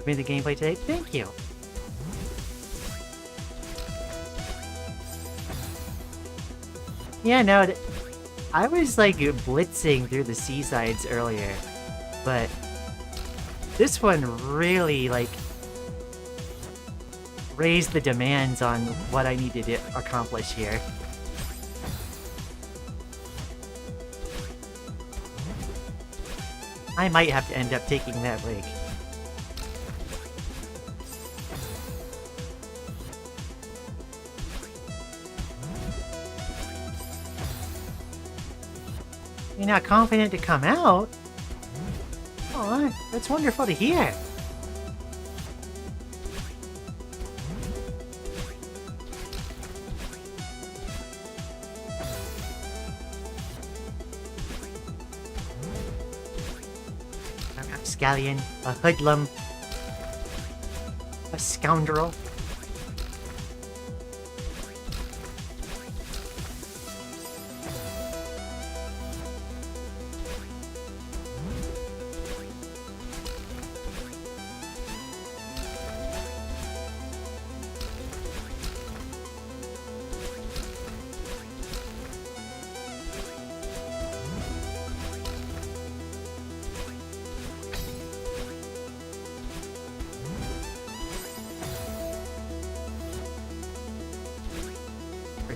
made the gameplay today. Thank you. Yeah, no, I was like blitzing through the seasides earlier, but this one really like raised the demands on what I need to accomplish here. I might have to end up taking that rig. You're not confident to come out? Oh, that's wonderful to hear. Scallion, a hoodlum, a scoundrel.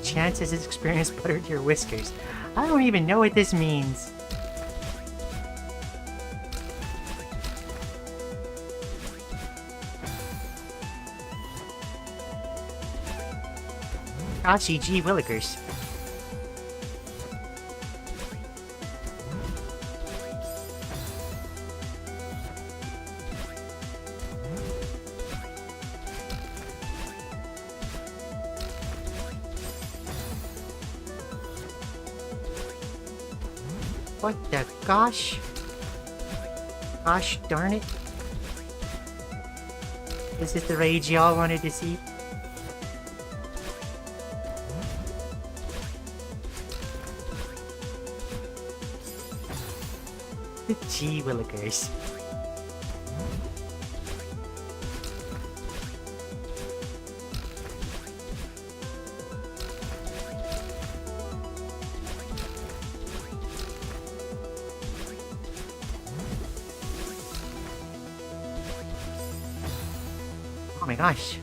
chance has his experience buttered your whiskers? I don't even know what this means. Crotchy G. Willikers. What the gosh? Gosh darn it. Is this the rage y'all wanted to see? The G Willikers. Oh my gosh.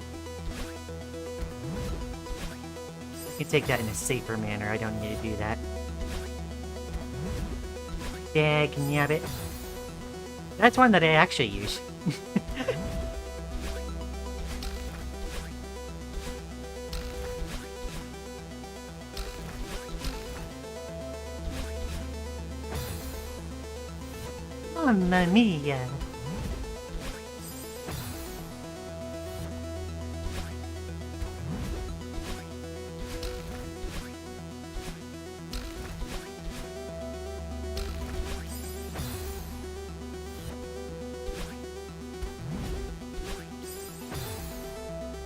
I can take that in a safer manner. I don't need to do that. Dag nabbit. That's one that I actually use. Mamma mia.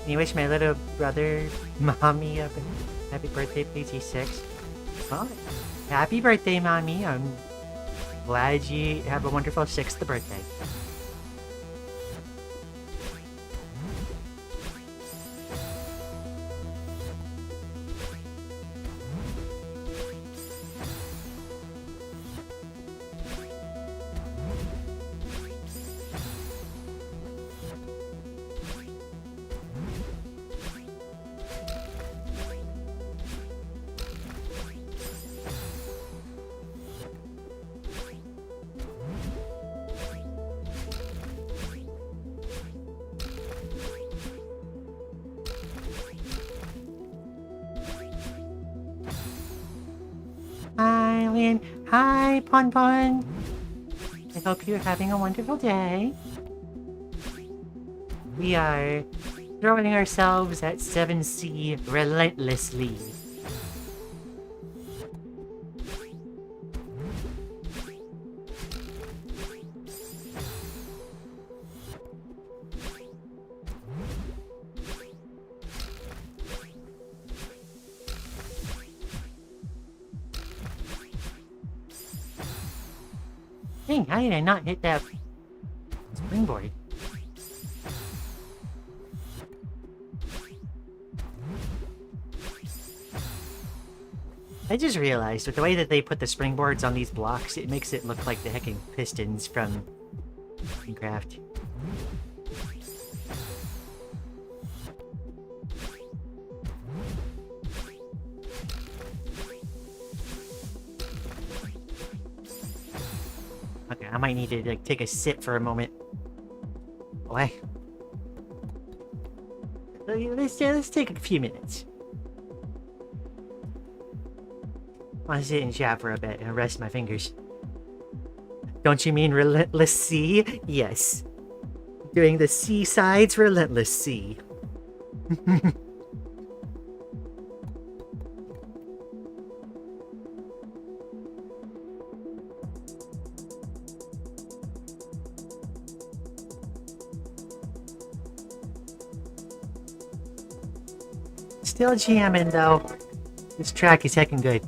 Can you wish my little brother, Mommy, a happy birthday, please? He's 6. Oh, happy birthday, Mommy. I'm glad you have a wonderful 6th birthday. Hi, Lian. Hi, Pon Pon. I hope you're having a wonderful day. We are throwing ourselves at 7C relentlessly. Dang, how did I not hit that springboard? I just realized, with the way that they put the springboards on these blocks, it makes it look like the heckin' pistons from Minecraft. Okay, I might need to like take a sip for a moment. Why? Let's take a few minutes. I'll sit and chat for a bit and rest my fingers. Don't you mean relentless sea? Yes. Doing the seaside's relentless sea. Still jamming though. This track is heckin' good.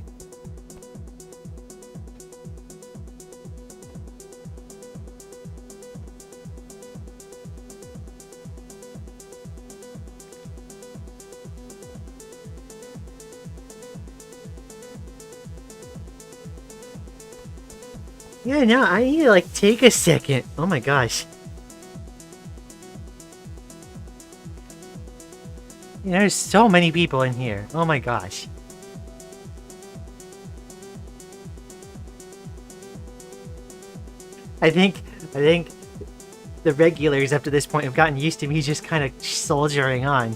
Yeah, no, I need to like take a second. Oh my gosh. There's so many people in here. Oh my gosh. I think the regulars up to this point have gotten used to me just kind of soldiering on.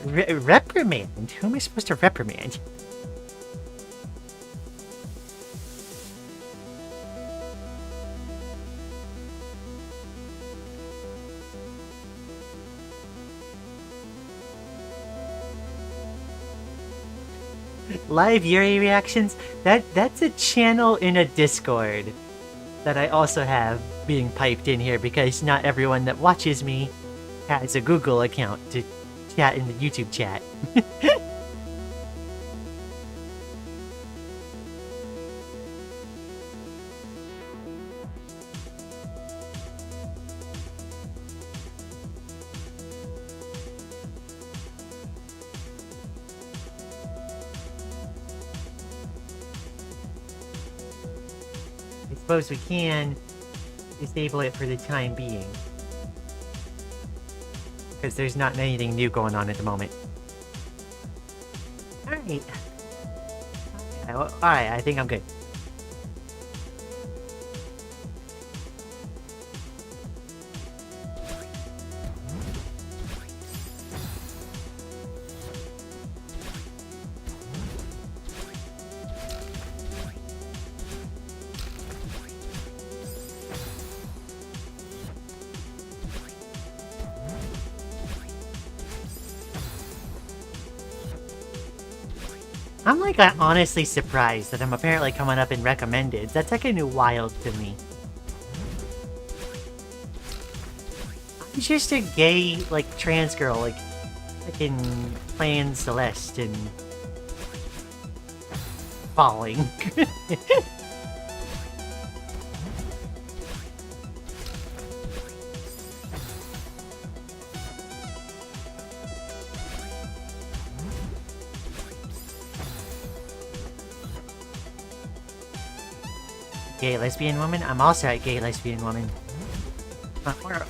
Reprimand? Who am I supposed to reprimand? Live Yuri reactions? That's a channel in a Discord that I also have being piped in here because not everyone that watches me has a Google account to chat in the YouTube chat. I suppose we can disable it for the time being. Because there's not anything new going on at the moment. Alright. Alright, I think I'm good. I'm like honestly surprised that I'm apparently coming up in recommended. That's like a new wild to me. I'm just a gay, like, trans girl, like, fucking playing Celeste and falling. Gay lesbian woman? I'm also a gay lesbian woman.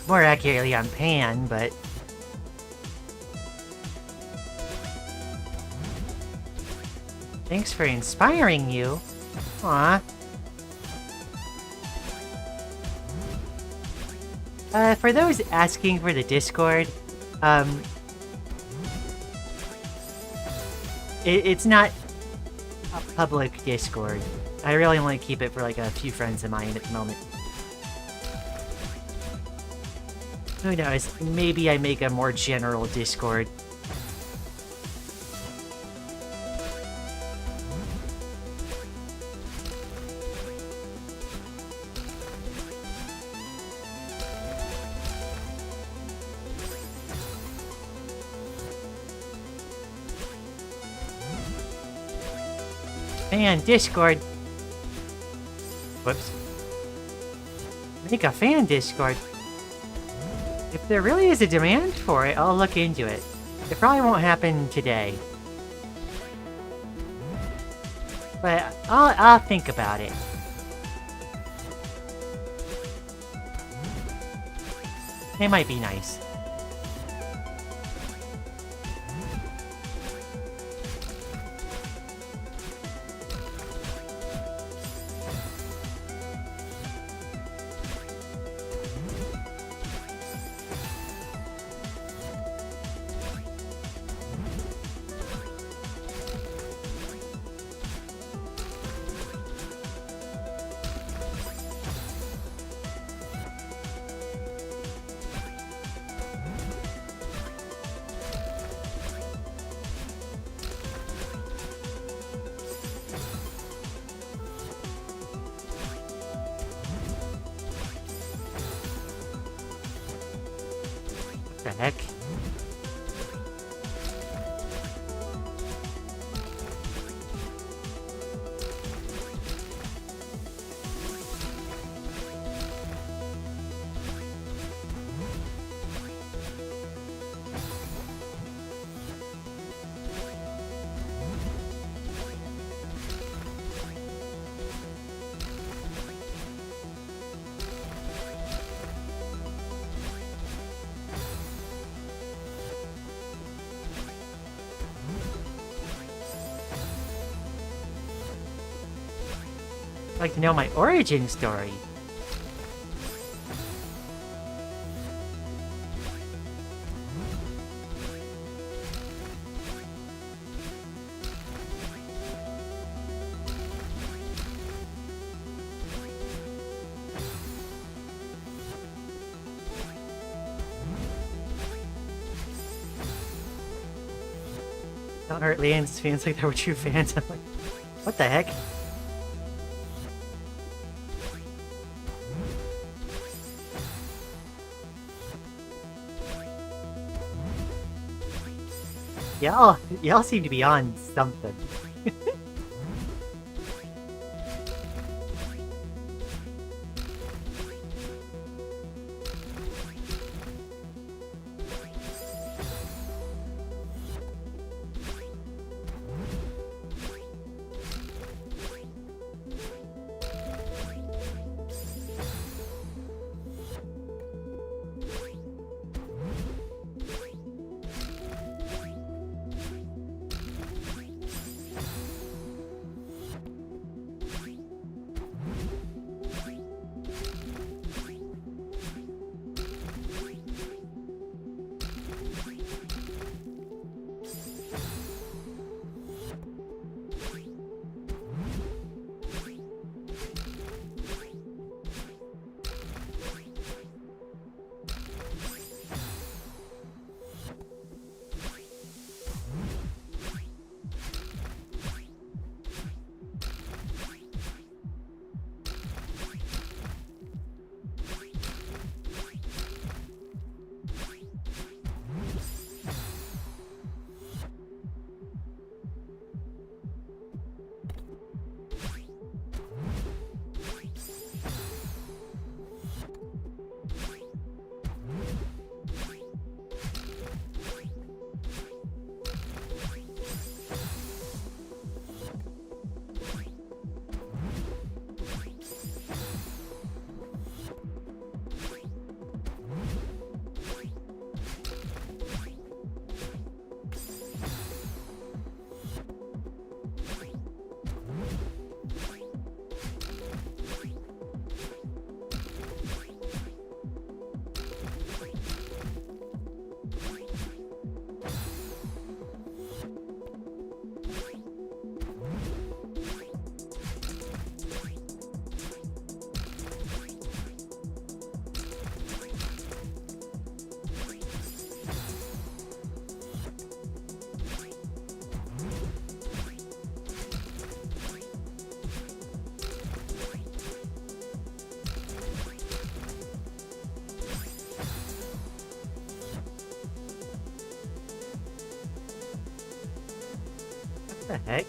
More accurately on pan, but... Thanks for inspiring you. Aw. For those asking for the Discord, it's not a public Discord. I really only keep it for like a few friends of mine at the moment. Who knows? Maybe I make a more general Discord. Man, Discord. Whoops. Make a fan Discord. If there really is a demand for it, I'll look into it. It probably won't happen today. But I'll think about it. It might be nice. The heck? I'd like to know my origin story. Don't hurt Lian's fans like they were true fans. I'm like, what the heck? Y'all seem to be on something. What the heck?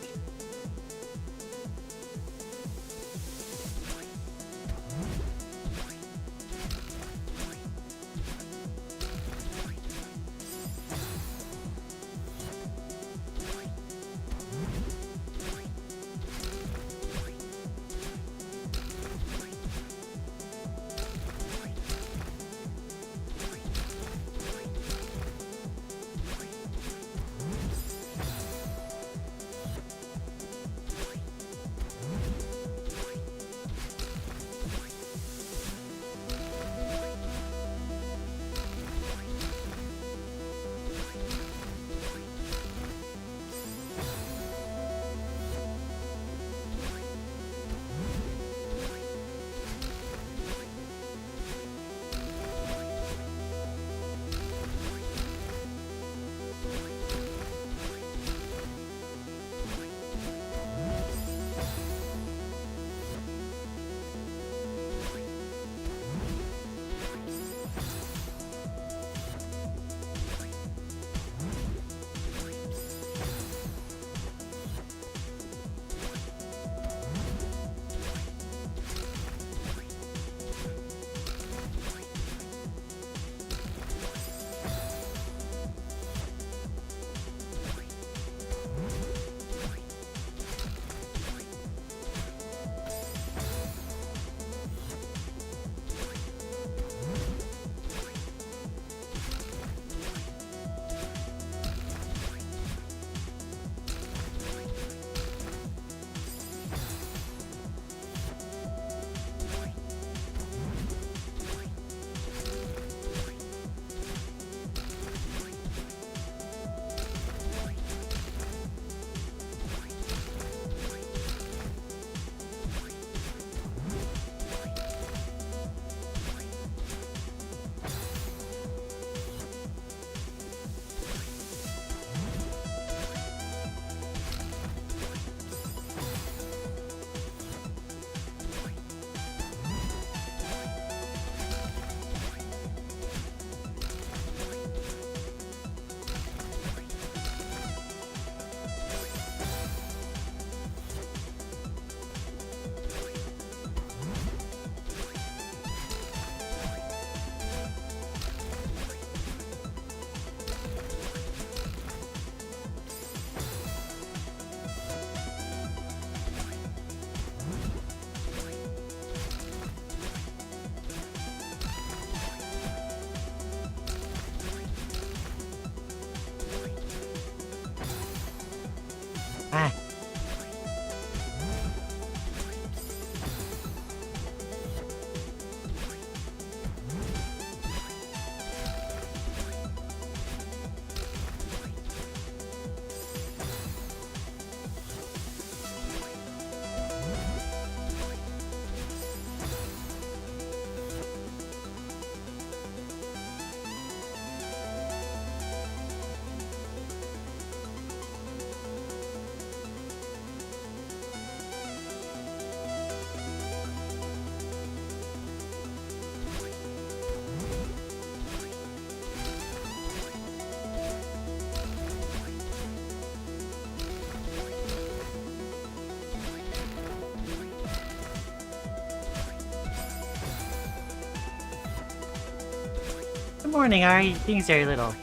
Good morning, Ari. Things are a little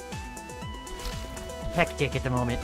hectic at the moment.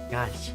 Gosh.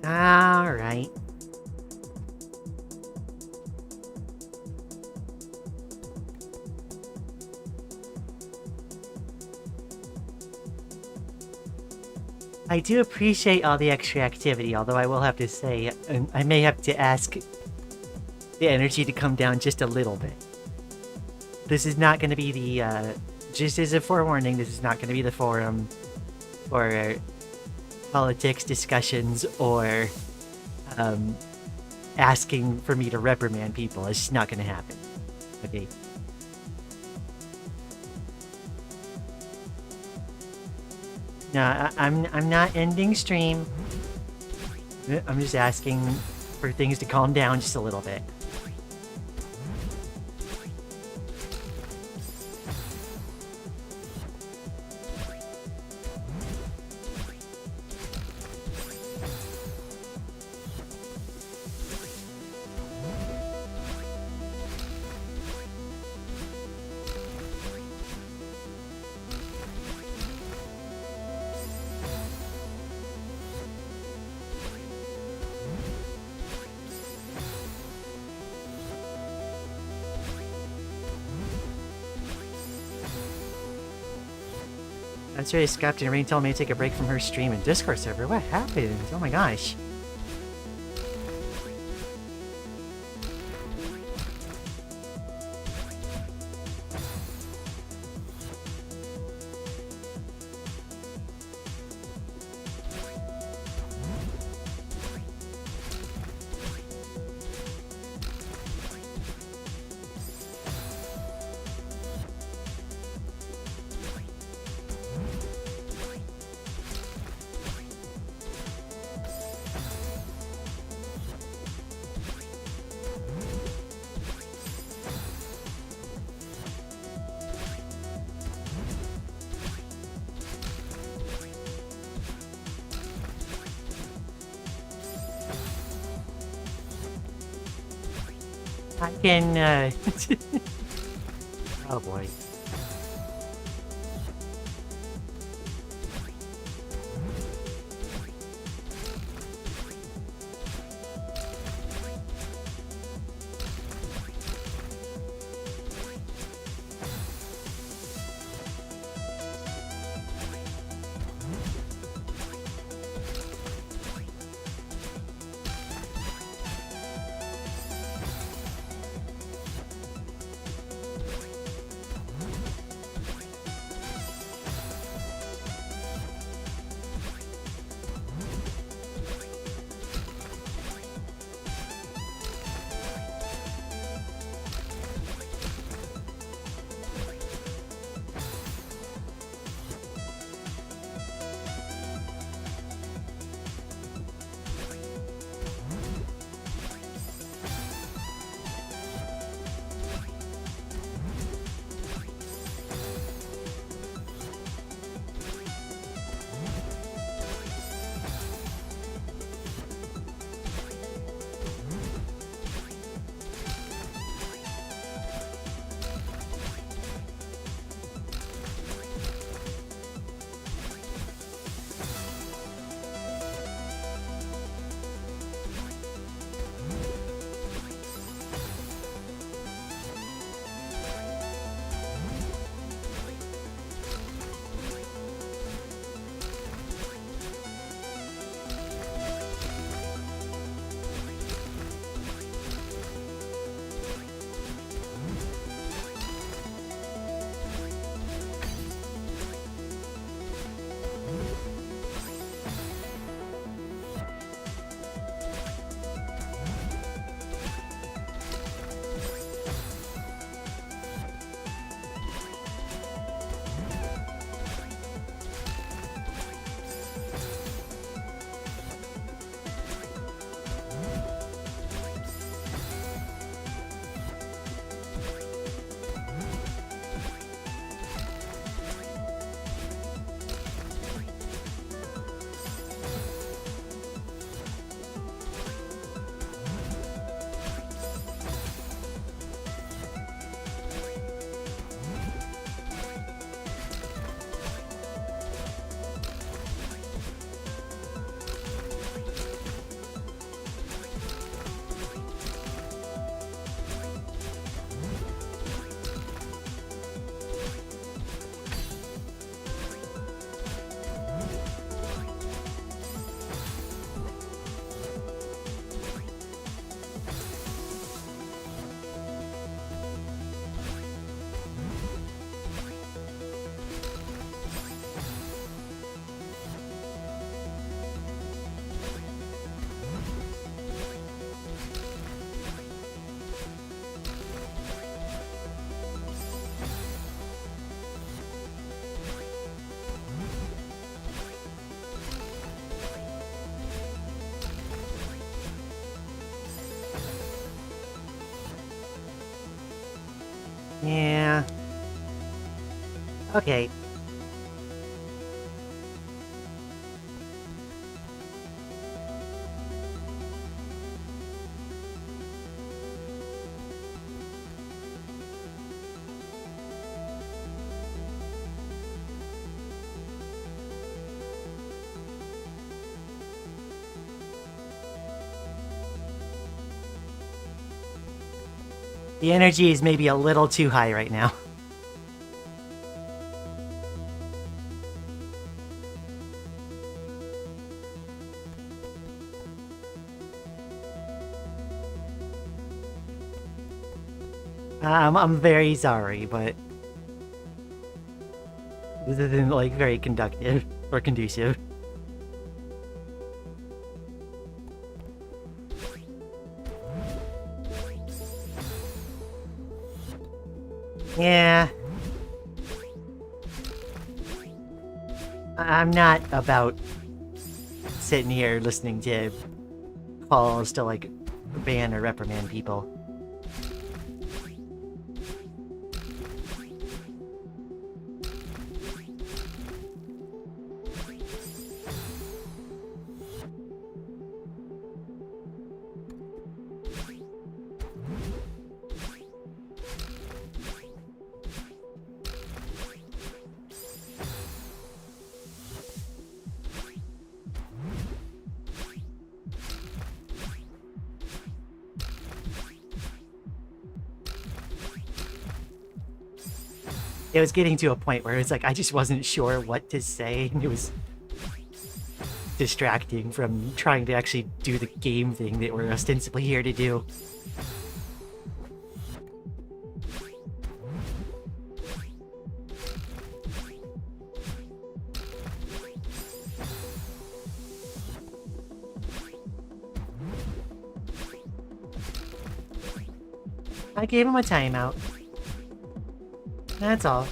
All right. I do appreciate all the extra activity, although I will have to say, I may have to ask the energy to come down just a little bit. This is not going to be the, just as a forewarning, this is not going to be the forum for politics discussions or asking for me to reprimand people. It's just not going to happen. Okay. No, I'm not ending stream. I'm just asking for things to calm down just a little bit. That's right, Captain Rain told me to take a break from her stream and Discord server. What happened? Oh my gosh. I can, oh boy. Okay. The energy is maybe a little too high right now. I'm very sorry, but this isn't like very conductive or conducive. Yeah. I'm not about sitting here listening to calls to like ban or reprimand people. It was getting to a point where it's like I just wasn't sure what to say, and it was distracting from trying to actually do the game thing that we're ostensibly here to do. I gave him a timeout. That's all.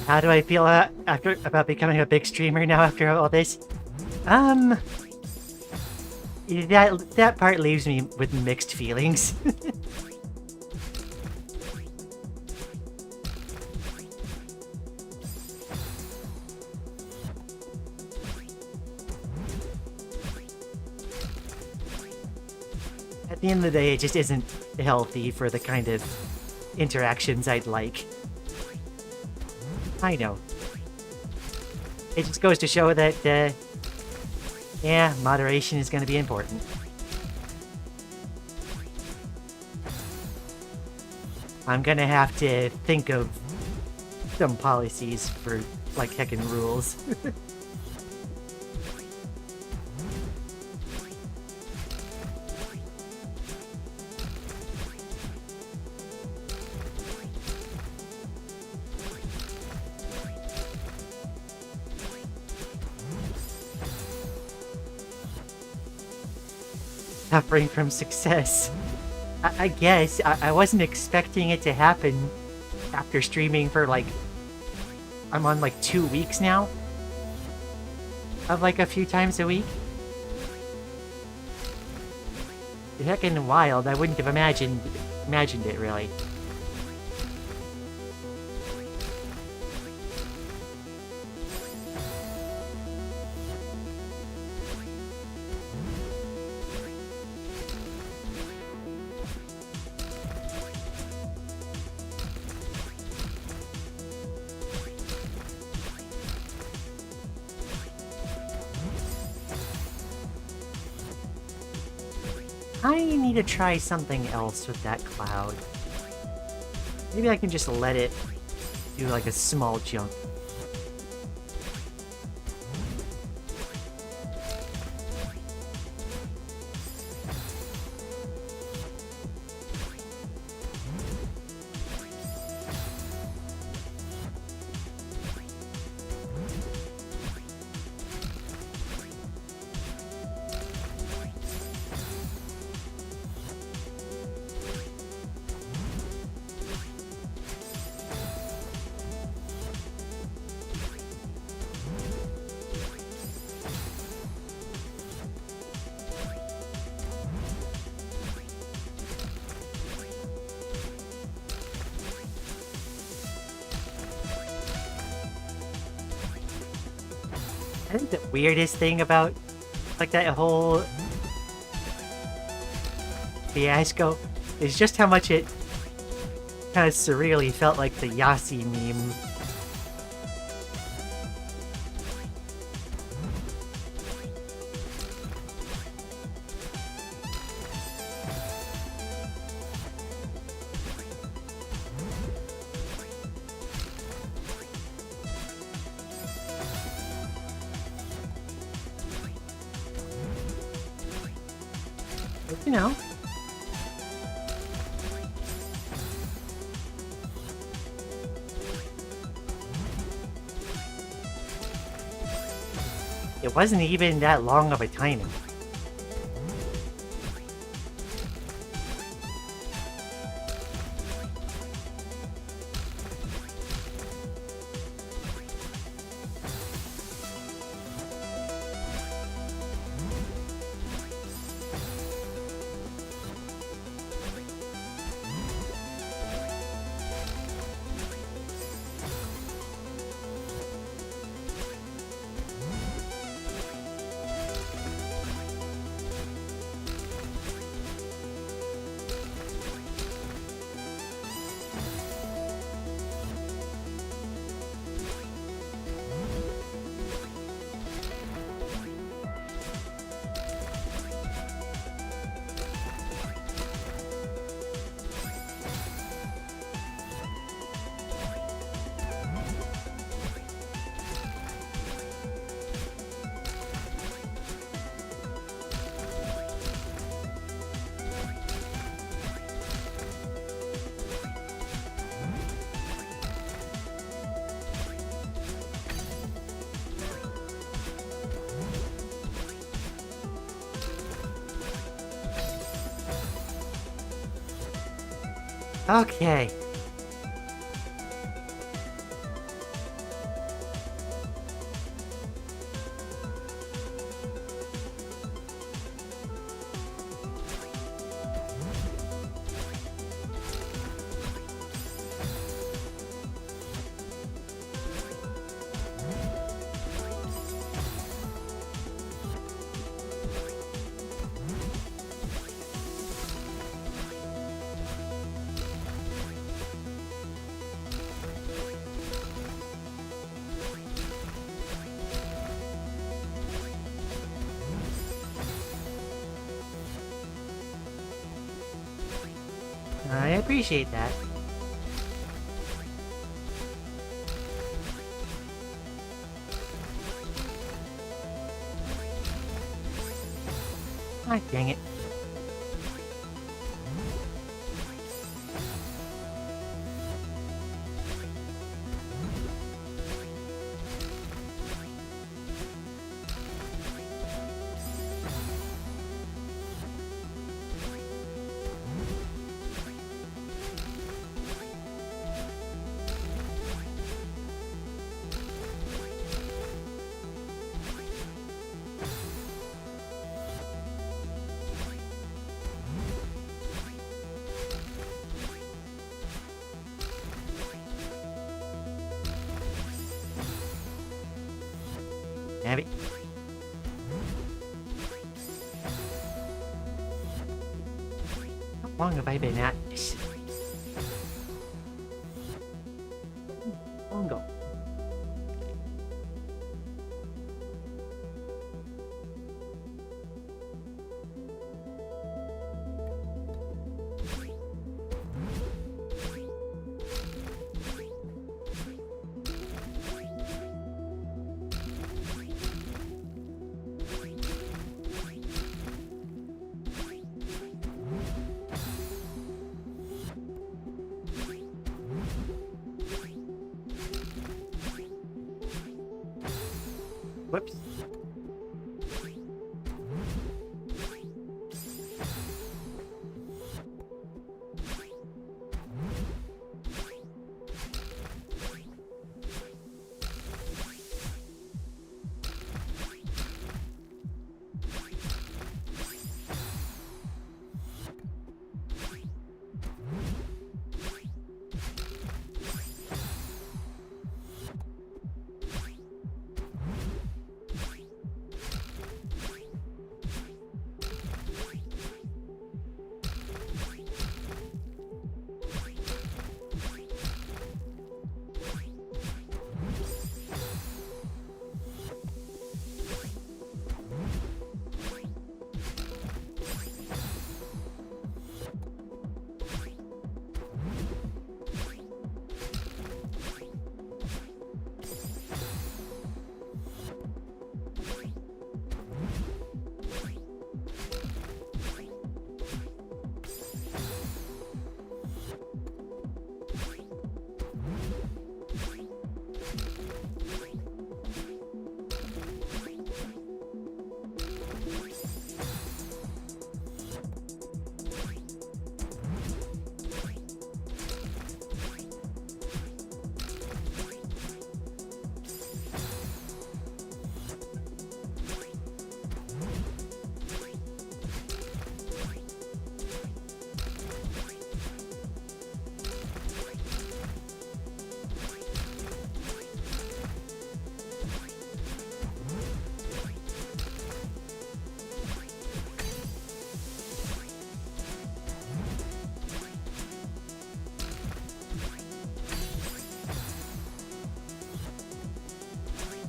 How do I feel about becoming a big streamer now after all this? That part leaves me with mixed feelings. At the end of the day, it just isn't healthy for the kind of interactions I'd like. I know. It just goes to show that, yeah, moderation is going to be important. I'm going to have to think of some policies for, like, heckin' rules. Suffering from success. I guess. I wasn't expecting it to happen after streaming for like... I'm on like 2 weeks now? Of like a few times a week? Heckin' wild. I wouldn't have imagined it, really. I need to try something else with that cloud. Maybe I can just let it do like a small jump. I think the weirdest thing about like that whole fiasco is just how much it kind of surreally felt like the Yasi meme. You know. It wasn't even that long of a timing. Okay. I appreciate that. Ah, dang it. Damn it. How long have I been at this? Long ago. Whoops.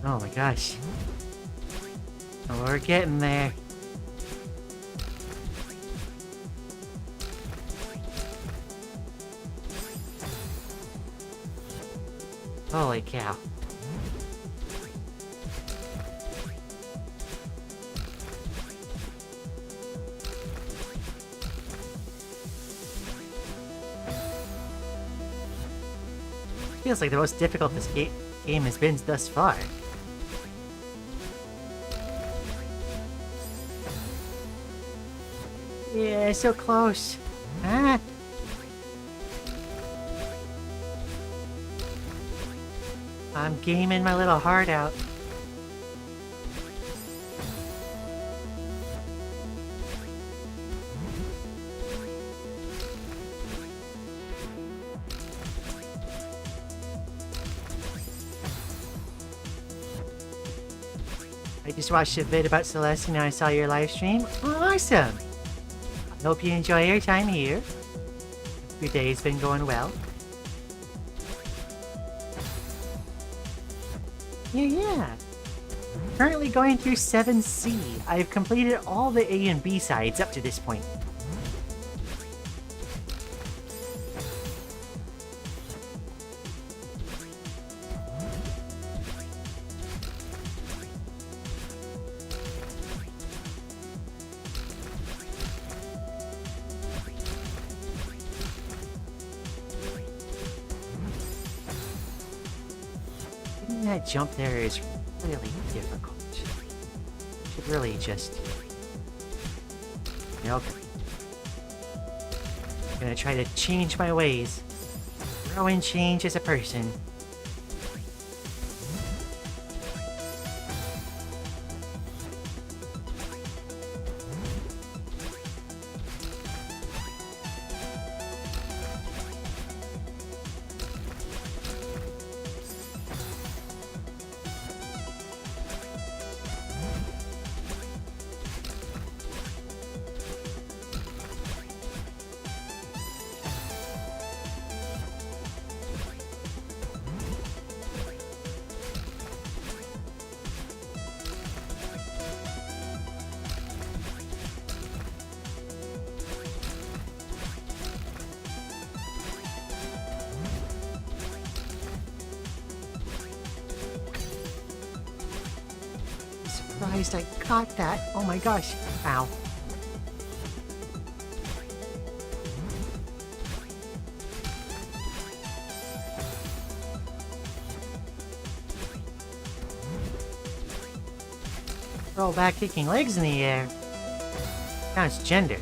Oh my gosh. Oh, we're getting there. Holy cow. Feels like the most difficult this game has been thus far. Yeah, so close. Ah. I'm gaming my little heart out. I just watched a vid about Celeste and I saw your live stream. Awesome! I hope you enjoy your time here. Your day's been going well. Yeah. Currently going through 7C. I've completed all the A and B sides up to this point. That jump there is really difficult. Should really just... Okay. I'm gonna try to change my ways. Grow and change as a person. Surprised I caught that. Oh my gosh. Ow. Roll back kicking legs in the air. Counts gender.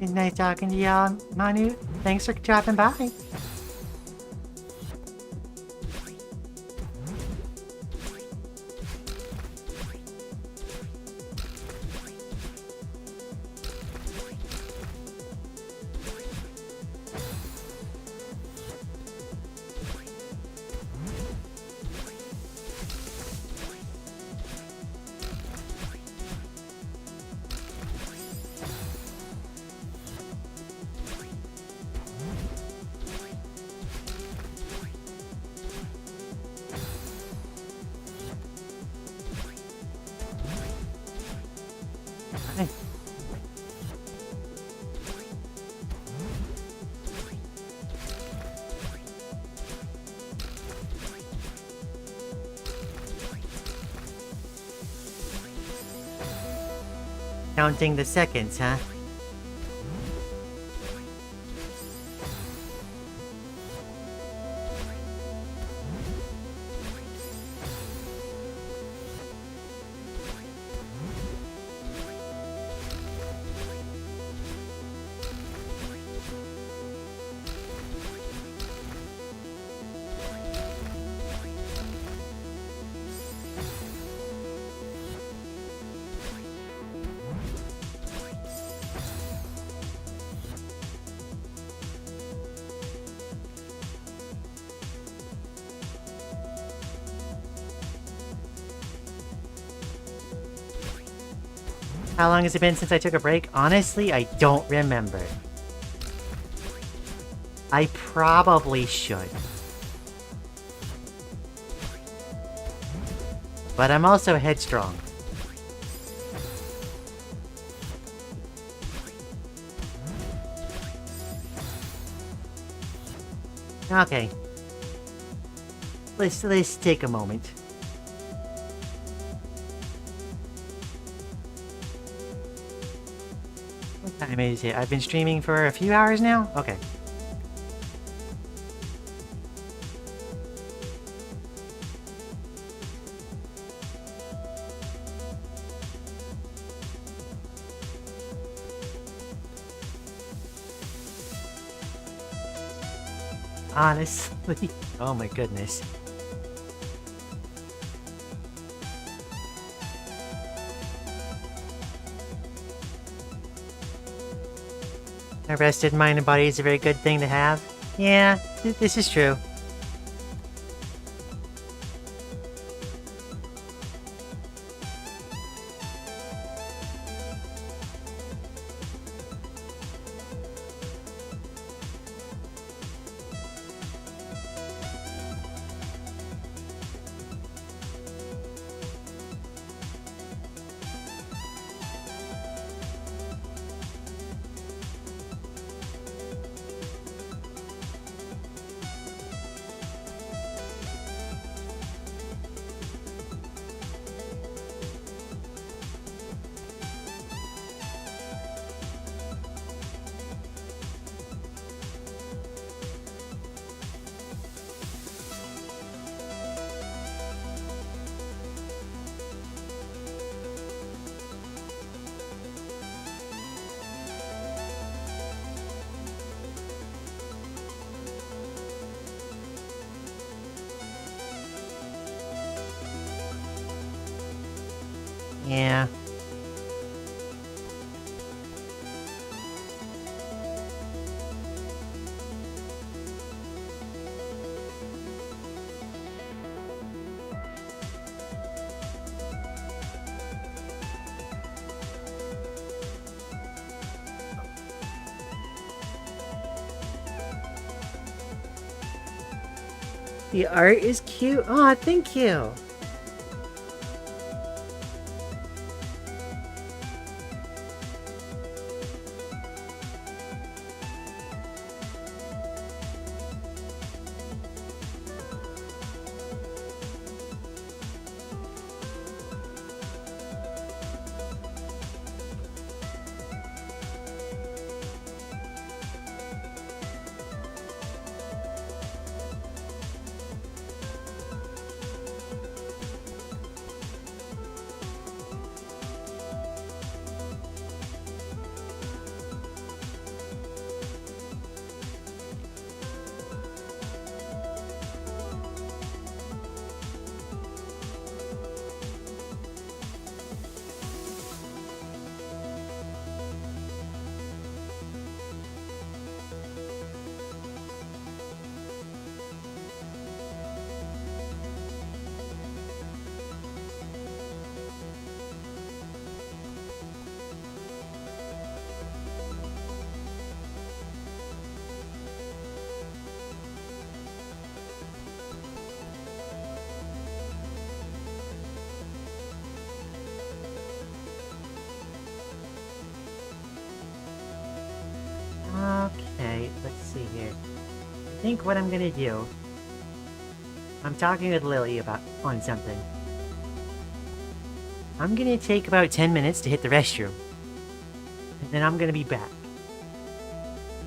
It's nice talking to y'all, Manu. Thanks for dropping by. Counting the seconds, huh? How long has it been since I took a break? Honestly, I don't remember. I probably should. But I'm also headstrong. Okay. Let's take a moment. What time is it? I've been streaming for a few hours now? Okay. Honestly. Oh my goodness. A rested mind and body is a very good thing to have. Yeah, this is true. Yeah. The art is cute. Aw, thank you. think what I'm gonna do... I'm talking with Lily on something. I'm gonna take about 10 minutes to hit the restroom. And then I'm gonna be back.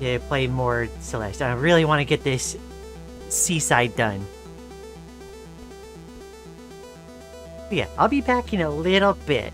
To play more Celeste. I really want to get this seaside done. But yeah, I'll be back in a little bit.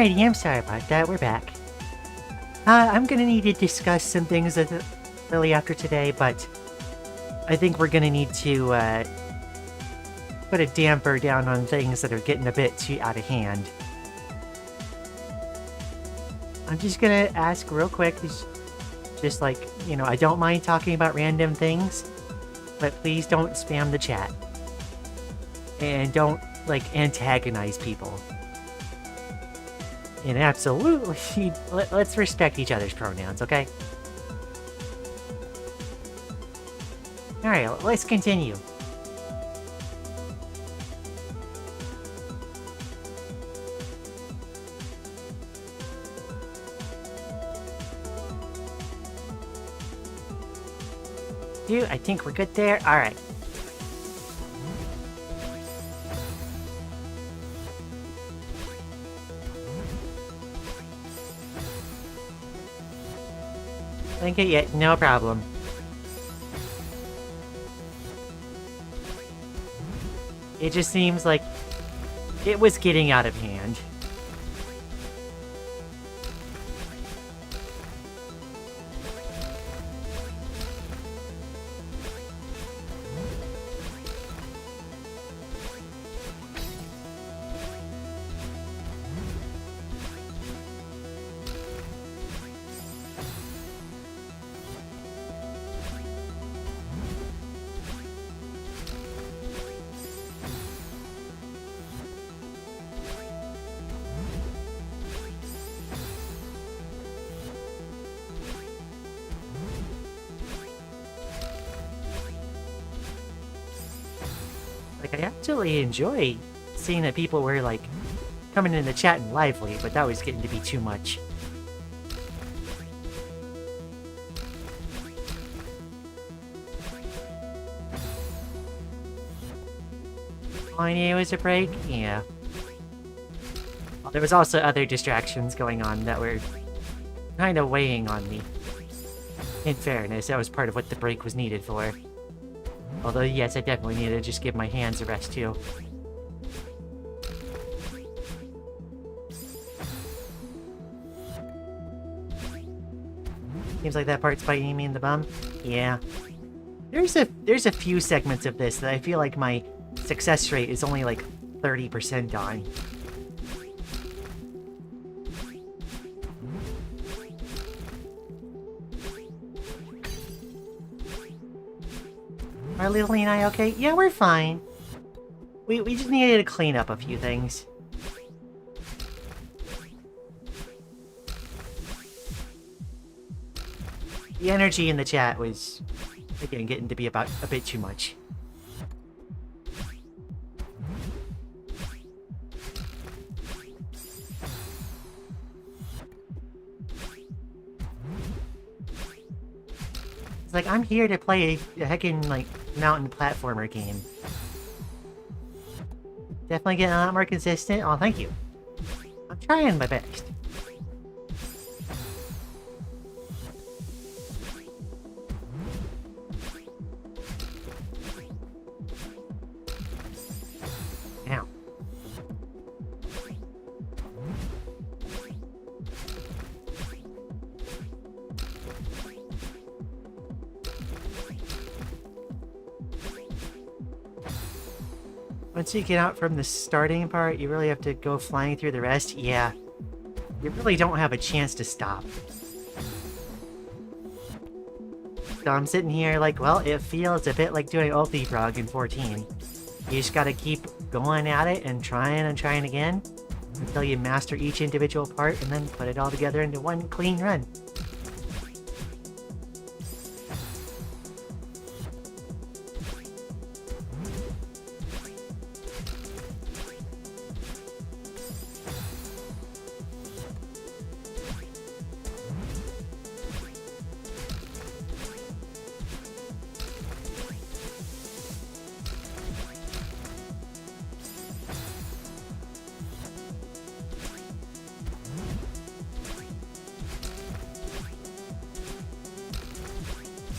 Alrighty, I'm sorry about that. We're back. I'm gonna need to discuss some things really after today, but I think we're gonna need to put a damper down on things that are getting a bit too out of hand. I'm just gonna ask real quick, just like, you know, I don't mind talking about random things, but please don't spam the chat. And don't, like, antagonize people. And absolutely, let's respect each other's pronouns, okay? Alright, let's continue. Dude, I think we're good there. Alright. Think it yet, no problem. It just seems like it was getting out of hand. Like, I actually enjoy seeing that people were, like, coming in the chat and lively, but that was getting to be too much. I knew it was a break? Yeah. Well, there was also other distractions going on that were kind of weighing on me. In fairness, that was part of what the break was needed for. Although, yes, I definitely need to just give my hands a rest, too. Seems like that part's biting me in the bum. Yeah. There's a few segments of this that I feel like my success rate is only like 30% on. Are Lily and I okay? Yeah, we're fine. We just needed to clean up a few things. The energy in the chat was, again, getting to be about a bit too much. It's like, I'm here to play a heckin', like, mountain platformer game. Definitely getting a lot more consistent. Oh, thank you. I'm trying my best. Now. Once you get out from the starting part, you really have to go flying through the rest. Yeah. You really don't have a chance to stop. So I'm sitting here like, well, it feels a bit like doing ulti prog in 14. You just gotta keep going at it and trying again until you master each individual part and then put it all together into one clean run.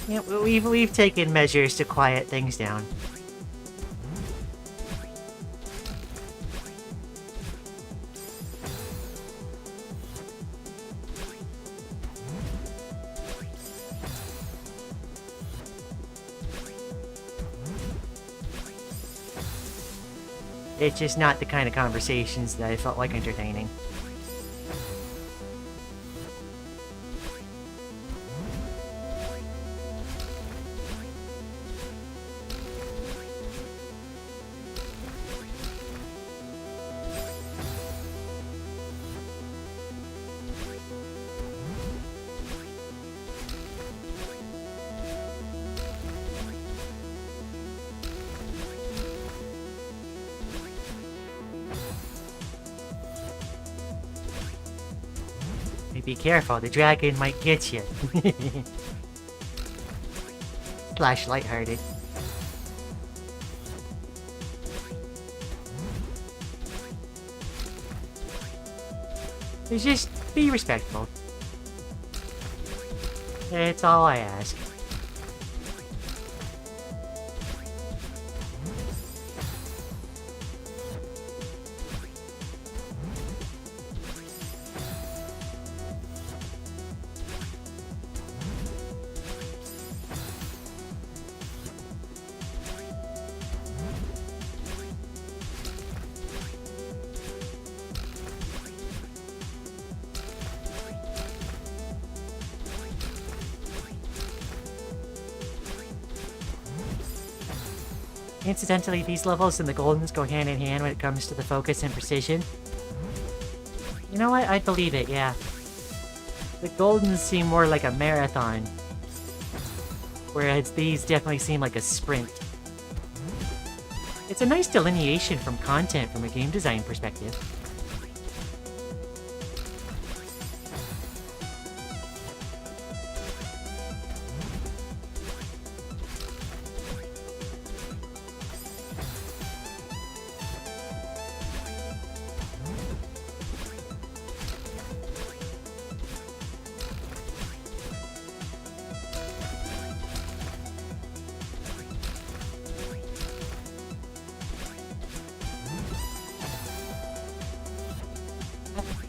Yeah, we've taken measures to quiet things down. It's just not the kind of conversations that I felt like entertaining. Be careful, the dragon might get you. Slash lighthearted. Just be respectful. It's all I ask. Incidentally, these levels and the Goldens go hand in hand when it comes to the focus and precision. You know what? I believe it, yeah. The Goldens seem more like a marathon, whereas these definitely seem like a sprint. It's a nice delineation from content from a game design perspective.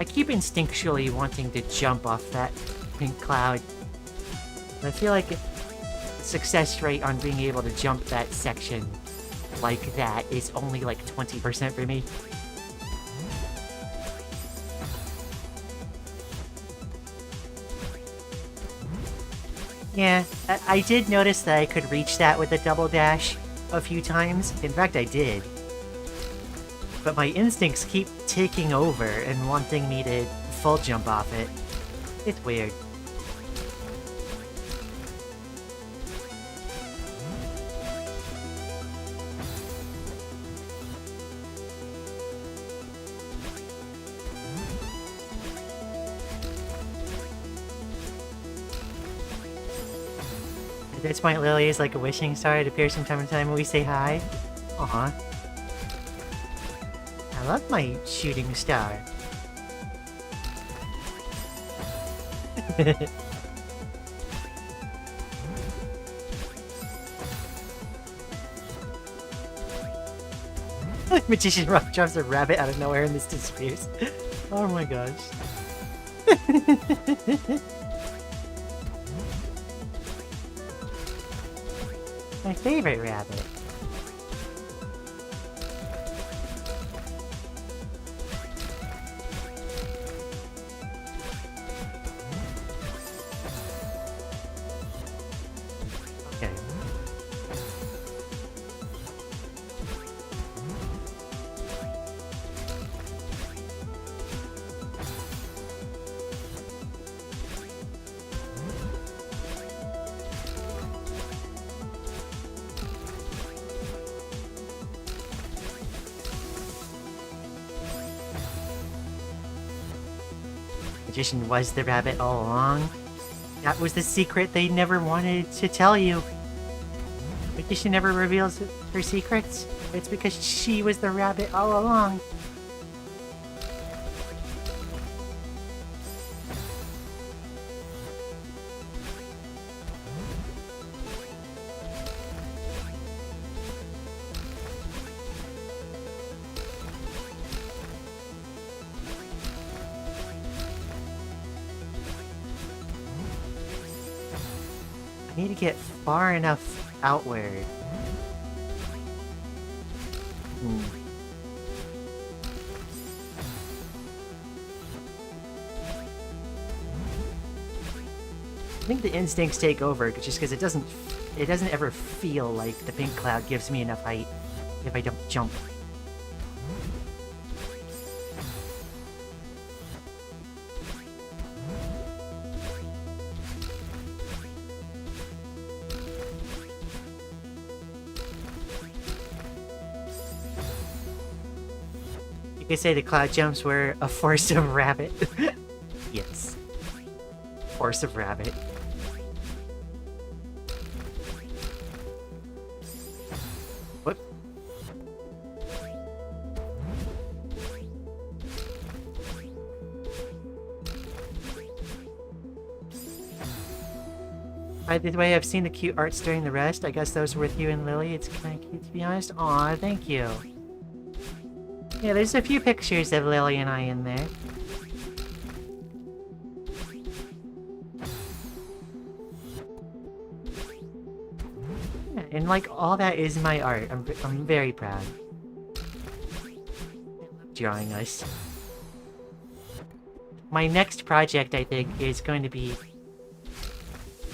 I keep instinctually wanting to jump off that pink cloud. I feel like the success rate on being able to jump that section like that is only like 20% for me. Yeah, I did notice that I could reach that with a double dash a few times. In fact, I did. But my instincts keep taking over and wanting me to full jump off it. It's weird. At this point, Lily is like a wishing star. It appears from time to time when we say hi. Aw. I love my shooting star. Magician Rock drops a rabbit out of nowhere and this disappears. Oh my gosh. My favorite rabbit. Magician was the rabbit all along. That was the secret they never wanted to tell you. Magician never reveals her secrets. It's because she was the rabbit all along. I need to get far enough outward. I think the instincts take over just because it doesn't ever feel like the pink cloud gives me enough height if I don't jump. You could say the cloud jumps were a force of rabbit. Yes. Force of rabbit. What? By the way, I've seen the cute arts during the rest. I guess those were with you and Lily. It's kind of cute, to be honest. Aw, thank you. Yeah, there's a few pictures of Lily and I in there. Yeah, and like, all that is my art. I'm very proud. I love drawing us. My next project, I think, is going to be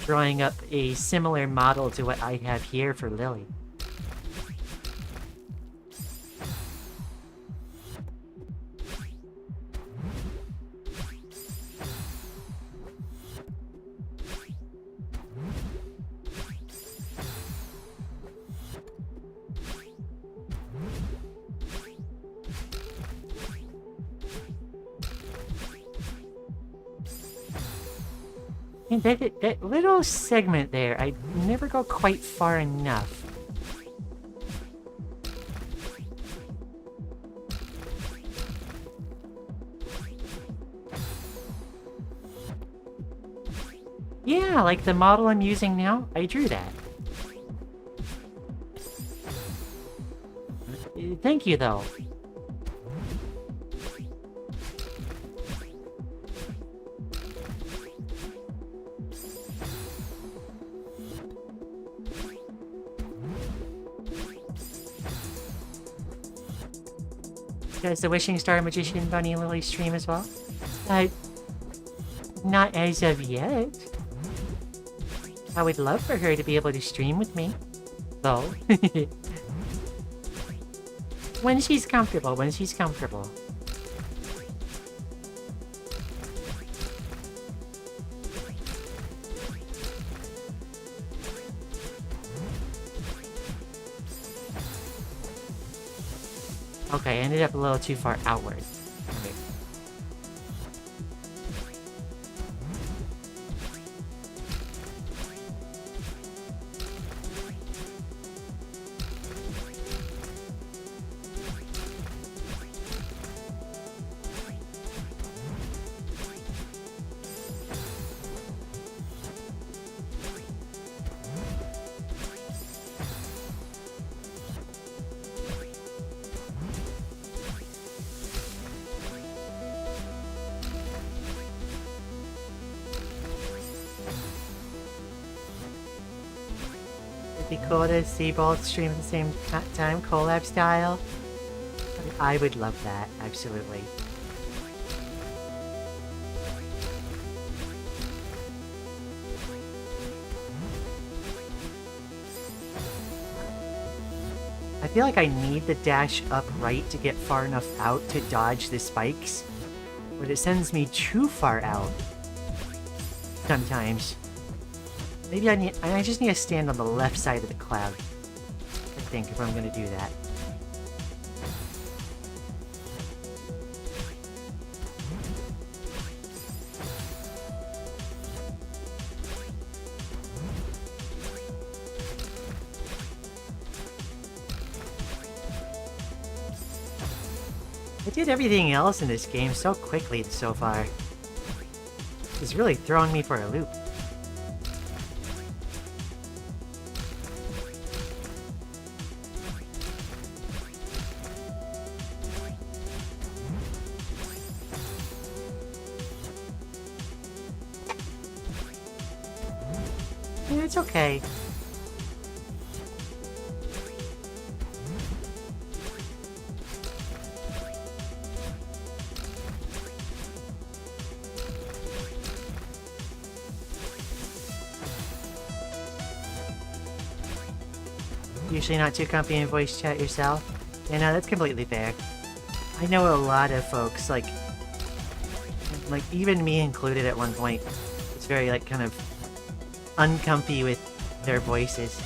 drawing up a similar model to what I have here for Lily. And that little segment there, I never go quite far enough. Yeah, like the model I'm using now, I drew that. Thank you, though. Does the Wishing Star Magician Bunny Lily stream as well? Not as of yet. I would love for her to be able to stream with me, though. When she's comfortable, when she's comfortable. Okay, I ended up a little too far outward. Okay. It'd be cool to see both stream at the same time, collab style. I would love that, absolutely. I feel like I need the dash up right to get far enough out to dodge the spikes, but it sends me too far out sometimes. Maybe I just need to stand on the left side of the cloud, I think, if I'm gonna do that. I did everything else in this game so quickly so far. It's really throwing me for a loop. Yeah, it's okay. usually not too comfy in voice chat yourself. Yeah, no, that's completely fair. I know a lot of folks, like even me included at one point, it's very, like, kind of uncomfy with their voices.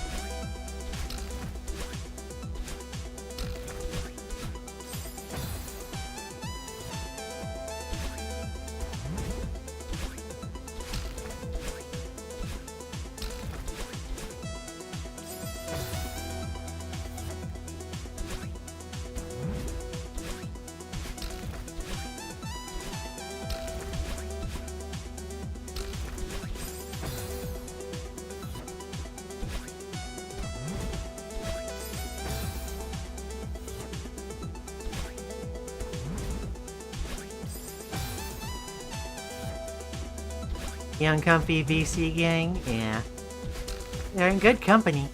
The uncomfy VC gang? Yeah. They're in good company.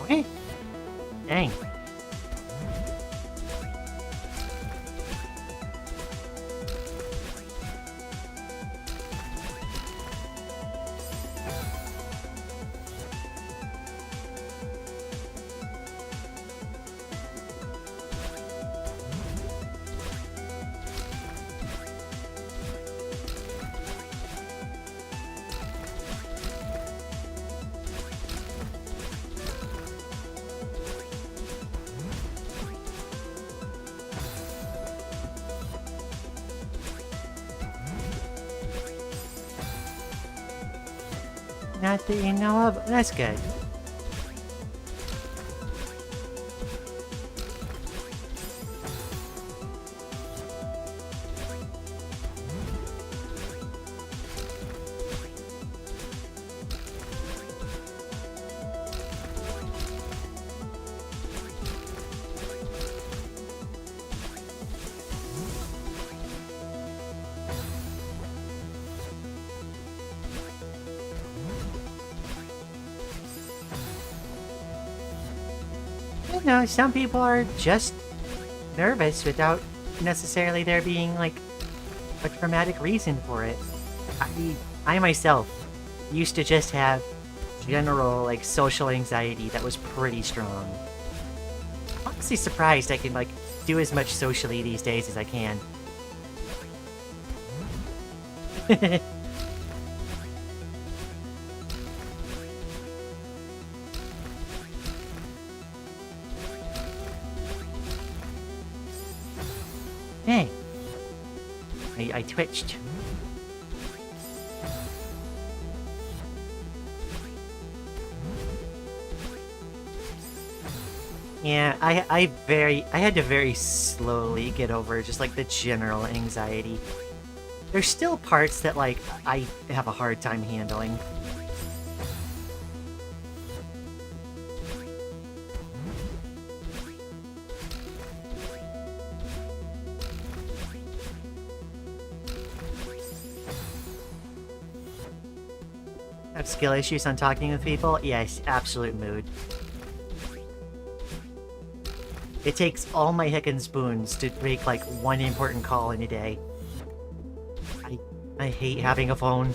Okay. Dang. Not that you know of? That's good. You know, some people are just nervous without necessarily there being, like, a traumatic reason for it. I myself used to just have general, like, social anxiety that was pretty strong. I'm honestly surprised I can, like, do as much socially these days as I can. Hey. I twitched. Yeah, I had to very slowly get over just, like, the general anxiety. There's still parts that, like, I have a hard time handling. Have skill issues on talking with people? Yes, absolute mood. It takes all my heckin' spoons to make, like, one important call in a day. I hate having a phone.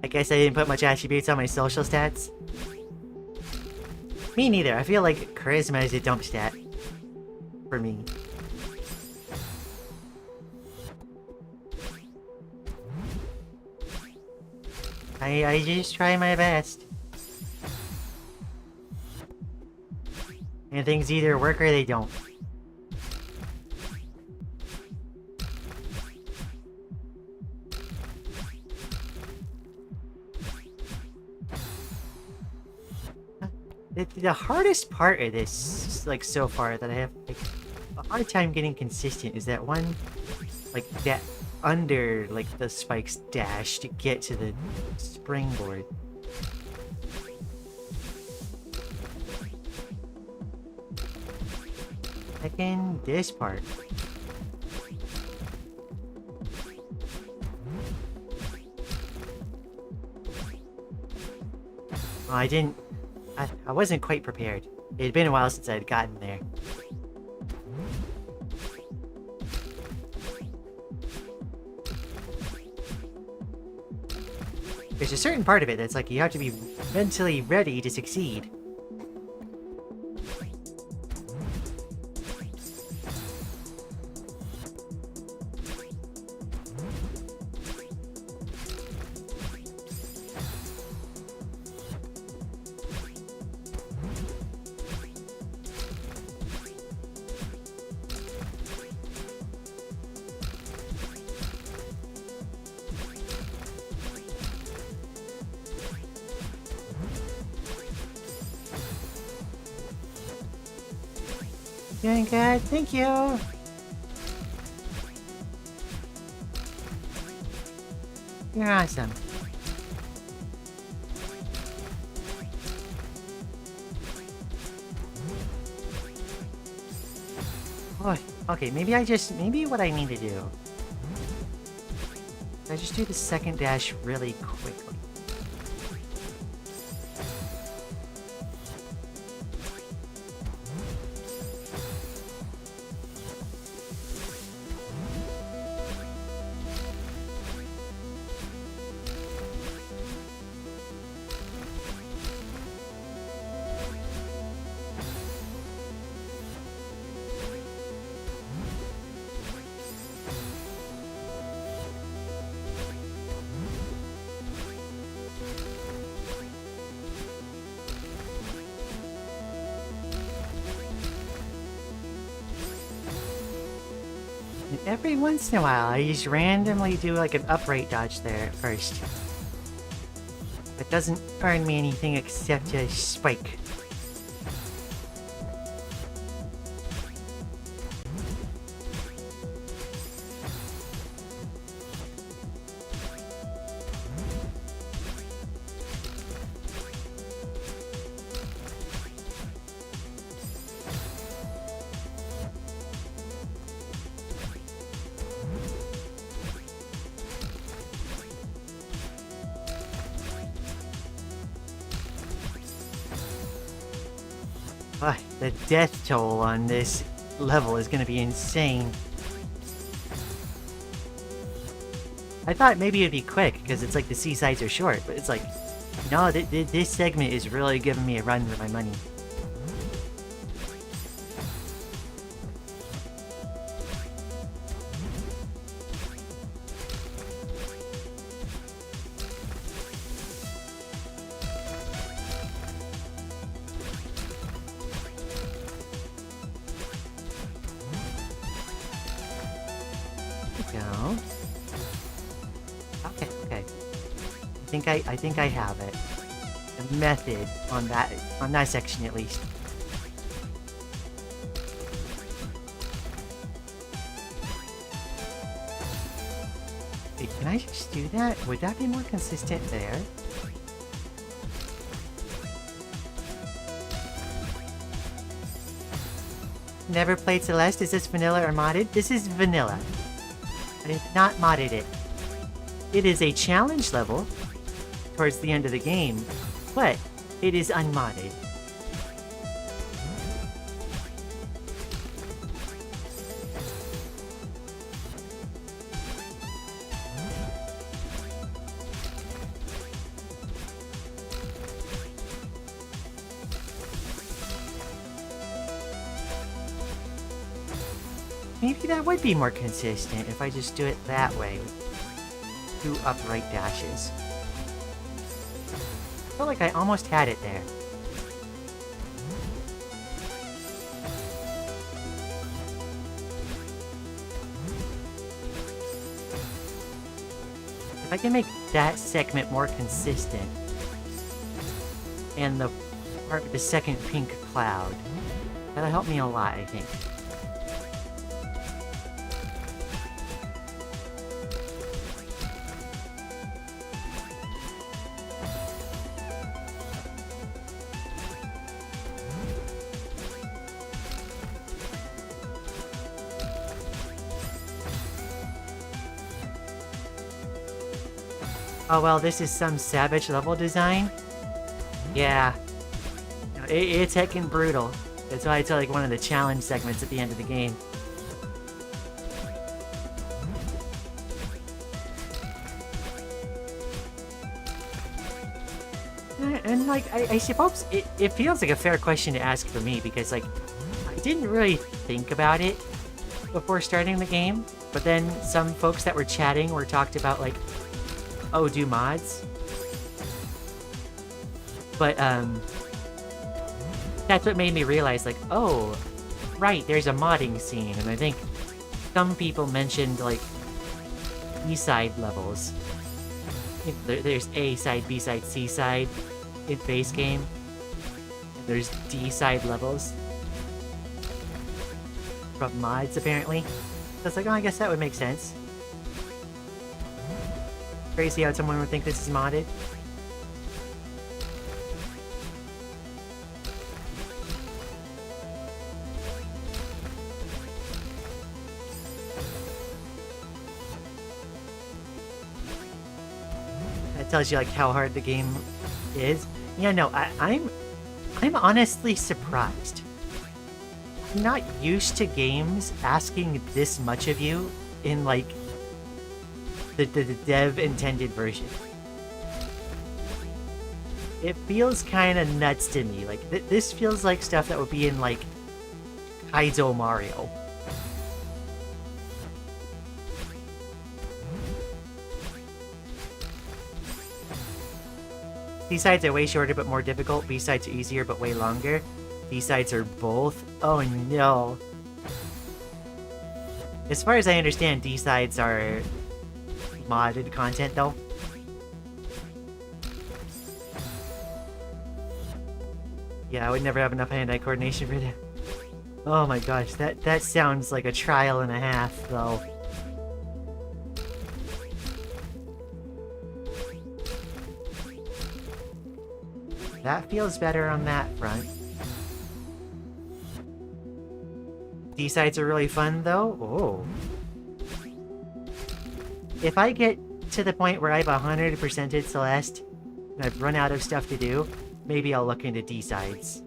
I guess I didn't put much attributes on my social stats. Me neither. I feel like charisma is a dump stat. For me. I just try my best. And things either work or they don't. The hardest part of this, like, so far that I have like a hard time getting consistent is that one, like, that under, like, the spikes dash to get to the springboard. Second, this part. Oh, I wasn't quite prepared. It had been a while since I had gotten there. There's a certain part of it that's like you have to be mentally ready to succeed. Doing good, thank you. You're awesome. Oh, okay, maybe what I need to do. I just do the second dash really quickly. Every once in a while, I just randomly do like an upright dodge there at first. It doesn't earn me anything except a spike. The death toll on this level is gonna be insane. I thought maybe it'd be quick, because it's like the seasides are short, but it's like, no, this segment is really giving me a run for my money. I think I have it. A method on that section at least. Wait, can I just do that? Would that be more consistent there? Never played Celeste? Is this vanilla or modded? This is vanilla. I have not modded it. It is a challenge level towards the end of the game, but it is unmodded. Maybe that would be more consistent if I just do it that way, with 2 upright dashes. I feel like I almost had it there. If I can make that segment more consistent, and the part with the second pink cloud. That'll help me a lot, I think. Oh well, this is some savage level design? Yeah. It's heckin' brutal. That's why it's like one of the challenge segments at the end of the game. And like, I suppose it feels like a fair question to ask for me because like, I didn't really think about it before starting the game, but then some folks that were chatting were talked about like, oh, do mods? But, that's what made me realize, like, oh, right, there's a modding scene, and I think some people mentioned, like, B-side levels. There's A-side, B-side, C-side in base game. And there's D-side levels from mods, apparently. So it's like, oh, I guess that would make sense. Crazy how someone would think this is modded. That tells you like how hard the game is. Yeah, no, I'm honestly surprised. I'm not used to games asking this much of you in like the dev intended version. It feels kind of nuts to me. Like this feels like stuff that would be in like Kaizo Mario. C-sides are way shorter but more difficult. B-sides are easier but way longer. D-sides are both. Oh no. As far as I understand, D-sides are modded content though. Yeah, I would never have enough hand-eye coordination for that. Oh my gosh, that sounds like a trial and a half though. That feels better on that front. D-sides are really fun though. Oh. If I get to the point where I've 100%ed Celeste, and I've run out of stuff to do, maybe I'll look into D-sides.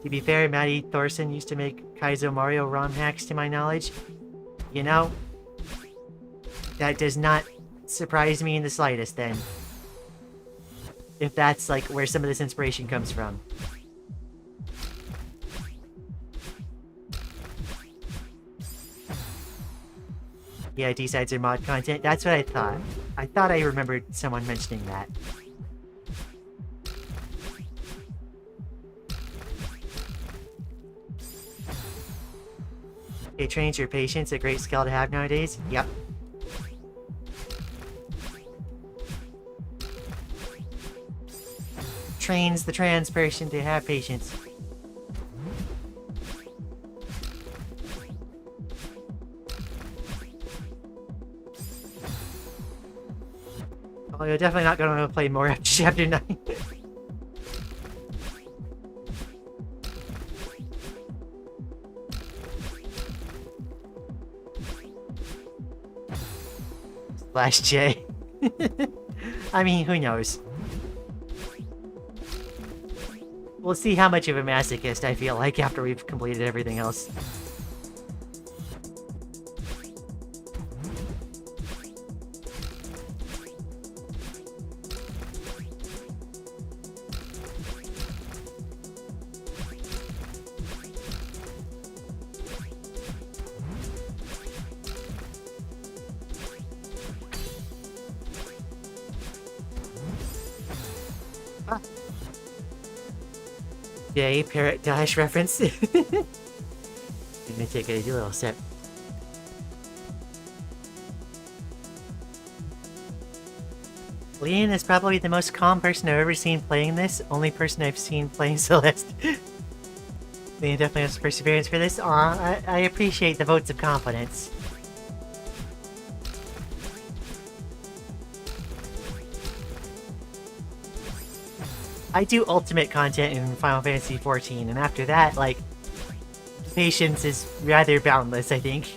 To be fair, Maddie Thorson used to make Kaizo Mario ROM hacks to my knowledge. You know, that does not surprise me in the slightest then. If that's like where some of this inspiration comes from. Yeah, D-sides are mod content. That's what I thought. I thought I remembered someone mentioning that. It trains your patience, a great skill to have nowadays. Yep. Trains the trans person to have patience. Oh, you're definitely not going to play more after Chapter 9. Slash J. I mean, who knows? We'll see how much of a masochist I feel like after we've completed everything else. J, Parrot Dash reference. Let me take a little sip. Lian is probably the most calm person I've ever seen playing this. Only person I've seen playing Celeste. Lian definitely has perseverance for this. Aw, I appreciate the votes of confidence. I do ultimate content in Final Fantasy XIV, and after that, like, patience is rather boundless, I think.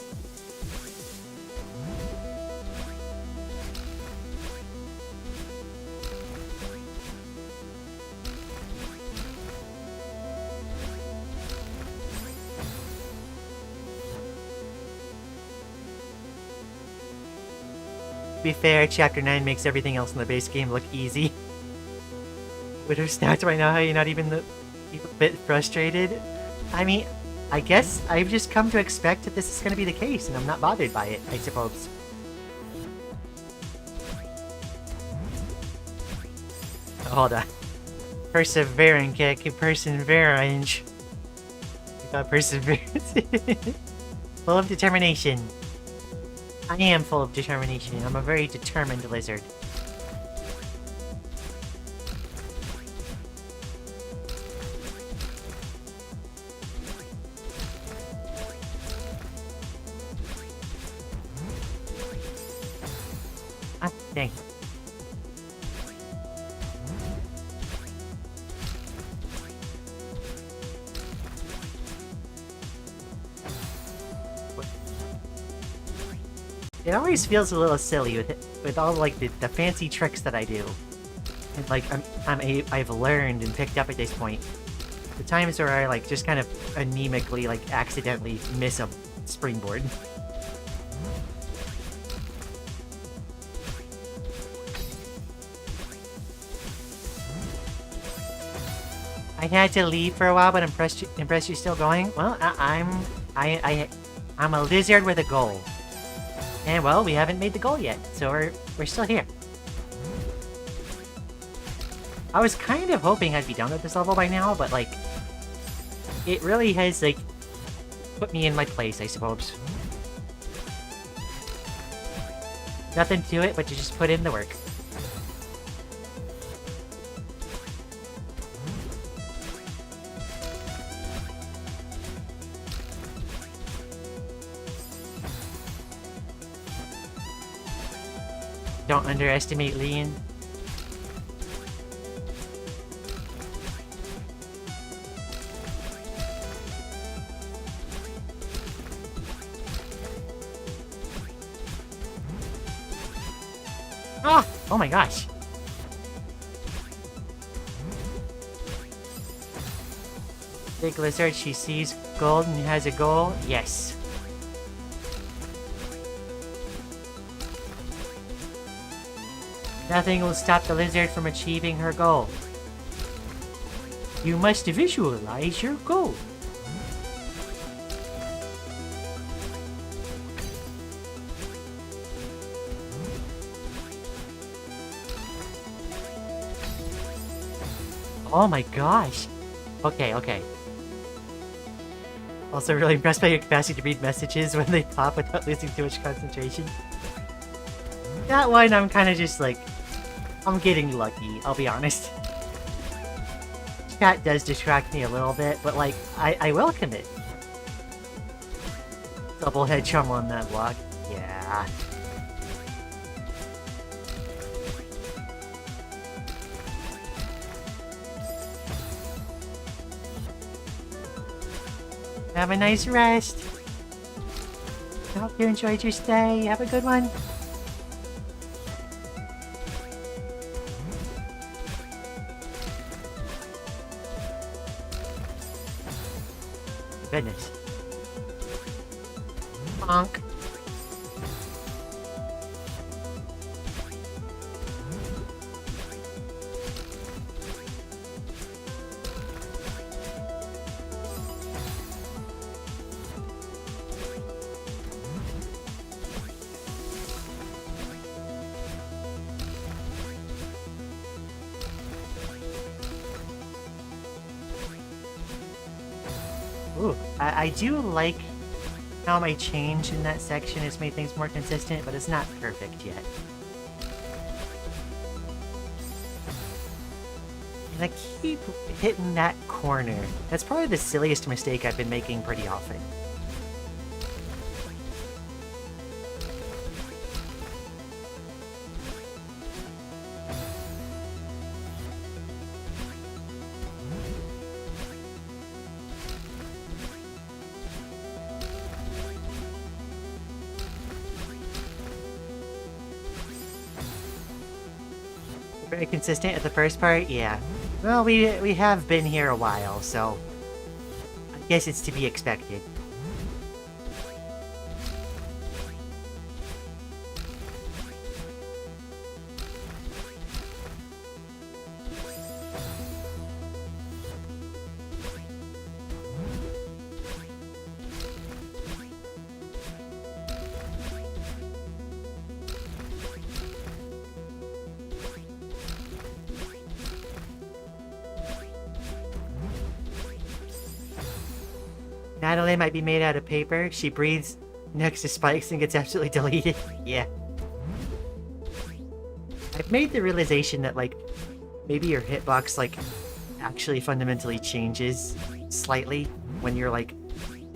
To be fair, Chapter 9 makes everything else in the base game look easy. Would have snapped right now, how you're not even a bit frustrated? I mean, I guess I've just come to expect that this is going to be the case, and I'm not bothered by it, I suppose. Hold on. Persevering kick, perseverance. I got perseverance. Full of determination. I am full of determination. I'm a very determined lizard. Ah, dang. It always feels a little silly with all like the fancy tricks that I do, and like I've learned and picked up at this point. The times where I like just kind of anemically like accidentally miss a springboard. I had to leave for a while, but impressed you're still going. Well, I'm a lizard with a goal. And well, we haven't made the goal yet, so we're still here. I was kind of hoping I'd be done with this level by now, but like, it really has like put me in my place, I suppose. Nothing to it, but to just put in the work. Don't underestimate Lian. Ah! Oh my gosh! Big lizard, she sees gold and has a goal? Yes. Nothing will stop the lizard from achieving her goal. You must visualize your goal. Oh my gosh. Okay, okay. Also really impressed by your capacity to read messages when they pop without losing too much concentration. That one, I'm kind of just like... I'm getting lucky, I'll be honest. Chat does distract me a little bit, but like, I welcome it. Double head chum on that block. Yeah. Have a nice rest. I hope you enjoyed your stay. Have a good one. Goodness. Bonk. Ooh, I do like how my change in that section has made things more consistent, but it's not perfect yet. And I keep hitting that corner. That's probably the silliest mistake I've been making pretty often. Very consistent at the first part? Yeah. Well, we have been here a while, so I guess it's to be expected. Natalie might be made out of paper. She breathes next to spikes and gets absolutely deleted. Yeah. I've made the realization that, like, maybe your hitbox, like, actually fundamentally changes slightly when you're, like,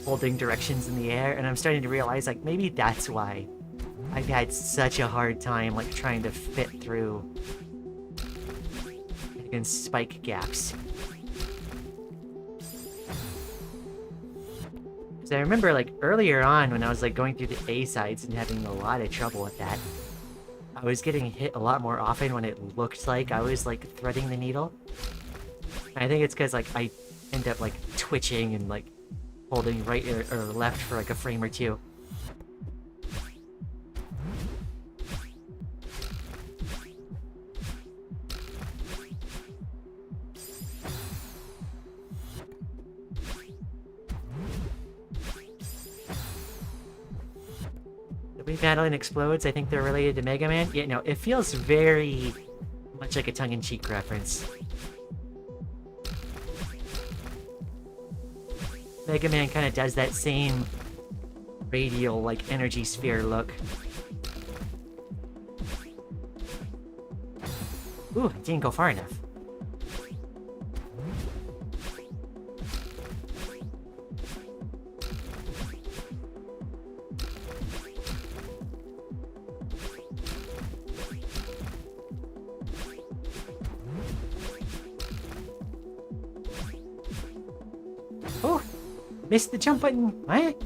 holding directions in the air, and I'm starting to realize, like, maybe that's why I've had such a hard time, like, trying to fit through against spike gaps. So I remember, like, earlier on when I was, like, going through the A sides and having a lot of trouble with that, I was getting hit a lot more often when it looked like I was, like, threading the needle. And I think it's because, like, I end up, like, twitching and, like, holding right or left for, like, a frame or two. When Madeline explodes, I think they're related to Mega Man. Yeah, no, it feels very much like a tongue-in-cheek reference. Mega Man kind of does that same radial, like, energy sphere look. Ooh, I didn't go far enough. Oh! Missed the jump button! What?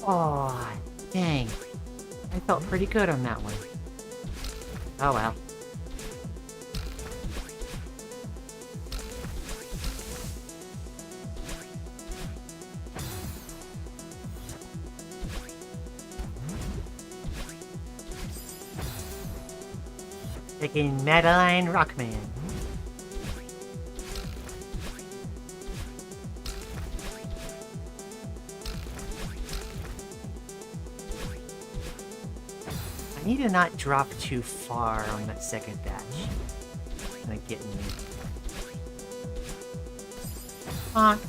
Oh, dang. I felt pretty good on that one. Oh well. Taking Madeline Rockman. I need to not drop too far on that second batch. Like getting me. Honk.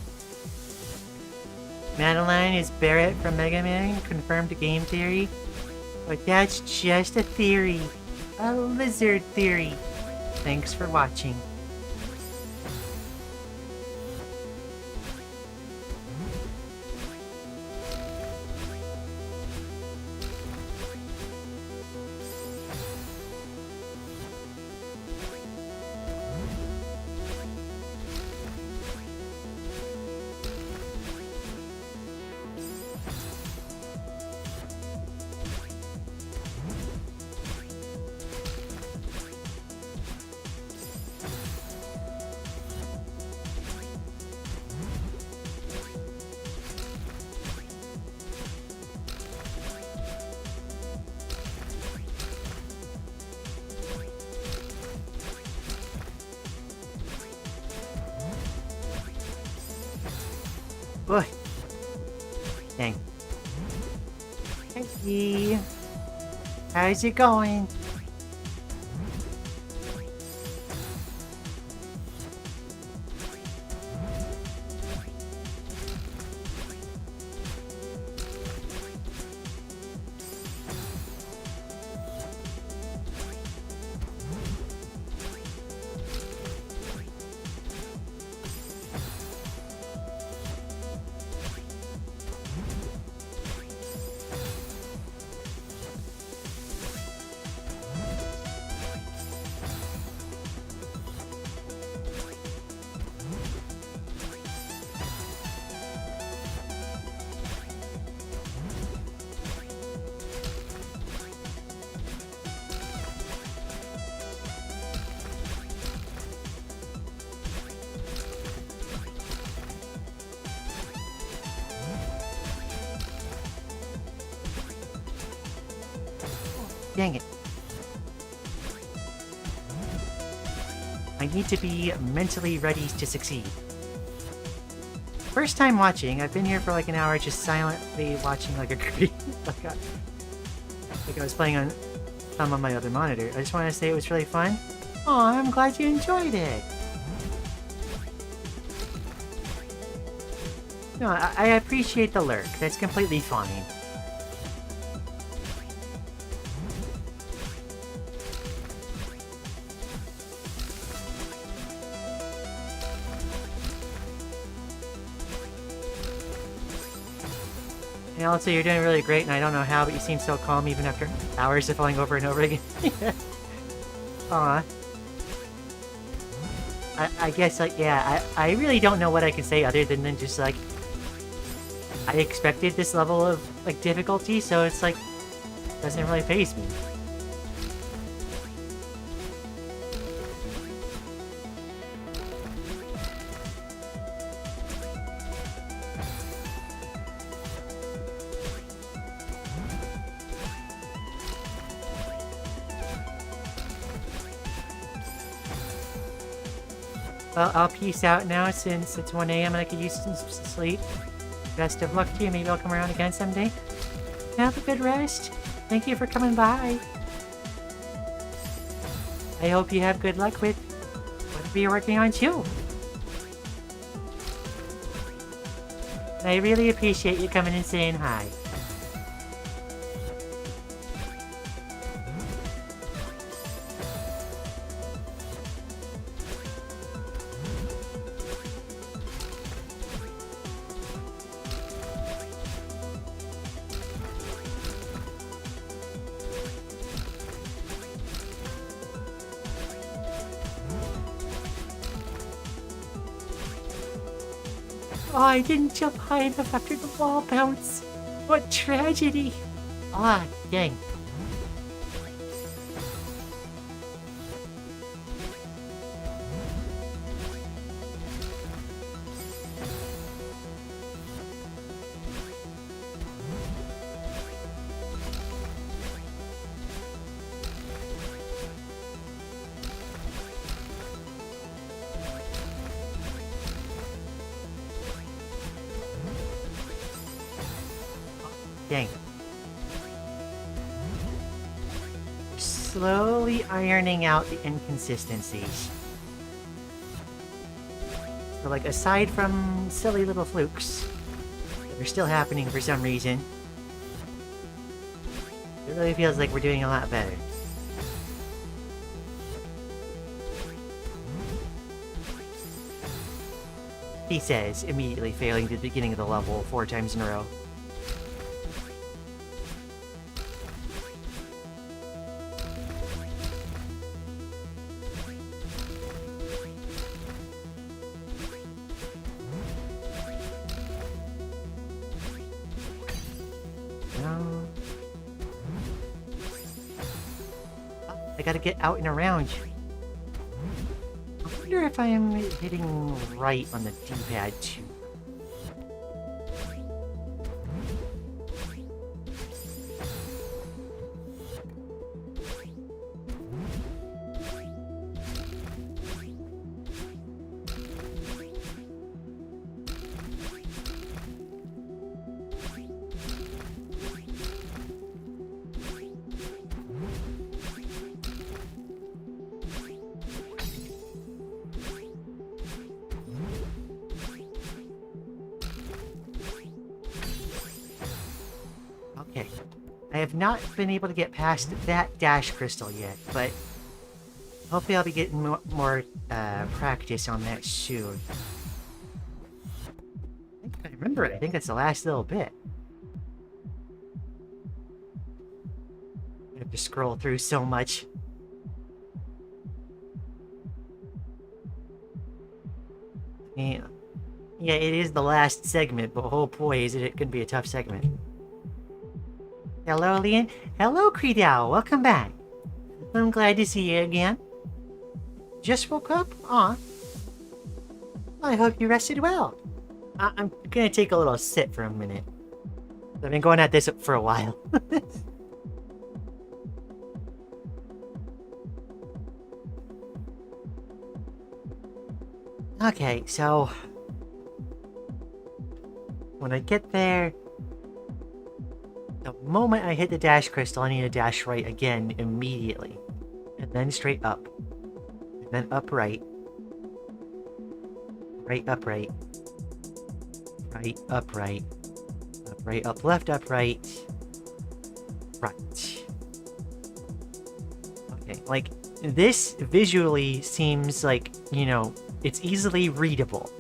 Madeline is Barrett from Mega Man, confirmed game theory. But that's just a theory. A lizard theory. Thanks for watching. Boy. Dang. Okay. Hey, how's it going? Dang it. I need to be mentally ready to succeed. First time watching, I've been here for like an hour just silently watching like a creep. like I was playing on some on my other monitor. I just want to say it was really fun. Oh, I'm glad you enjoyed it. No, I appreciate the lurk. That's completely fine. And also, you're doing really great, and I don't know how, but you seem so calm even after hours of falling over and over again. Aw. I guess, like, yeah, I really don't know what I can say other than just, like, I expected this level of, like, difficulty, so it's, like, doesn't really faze me. Well, I'll peace out now since it's 1 AM and I could use some sleep. Best of luck to you. Maybe I'll come around again someday. Have a good rest. Thank you for coming by. I hope you have good luck with whatever you're working on too. And I really appreciate you coming and saying hi. Oh, I didn't jump high enough after the wall bounce. What tragedy. Ah, dang. Dang. Slowly ironing out the inconsistencies. So, like, aside from silly little flukes that are still happening for some reason, it really feels like we're doing a lot better. He says, immediately failing to the beginning of the level 4 times in a row. I gotta get out and around. I wonder if I am hitting right on the D-pad too. I have not been able to get past that dash crystal yet, but hopefully I'll be getting more practice on that soon. I think I remember it. I think that's the last little bit. I have to scroll through so much. Yeah, it is the last segment, but oh boy, is it gonna be a tough segment. Hello, Lian. Hello, Creedal. Welcome back. I'm glad to see you again. Just woke up? Aw. I hope you rested well. I'm gonna take a little sit for a minute. I've been going at this for a while. Okay, so when I get there, the moment I hit the dash crystal, I need to dash right again immediately. And then straight up. And then up right. Right, up right. Right, up right. Up right, up left, up right. Right. Okay, like, this visually seems like, you know, it's easily readable.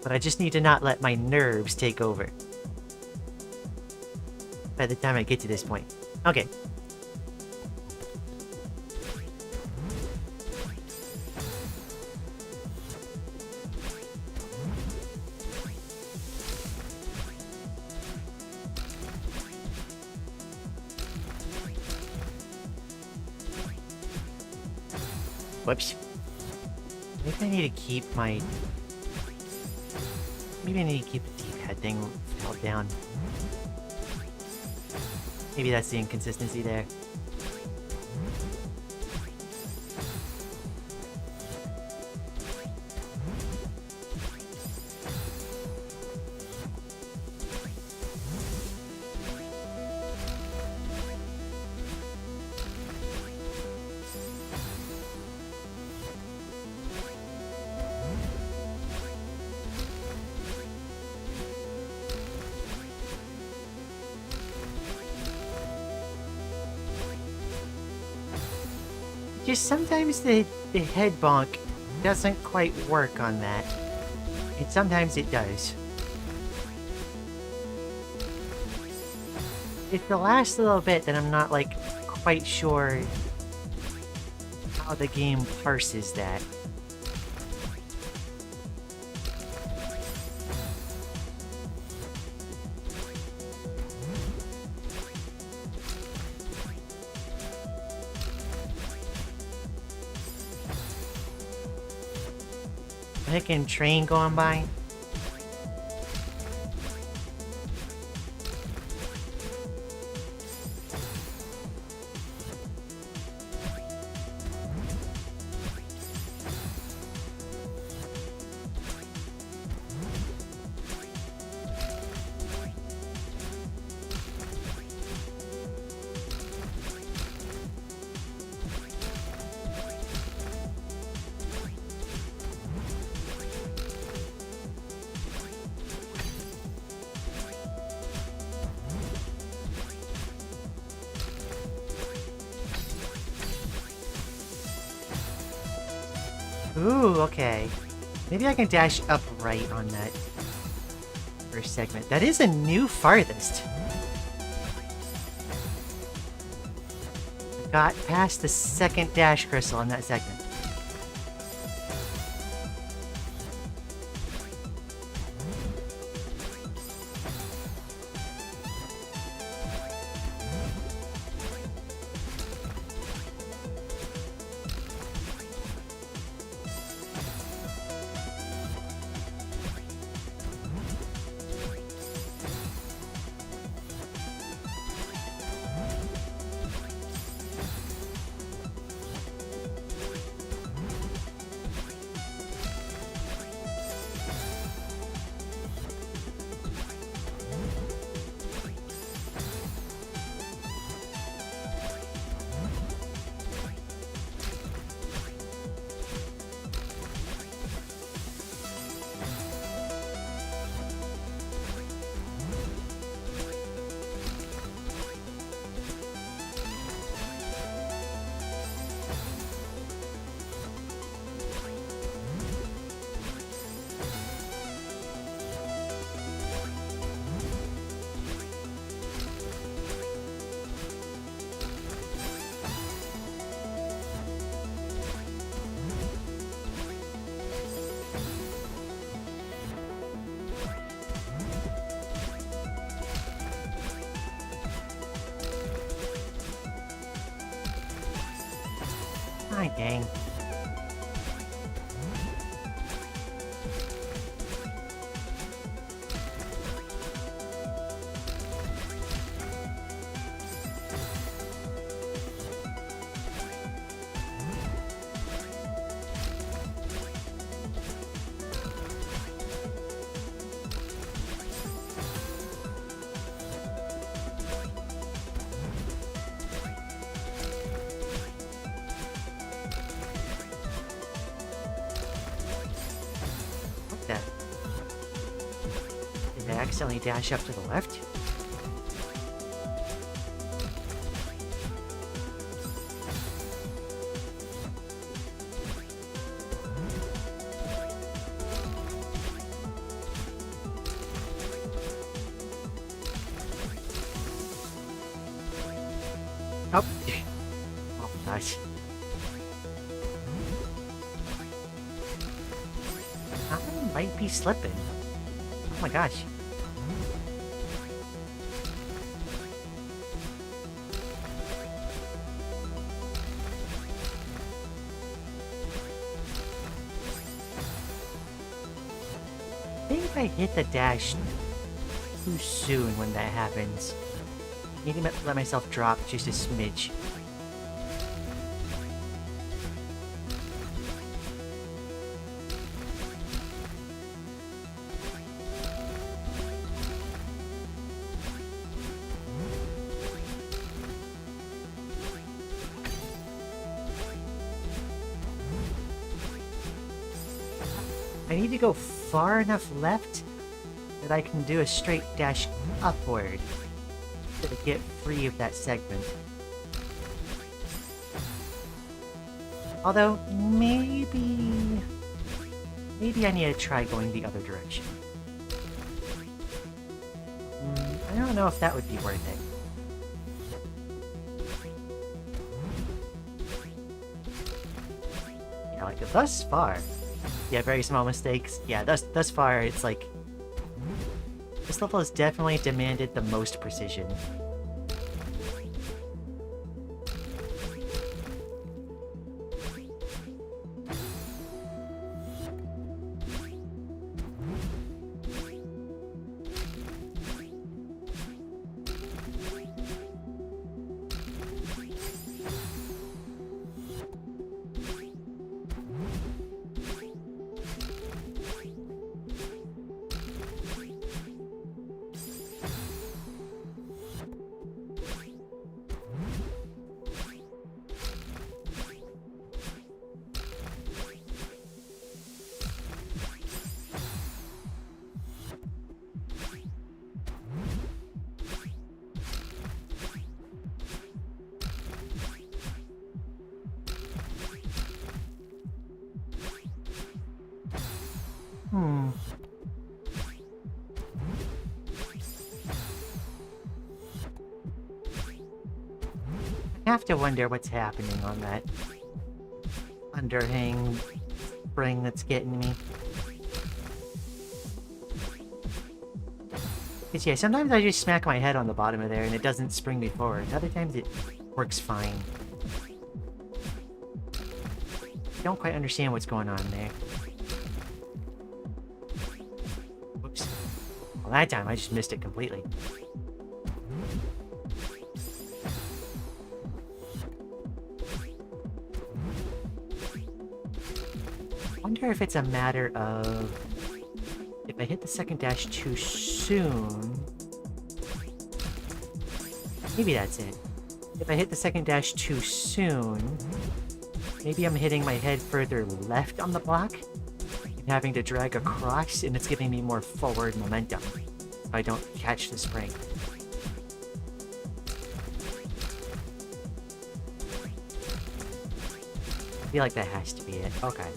But I just need to not let my nerves take over by the time I get to this point. Okay. Whoops. Maybe I need to keep my... Maybe I need to keep the D-pad thing held down. Maybe that's the inconsistency there. Just sometimes the head bonk doesn't quite work on that. And sometimes it does. It's the last little bit that I'm not, like, quite sure how the game parses that. Heckin' train going by. Ooh, okay. Maybe I can dash up right on that first segment. That is a new farthest. Got past the second dash crystal on that segment. Oh, dang. What the? Did I accidentally dash up to the left? Oh. Oh, gosh. I might be slipping. Oh my gosh. I think I hit the dash too soon when that happens. I need to let myself drop just a smidge. I need to go far enough left that I can do a straight dash upward to get free of that segment. Although, maybe I need to try going the other direction. I don't know if that would be worth it. Yeah, like, thus far. Yeah, very small mistakes. Yeah, thus far, it's like... This level has definitely demanded the most precision. I have to wonder what's happening on that underhang spring that's getting me. Because yeah, sometimes I just smack my head on the bottom of there and it doesn't spring me forward. Other times it works fine. Don't quite understand what's going on there. Whoops. Well, that time I just missed it completely. I wonder if it's a matter of... If I hit the second dash too soon... Maybe that's it. If I hit the second dash too soon... Maybe I'm hitting my head further left on the block and having to drag across, and it's giving me more forward momentum if I don't catch the spring. I feel like that has to be it. Okay.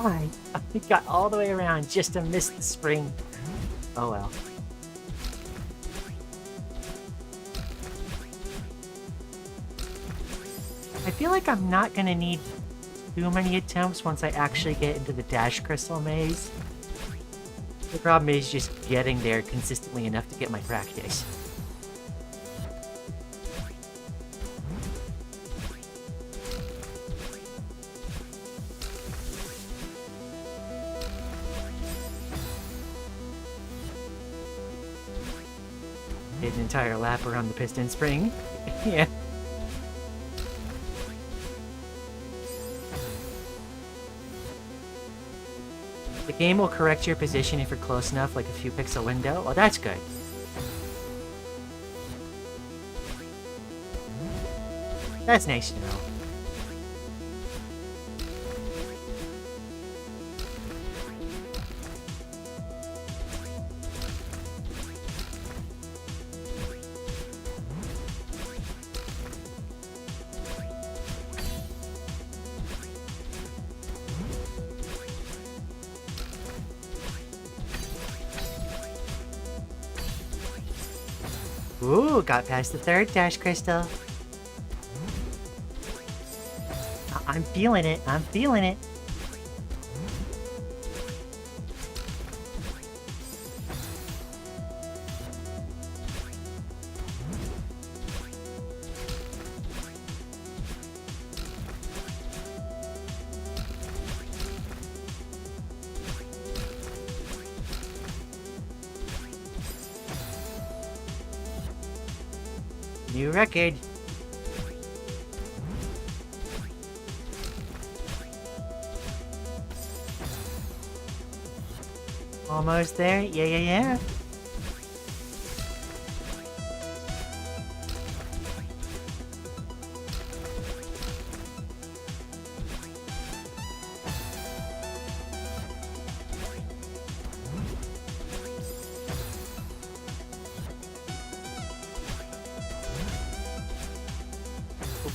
I got all the way around just to miss the spring. Oh well. I feel like I'm not gonna need too many attempts once I actually get into the Dash Crystal Maze. The problem is just getting there consistently enough to get my practice. Did an entire lap around the piston spring. Yeah. The game will correct your position if you're close enough, like a few pixel window. Oh, that's good. That's nice to know. Ooh, got past the third dash crystal. I'm feeling it. I'm feeling it. New record. Almost there. Yeah.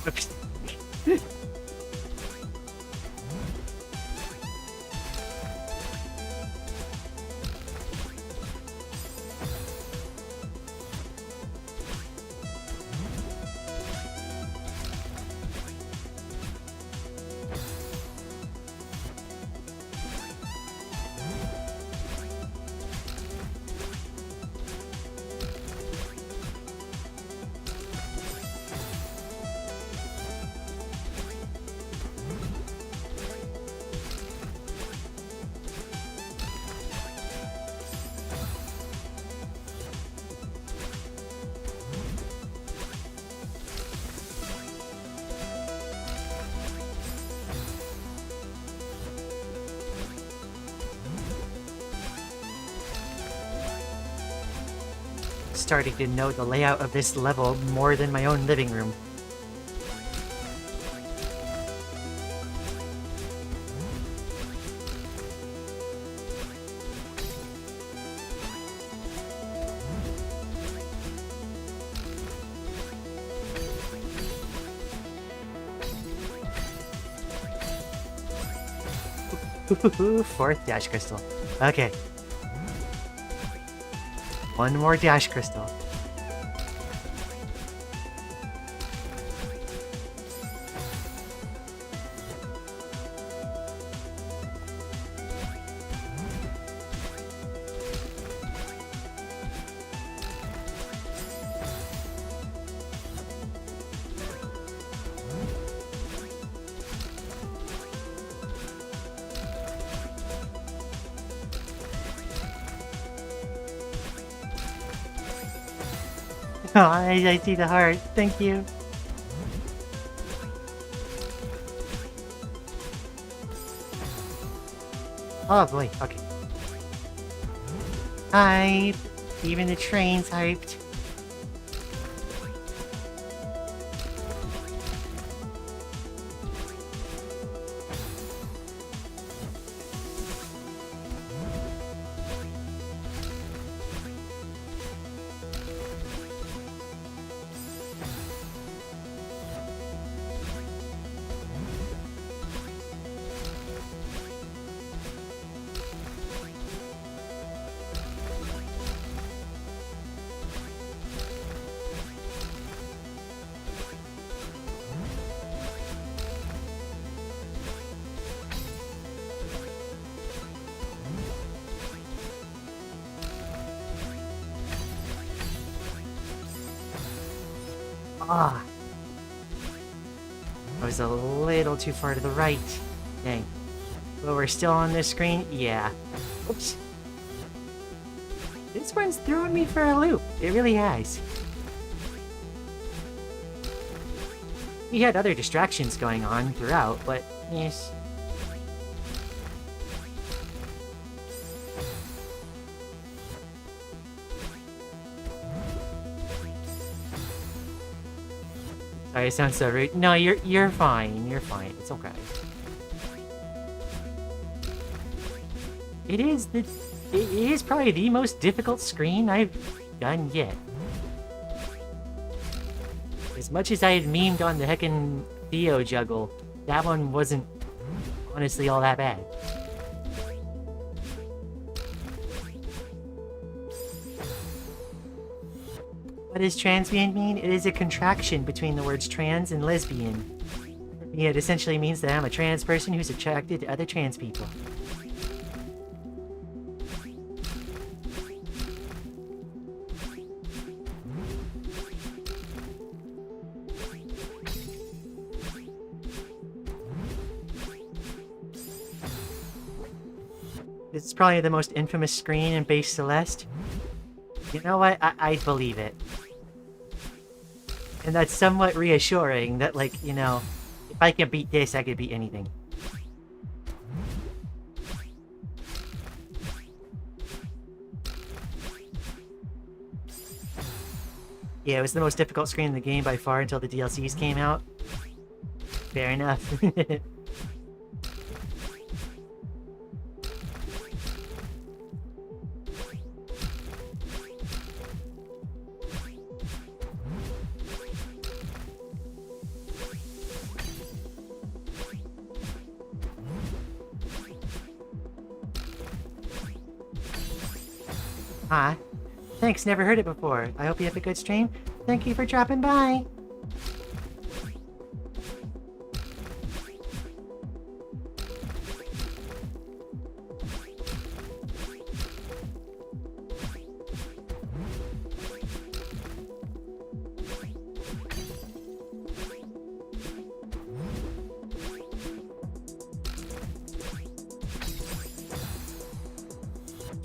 Whoops. Starting to know the layout of this level more than my own living room. Fourth dash crystal. Okay. One more dash crystal. Oh, I see the heart. Thank you. Oh boy, okay. Hype! Even the train's hyped. Ah! I was a little too far to the right. Dang. But we're still on this screen? Yeah. Oops. This one's throwing me for a loop. It really has. We had other distractions going on throughout, but yes. Sorry, it sounds so rude. No, you're fine. You're fine. It's okay. It is probably the most difficult screen I've done yet. As much as I had memed on the heckin' Theo juggle, that one wasn't honestly all that bad. What does transbian mean? It is a contraction between the words trans and lesbian. It essentially means that I'm a trans person who's attracted to other trans people. It's probably the most infamous screen in base Celeste. You know what? I believe it. And that's somewhat reassuring that, like, you know, if I can beat this, I could beat anything. Yeah, it was the most difficult screen in the game by far until the DLCs came out. Fair enough. Hi. Thanks, never heard it before. I hope you have a good stream. Thank you for dropping by.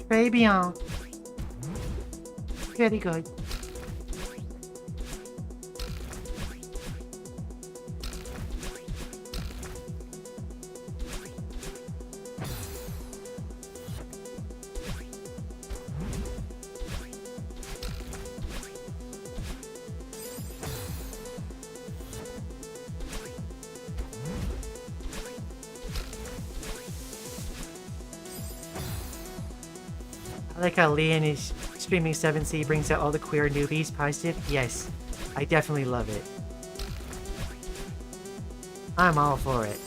Très bien. Very good. I like how Lian is streaming 7C brings out all the queer newbies. Positive? Yes. I definitely love it. I'm all for it.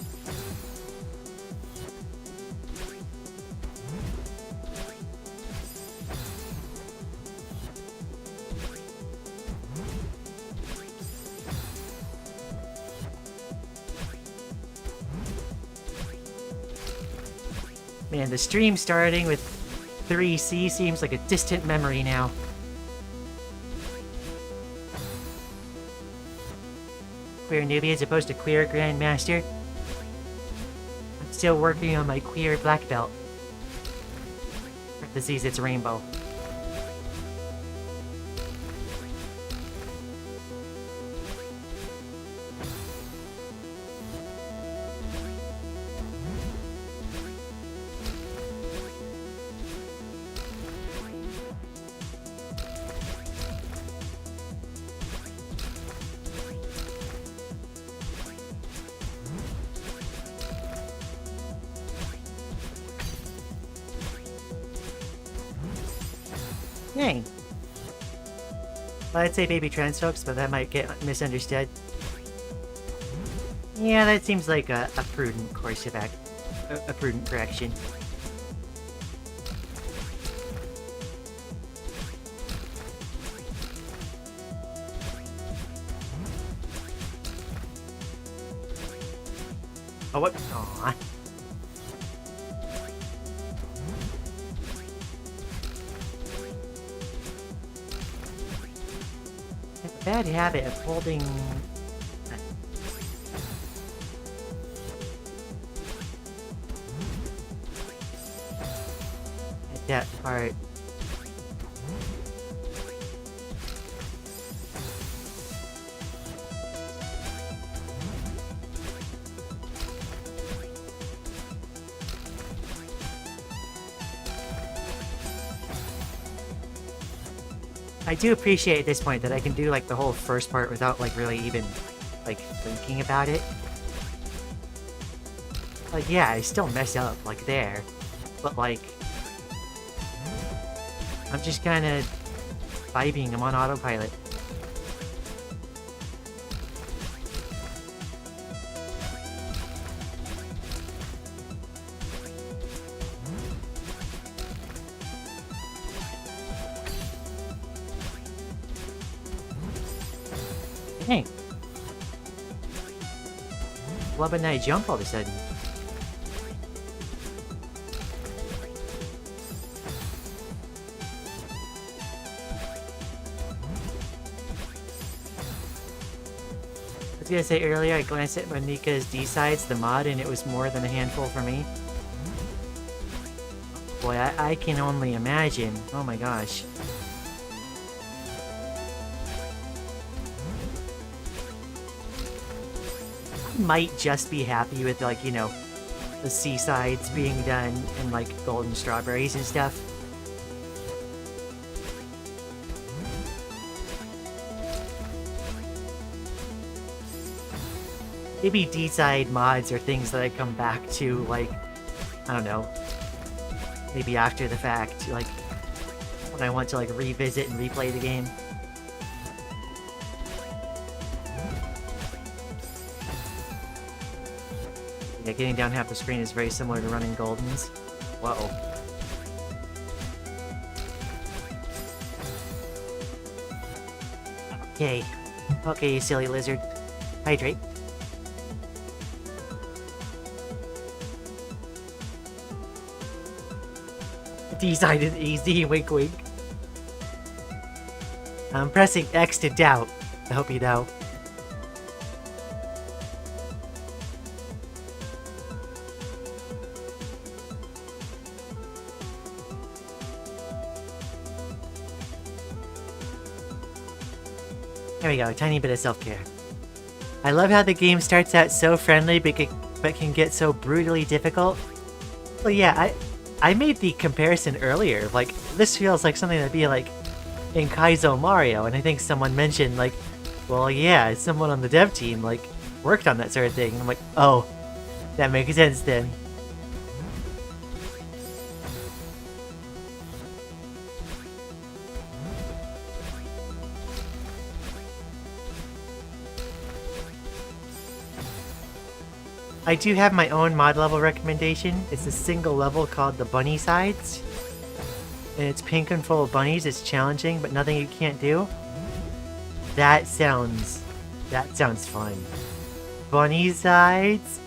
Man, the stream starting with 3C seems like a distant memory now. Queer newbie as opposed to queer grandmaster. I'm still working on my queer black belt. Parentheses, it's rainbow. Dang. Well, I'd say baby trans folks, but that might get misunderstood. Yeah, that seems like a prudent course of act. A prudent correction. Oh, what? Aww. bad habit of holding that part. I do appreciate at this point that I can do like the whole first part without like really even like thinking about it. Like yeah, I still mess up like there, but like I'm just kind of vibing. I'm on autopilot. Dang. Flub and I jump all of a sudden. I was gonna say earlier, I glanced at Monika's D-Sides, the mod, and it was more than a handful for me. Boy, I can only imagine. Oh my gosh. Might just be happy with like, you know, the seasides being done and like golden strawberries and stuff. Maybe D-side mods are things that I come back to like, I don't know, maybe after the fact, like when I want to like revisit and replay the game. Yeah, getting down half the screen is very similar to running Goldens. Whoa. Okay. Okay, you silly lizard. Hydrate. D-side is easy, wink wink. I'm pressing X to doubt. I hope you know. There we go, a tiny bit of self-care. I love how the game starts out so friendly but can get so brutally difficult. Well yeah, I made the comparison earlier, like, this feels like something that'd be like in Kaizo Mario, and I think someone mentioned like, well yeah, someone on the dev team like worked on that sort of thing. I'm like, oh, that makes sense then. I do have my own mod level recommendation. It's a single level called the Bunny Sides. And it's pink and full of bunnies. It's challenging, but nothing you can't do. That sounds fun. Bunny Sides?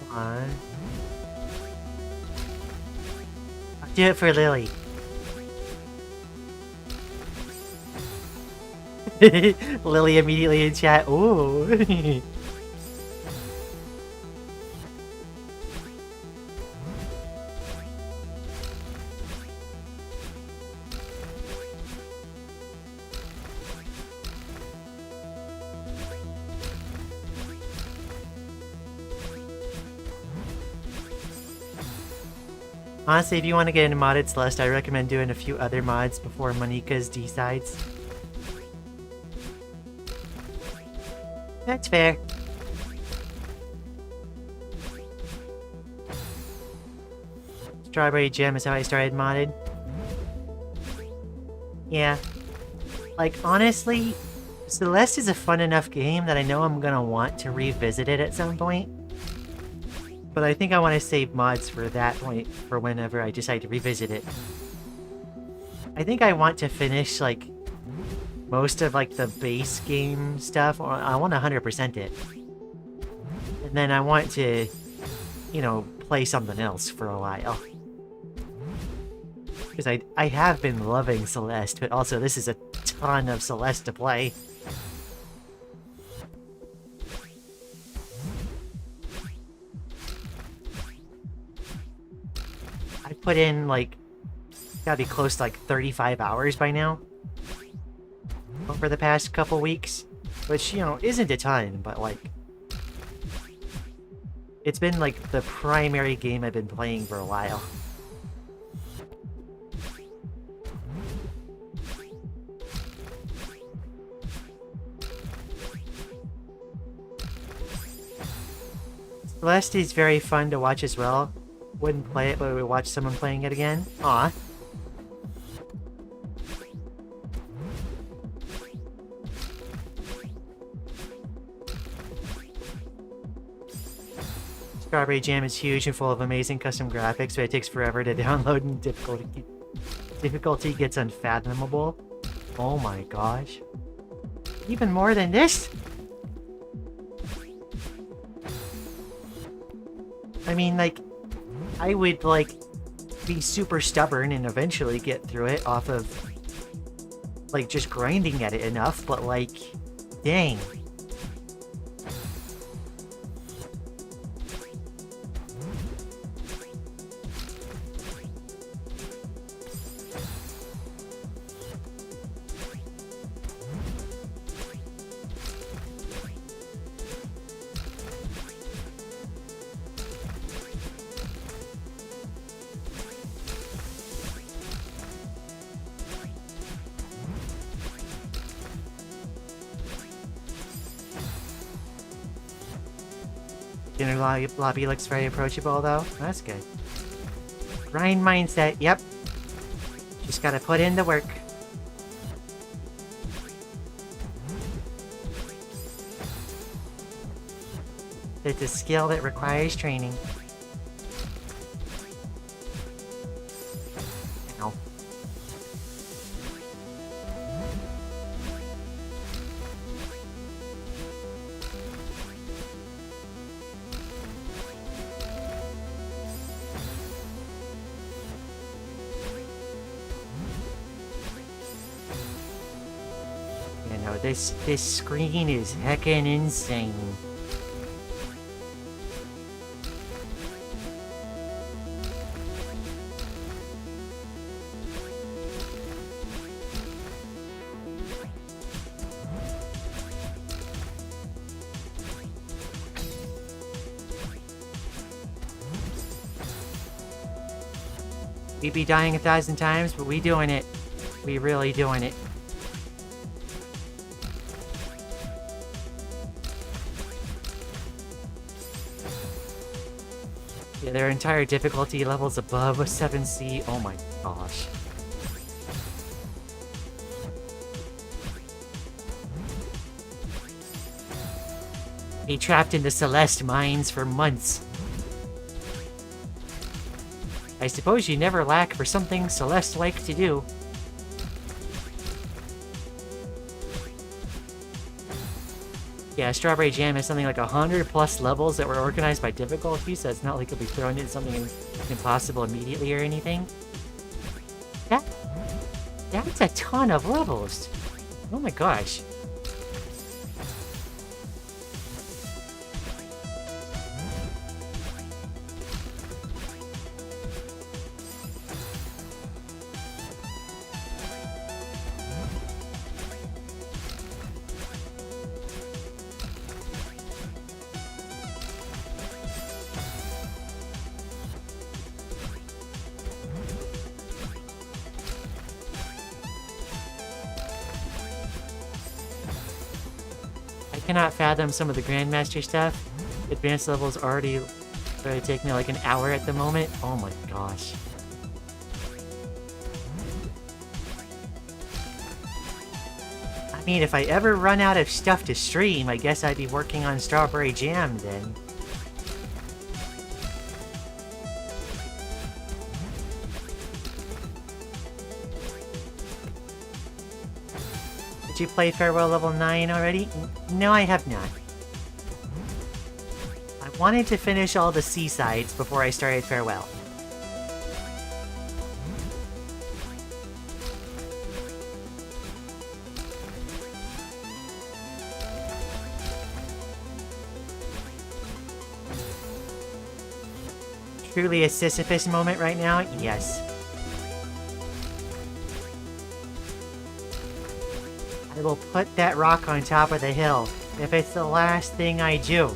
Come on. I'll do it for Lily. Lily immediately in chat. Ooh. Honestly, if you want to get into modded Celeste, I recommend doing a few other mods before Monika's D-Sides. That's fair. Strawberry Gem is how I started modded. Yeah. Like, honestly, Celeste is a fun enough game that I know I'm gonna want to revisit it at some point. But I think I want to save mods for that point, for whenever I decide to revisit it. I think I want to finish, like, most of, like, the base game stuff, or I want to 100% it. And then I want to, you know, play something else for a while. Because I have been loving Celeste, but also this is a ton of Celeste to play. I put in, like, gotta be close to, like, 35 hours by now. Over the past couple weeks. Which, you know, isn't a ton, but, like... It's been, like, the primary game I've been playing for a while. Celeste is very fun to watch as well. Wouldn't play it, but we watch someone playing it again. Aw. Strawberry Jam is huge and full of amazing custom graphics, but it takes forever to download and difficulty gets unfathomable. Oh my gosh. Even more than this? I mean, like, I would, like, be super stubborn and eventually get through it off of, like, just grinding at it enough, but, like, dang. Dinner lobby looks very approachable, though. That's good. Grind mindset, yep. Just gotta put in the work. It's a skill that requires training. Ow. You know, this screen is heckin' insane. We be dying 1,000 times, but we doing it. We really doing it. Yeah, their entire difficulty level's above a 7C. Oh my gosh. He trapped in the Celeste mines for months. I suppose you never lack for something Celeste like to do. Yeah, Strawberry Jam has something like 100 plus levels that were organized by difficulty, so it's not like it'll be thrown in something impossible immediately or anything. That's a ton of levels. Oh my gosh. I cannot fathom some of the Grandmaster stuff. Advanced levels already take me like an hour at the moment. Oh my gosh. I mean, if I ever run out of stuff to stream, I guess I'd be working on Strawberry Jam then. Did you play Farewell Level 9 already? No, I have not. I wanted to finish all the seasides before I started Farewell. truly a Sisyphus moment right now? Yes. I will put that rock on top of the hill if it's the last thing I do.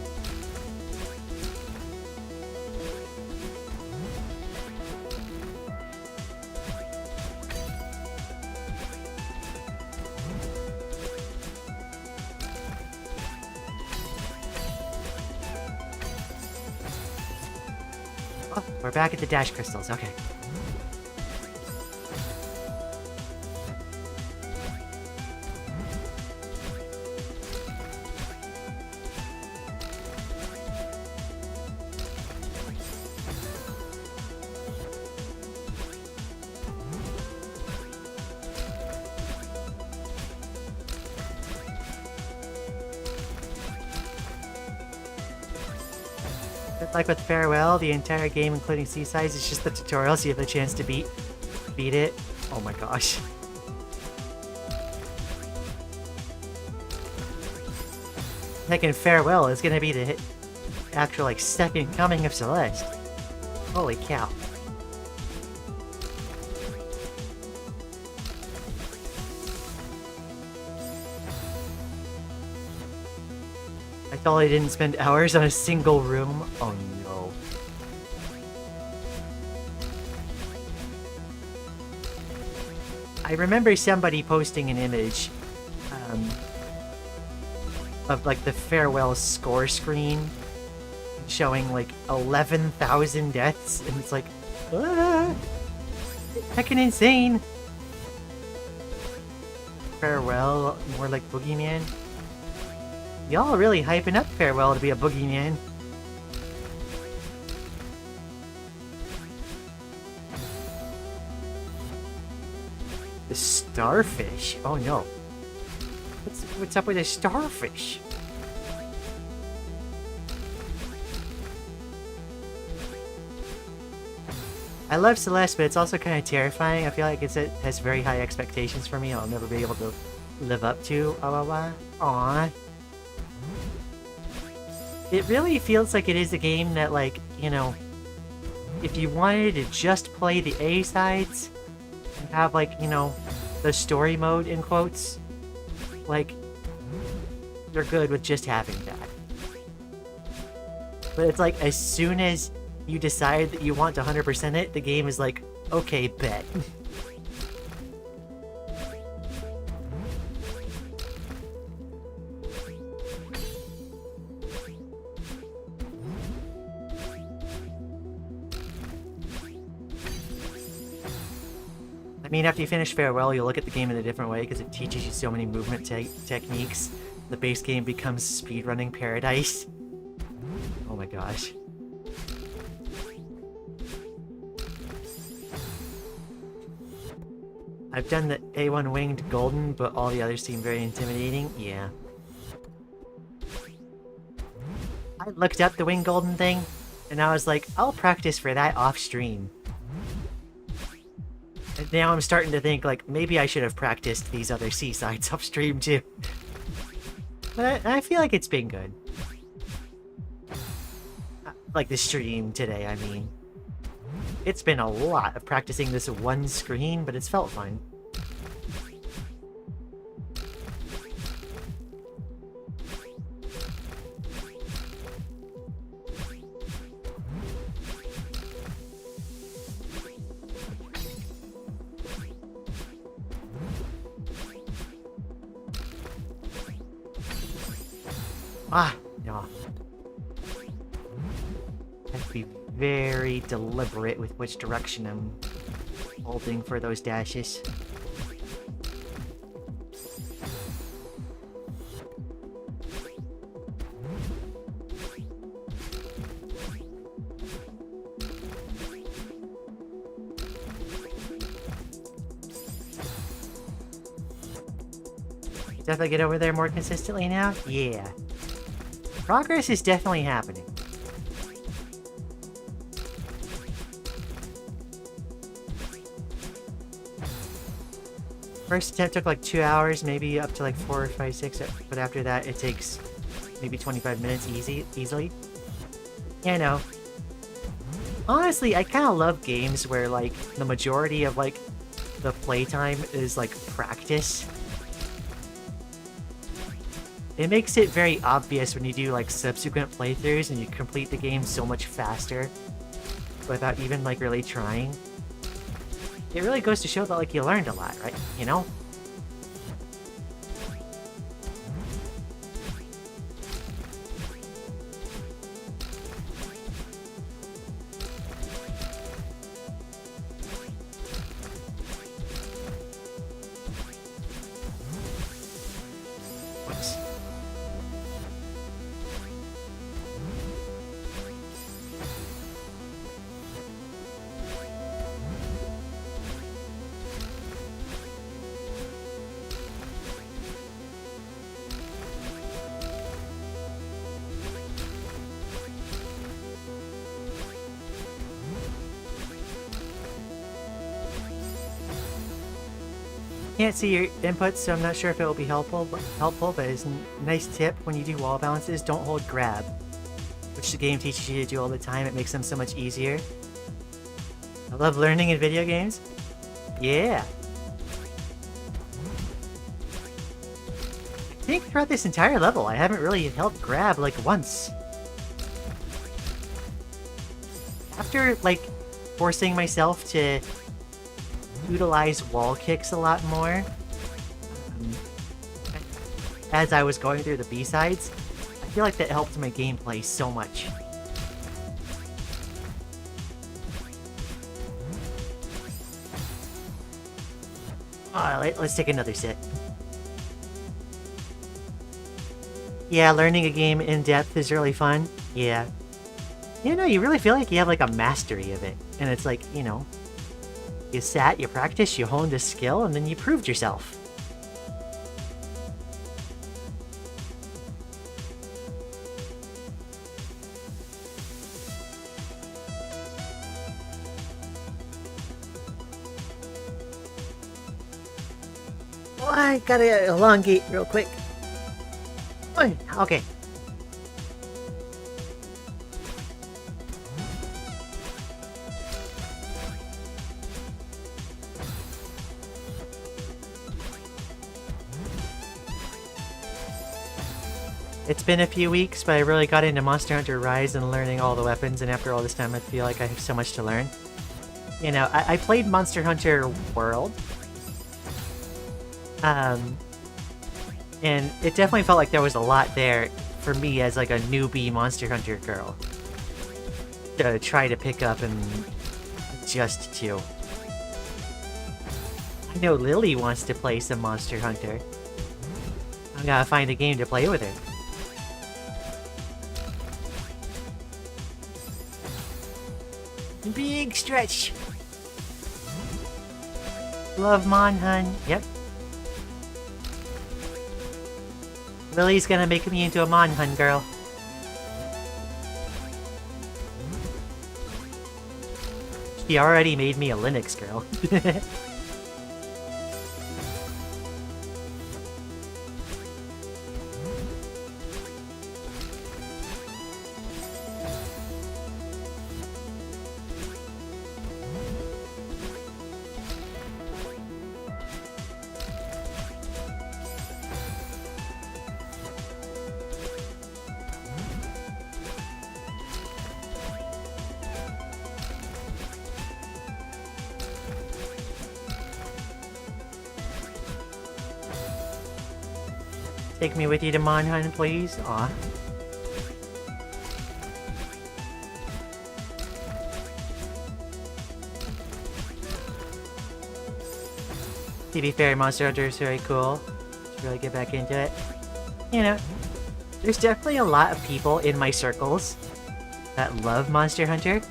Oh, we're back at the dash crystals, okay. Like with Farewell, the entire game, including Seasides, is just the tutorial, so you have a chance to beat it. Oh my gosh. Like in Farewell is gonna be the actual, like, second coming of Celeste. Holy cow. I thought I didn't spend hours on a single room. Oh no. I remember somebody posting an image of like the Farewell score screen showing like 11,000 deaths, and it's like, ah, heckin' insane. Farewell, more like Boogeyman. Y'all are really hyping up Farewell to be a boogeyman. The starfish? Oh no. What's up with the starfish? I love Celeste, but it's also kind of terrifying. I feel like it has very high expectations for me. I'll never be able to live up to. Aww. It really feels like it is a game that, like, you know, if you wanted to just play the A sides and have, like, you know, the story mode in quotes, like, you're good with just having that. But it's like, as soon as you decide that you want to 100% it, the game is like, okay, bet. I mean, after you finish Farewell, you'll look at the game in a different way because it teaches you so many movement techniques. The base game becomes speedrunning paradise. Oh my gosh. I've done the A1 Winged Golden, but all the others seem very intimidating. Yeah. I looked up the Winged Golden thing, and I was like, I'll practice for that off-stream. And now I'm starting to think, like, maybe I should have practiced these other seasides off stream too. But I feel like it's been good. Like the stream today, I mean. It's been a lot of practicing this one screen, but it's felt fun. Ah, yeah. Have to be very deliberate with which direction I'm holding for those dashes. Definitely get over there more consistently now? Yeah. Progress is definitely happening. First attempt took like 2 hours, maybe up to like 4 or 5, 6, but after that it takes maybe 25 minutes easily. Yeah, I know. Honestly, I kind of love games where, like, the majority of, like, the playtime is, like, practice. It makes it very obvious when you do, like, subsequent playthroughs and you complete the game so much faster without even, like, really trying. It really goes to show that, like, you learned a lot, right? You know? Whoops. Can't see your inputs, so I'm not sure if it will be helpful, but it's a nice tip when you do wall balances, don't hold grab, which the game teaches you to do all the time. It makes them so much easier. I love learning in video games. Yeah. I think throughout this entire level, I haven't really held grab, like, once. After, like, forcing myself to utilize wall kicks a lot more as I was going through the B-sides, I feel like that helped my gameplay so much. Let's take another sit. Yeah, learning a game in depth is really fun. Yeah. You know, you really feel like you have like a mastery of it. And it's like, you know, you sat, you practiced, you honed a skill, and then you proved yourself. Oh, I gotta elongate real quick. Okay. It's been a few weeks, but I really got into Monster Hunter Rise and learning all the weapons, and after all this time I feel like I have so much to learn. You know, I played Monster Hunter World. And it definitely felt like there was a lot there for me as like a newbie Monster Hunter girl to try to pick up and adjust to. I know Lily wants to play some Monster Hunter. I gotta find a game to play with her. Big stretch. Love Monhun. Yep. Lily's gonna make me into a Monhun girl. She already made me a Linux girl. Take me with you to Monhun, please. Aw. To be fair, Monster Hunter is very cool. Should really get back into it. You know, there's definitely a lot of people in my circles that love Monster Hunter.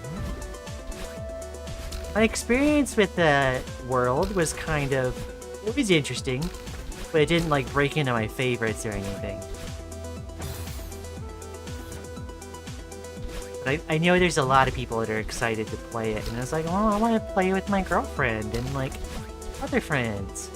My experience with the world was kind of... it was interesting, but it didn't like break into my favorites or anything. But I know there's a lot of people that are excited to play it, and I was like, oh, I want to play with my girlfriend and like other friends.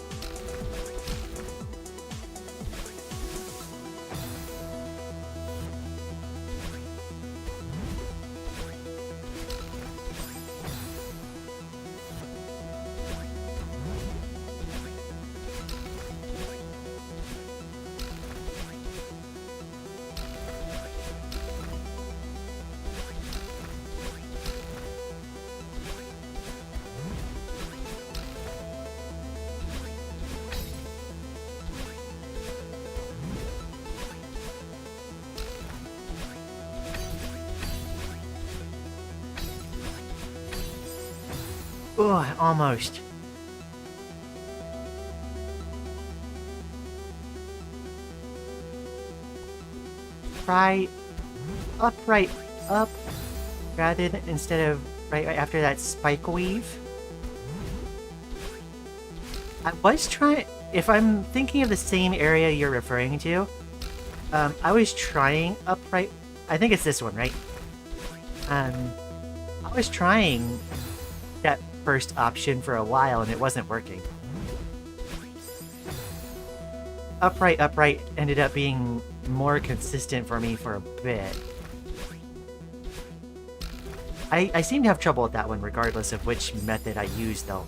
Oh, almost. Try upright up rather than instead of right after that spike weave. I was trying, if I'm thinking of the same area you're referring to, I was trying upright. I think it's this one, right? I was trying that first option for a while and it wasn't working. Upright ended up being more consistent for me for a bit. I seem to have trouble with that one regardless of which method I use though.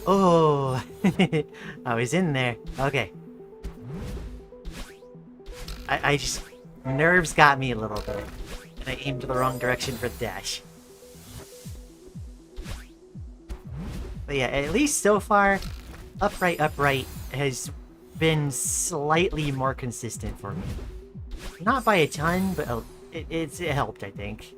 Oh, I was in there. Okay. I just... Nerves got me a little bit. And I aimed the wrong direction for the dash. But yeah, at least so far, upright has been slightly more consistent for me. Not by a ton, but it helped, I think.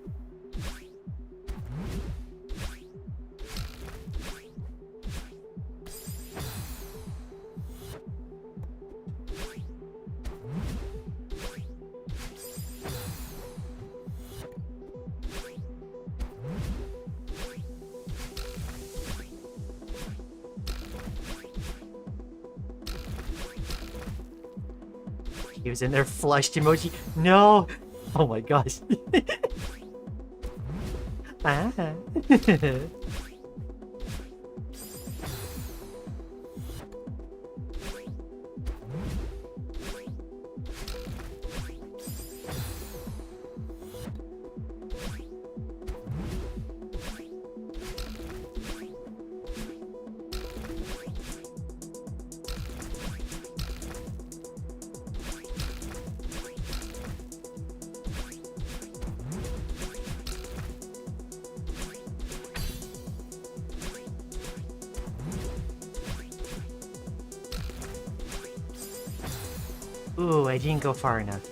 He was in there flushed emoji. No! Oh my gosh. Ah. Ooh, I didn't go far enough.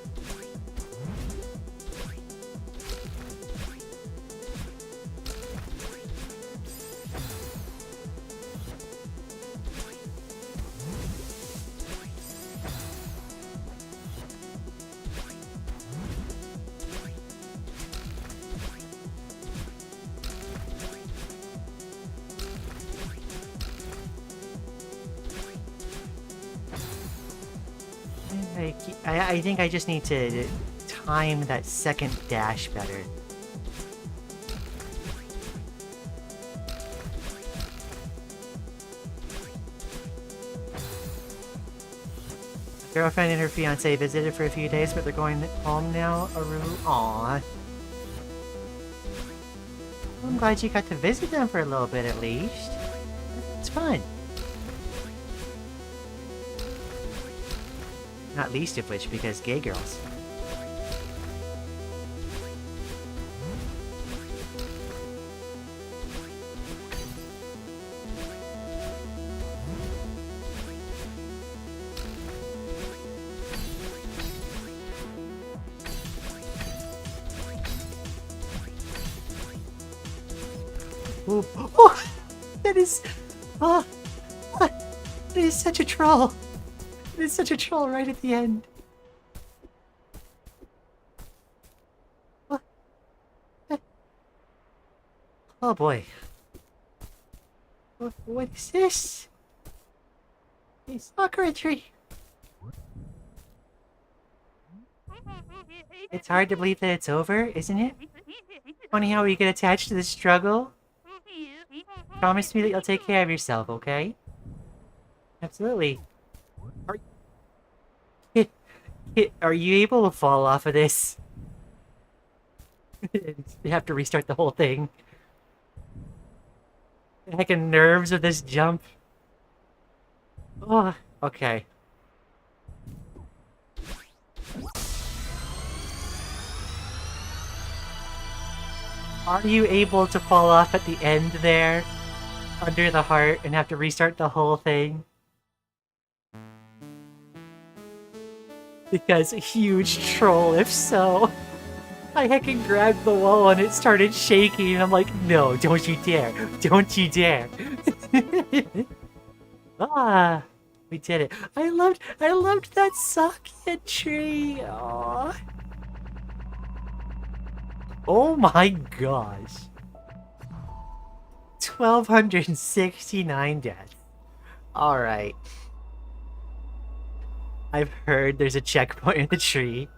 I think I just need to time that second dash better. Girlfriend and her fiance visited for a few days, but they're going home now. Aww. I'm glad you got to visit them for a little bit at least. It's fun. Not least of which because gay girls. Ooh. Oh, that is... Oh, that is such a troll. It's such a troll right at the end. Oh boy. What is this? It's Sakura tree. It's hard to believe that it's over, isn't it? Funny how we get attached to the struggle. Promise me that you'll take care of yourself, okay? Absolutely. Are you able to fall off of this? You have to restart the whole thing. The heckin' nerves of this jump. Oh, okay. Are you able to fall off at the end there? Under the heart and have to restart the whole thing? Because a huge troll, if so. I heckin' grabbed the wall and it started shaking and I'm like, no, don't you dare. Don't you dare. Ah, we did it. I loved that socket tree. Aww. Oh my gosh. 1,269 deaths. Alright. I've heard there's a checkpoint in the tree.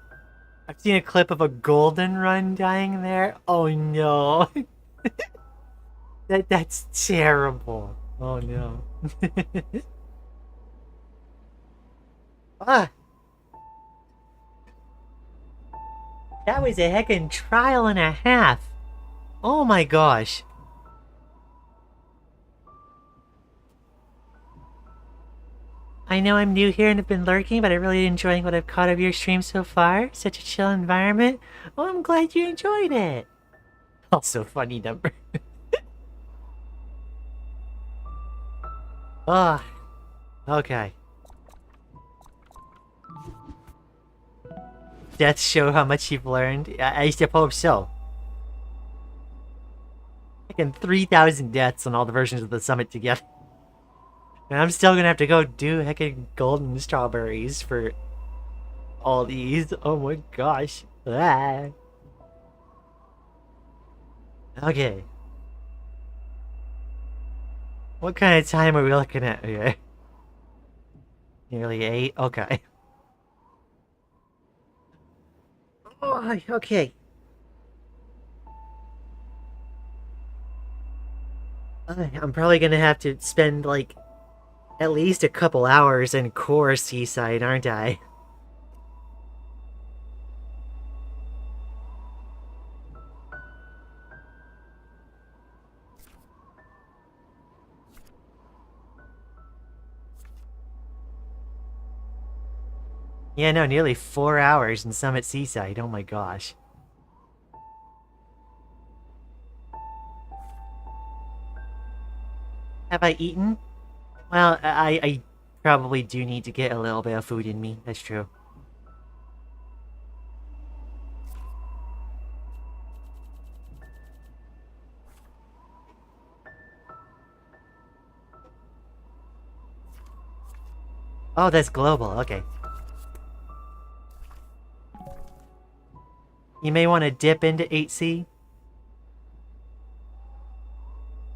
I've seen a clip of a golden run dying there. Oh no. That's terrible. Oh no. Ah. That was a heckin' trial and a half. Oh my gosh. I know I'm new here and have been lurking, but I'm really enjoying what I've caught of your stream so far. Such a chill environment. Oh, I'm glad you enjoyed it. Also funny number. Ah. Okay. Deaths show how much you've learned. I suppose so. Like 3,000 deaths on all the versions of the summit together. And I'm still gonna have to go do heckin' golden strawberries for all these. Oh my gosh. Ah. Okay. What kind of time are we looking at here? Nearly 8? Okay. Oh, okay. I'm probably gonna have to spend, like, at least a couple hours in core Seaside, aren't I? Yeah, no, nearly 4 hours in Summit Seaside. Oh my gosh. Have I eaten? Well, I probably do need to get a little bit of food in me. That's true. Oh, that's global. Okay. You may want to dip into 8C.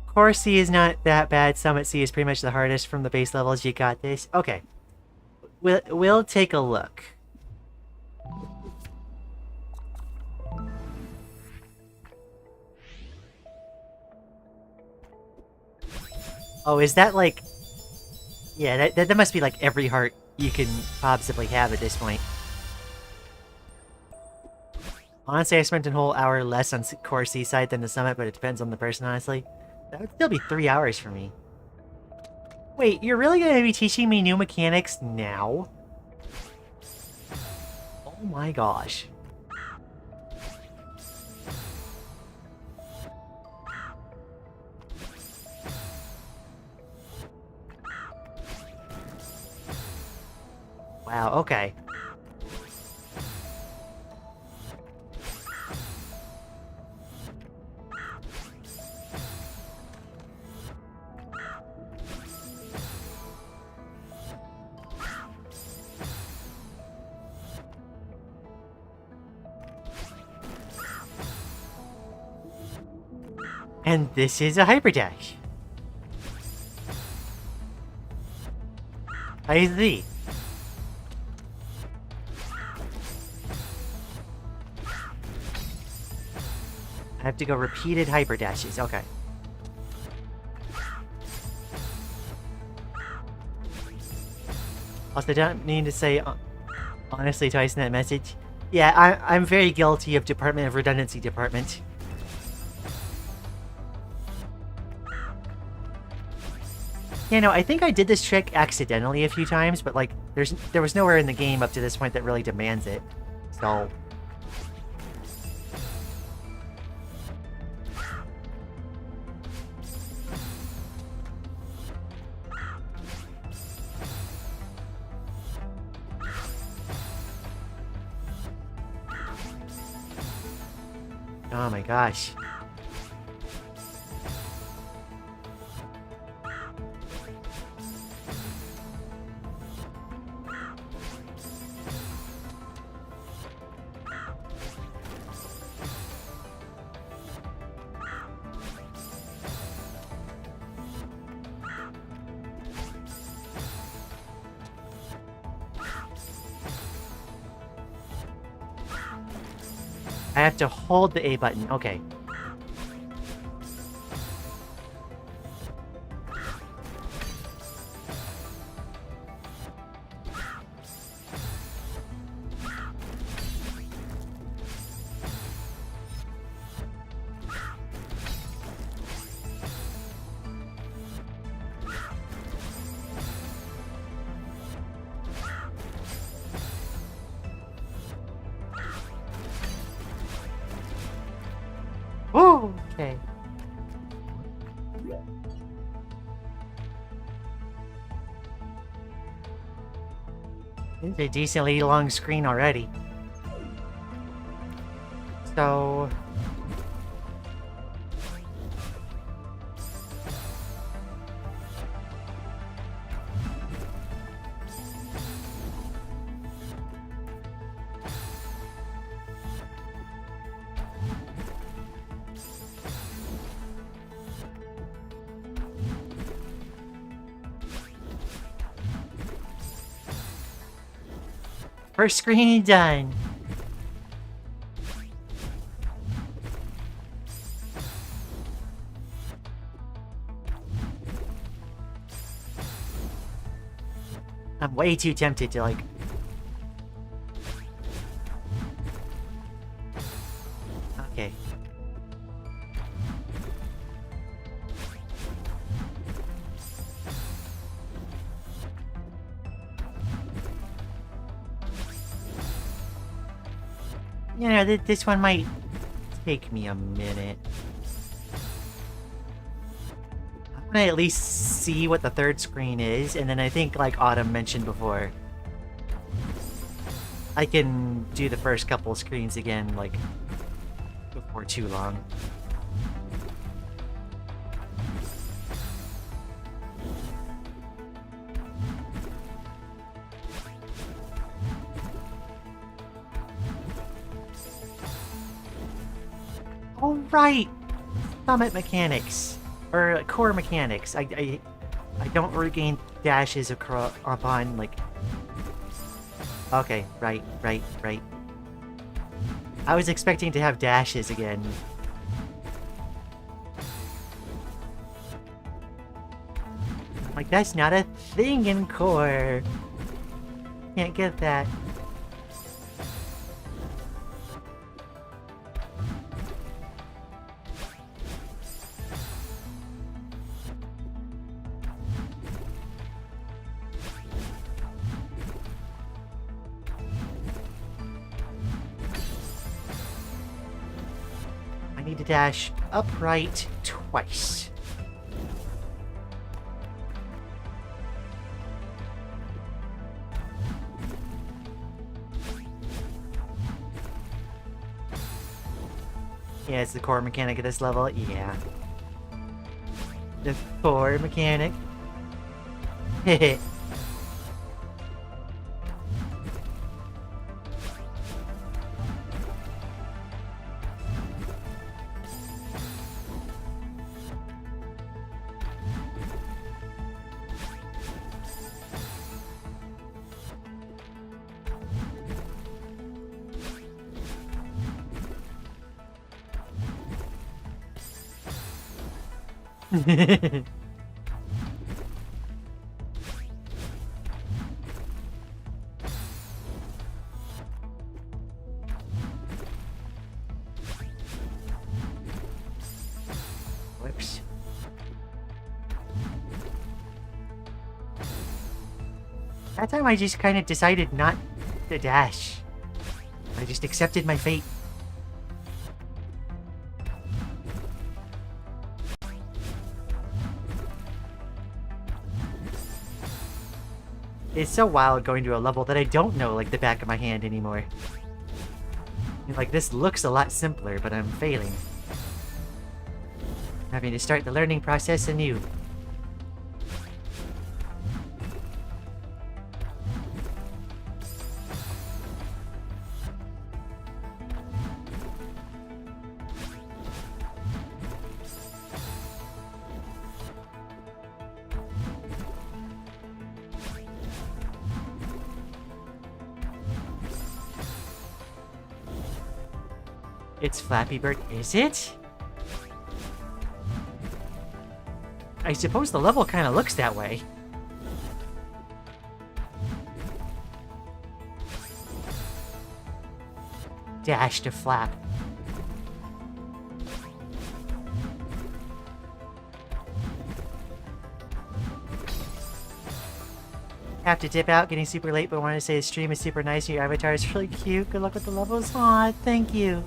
Core C is not that bad. Summit C is pretty much the hardest from the base levels. You got this. Okay. We'll take a look. Oh, is that like... Yeah, that must be like every heart you can possibly have at this point. Honestly, I spent a whole hour less on Core Seaside than the Summit, but it depends on the person, honestly. That would still be 3 hours for me. Wait, you're really going to be teaching me new mechanics now? Oh my gosh. Wow, okay. And this is a hyperdash. I see. I have to go repeated hyperdashes. Okay. Also, don't need to say honestly twice in that message. Yeah, I'm very guilty of Department of Redundancy Department. You know, I think I did this trick accidentally a few times, but like, there was nowhere in the game up to this point that really demands it. So... Oh my gosh. I have to hold the A button. Okay. Woo! Okay. It's a decently long screen already. So... First screen done. I'm way too tempted to like... Okay. You know, this one might take me a minute. I'm gonna at least see what the third screen is, and then I think, like Autumn mentioned before, I can do the first couple screens again, like, before too long. Oh, right! Summit mechanics. Or core mechanics. I don't regain dashes upon, like... Okay, right. I was expecting to have dashes again. Like, that's not a thing in core. Can't get that. I need to dash upright twice. Yeah, it's the core mechanic of this level. Yeah. The core mechanic. Heh. Whoops. That time I just kind of decided not to dash. I just accepted my fate. It's so wild going to a level that I don't know like the back of my hand anymore. And, like, this looks a lot simpler, but I'm failing. Having to start the learning process anew. It's Flappy Bird, is it? I suppose the level kind of looks that way. Dash to flap. Have to dip out, getting super late, but wanted to say the stream is super nice and your avatar is really cute. Good luck with the levels. Aw, thank you.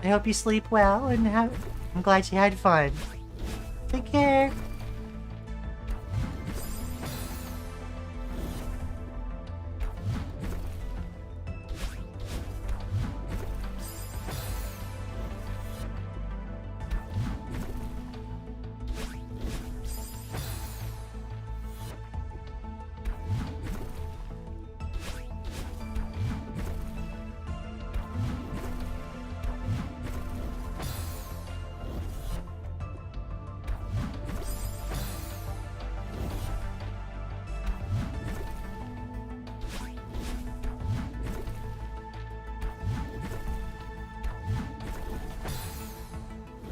I hope you sleep well, and I'm glad you had fun. Take care.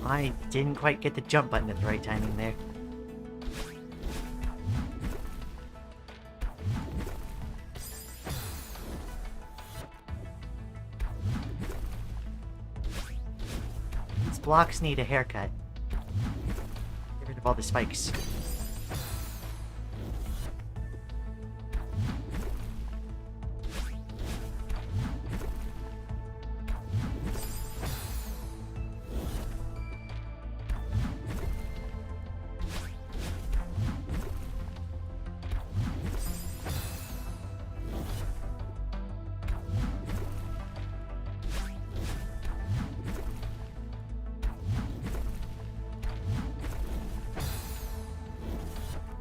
I didn't quite get the jump button at the right timing there. These blocks need a haircut. Get rid of all the spikes.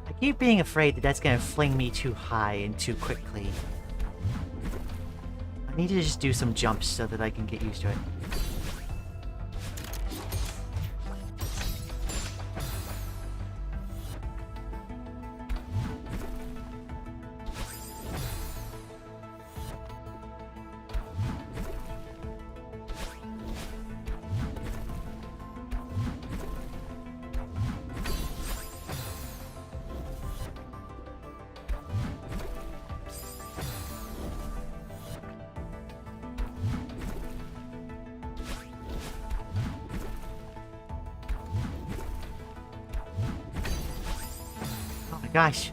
I keep being afraid that that's gonna fling me too high and too quickly. I need to just do some jumps so that I can get used to it. Gosh.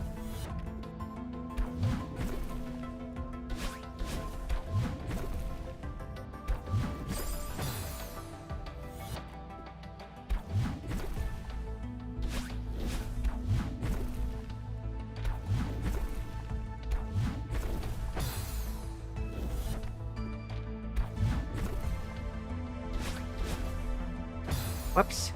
Whoops.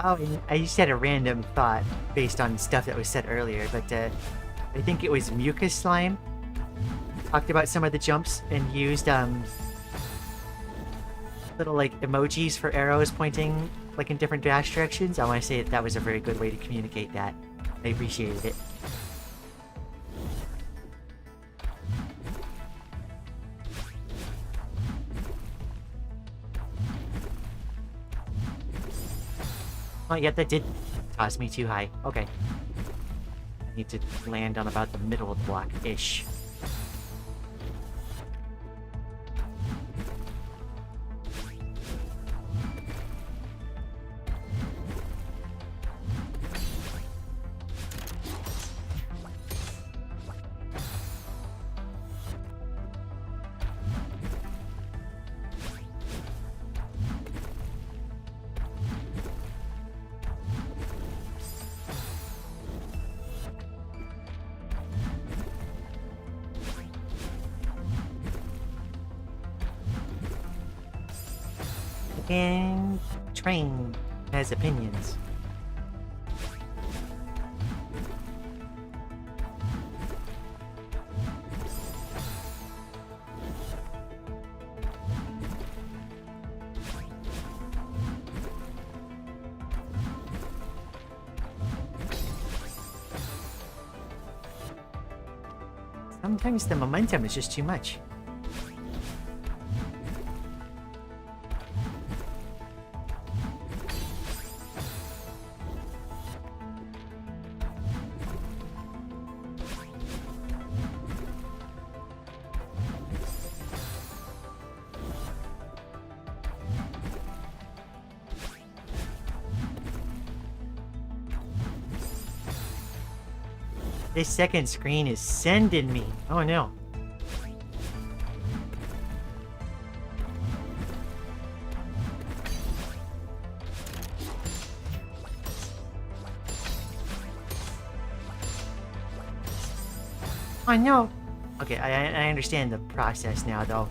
Oh, and I just had a random thought based on stuff that was said earlier, but I think it was Mucus Slime. Talked about some of the jumps and used little like emojis for arrows pointing like in different dash directions. I want to say that was a very good way to communicate that. I appreciated it. Oh, yeah, that did toss me too high. Okay. I need to land on about the middle of the block-ish. And train has opinions. Sometimes the momentum is just too much. This second screen is sending me. Oh no. Oh no. Okay, I understand the process now though.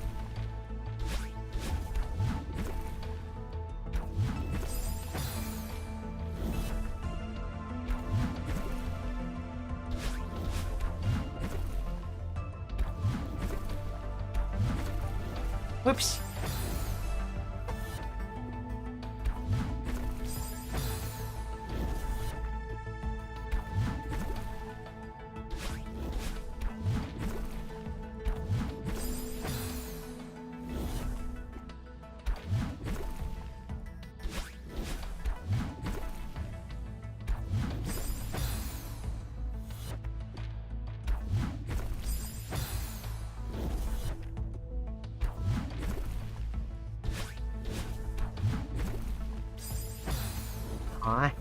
Whoops. Aw.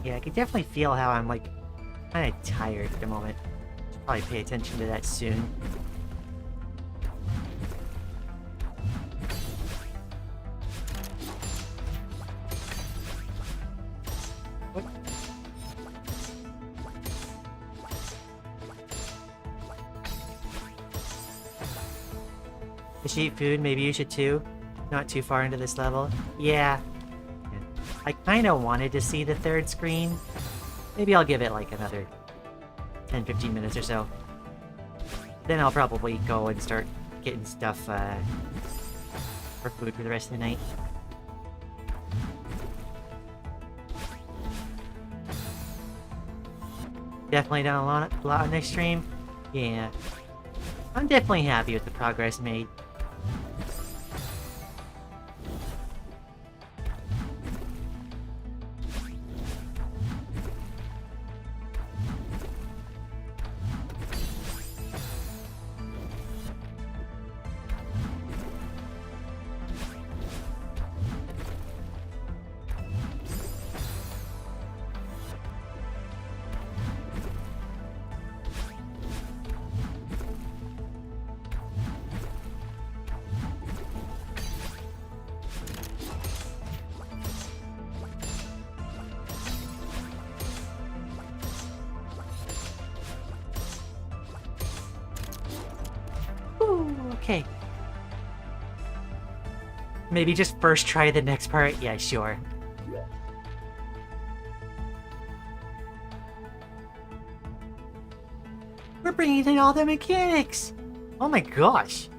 Yeah, I can definitely feel how I'm like kind of tired at the moment. Should probably pay attention to that soon. What? To eat food, maybe you should too. Not too far into this level. Yeah. I kind of wanted to see the third screen. Maybe I'll give it like another 10-15 minutes or so. Then I'll probably go and start getting stuff for food for the rest of the night. Definitely done a lot on this stream. Yeah. I'm definitely happy with the progress made. Okay. Maybe just first try the next part? Yeah, sure. We're bringing in all the mechanics! Oh my gosh!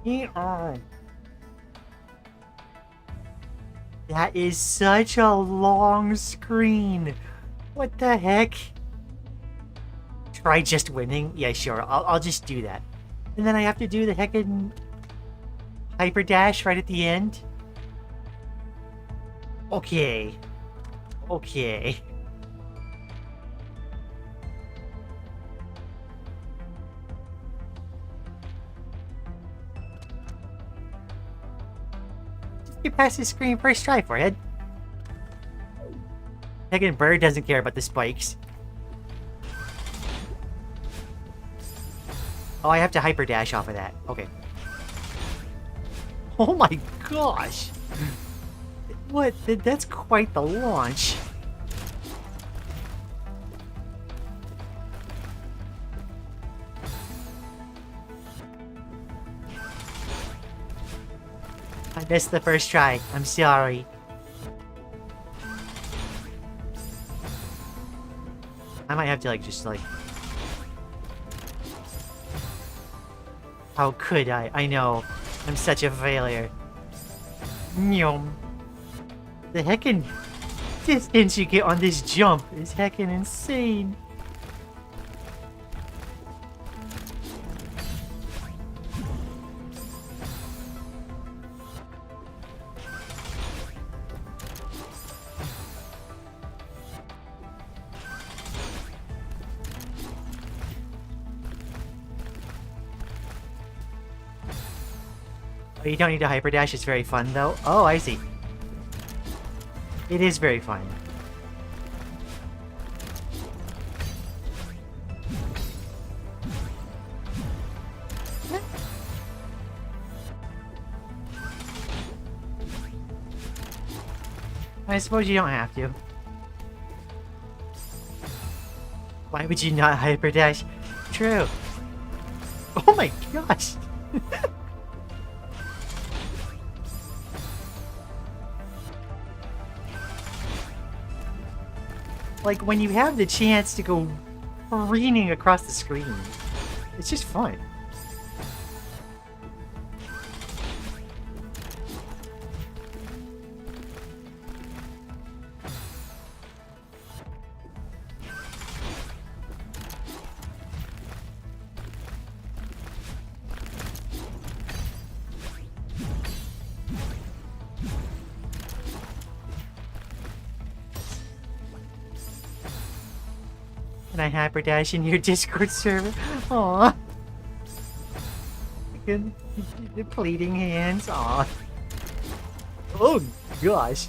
Yeah. That is such a long screen! What the heck? Try just winning? Yeah, sure. I'll just do that. And then I have to do the heckin' hyper dash right at the end? Okay. Okay. Just get past this screen first try, forehead. Heckin' bird doesn't care about the spikes. Oh, I have to hyper dash off of that. Okay. Oh my gosh! What? That's quite the launch. I missed the first try. I'm sorry. I might have to, just How could I? I know. I'm such a failure. Nyum. The heckin' distance you get on this jump is heckin' insane. Oh, you don't need to hyper dash. It's very fun though. Oh, I see. It is very fun. I suppose you don't have to. Why would you not hyper dash? True. Oh my gosh. Like, when you have the chance to go careening across the screen, it's just fun. Can I hyper dash in your Discord server? Aww. The pleading hands. Aww. Oh gosh.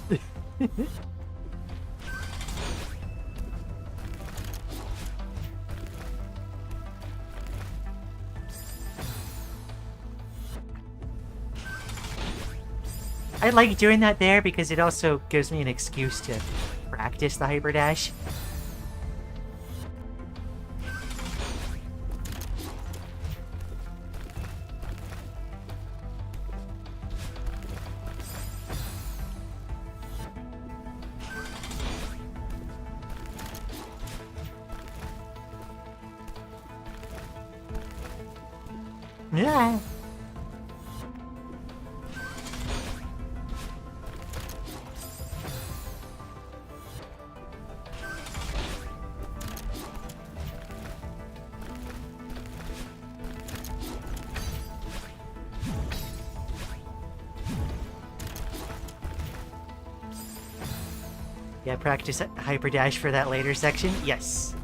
I like doing that there because it also gives me an excuse to practice the hyper dash. Yeah. Yeah, practice hyper dash for that later section. Yes.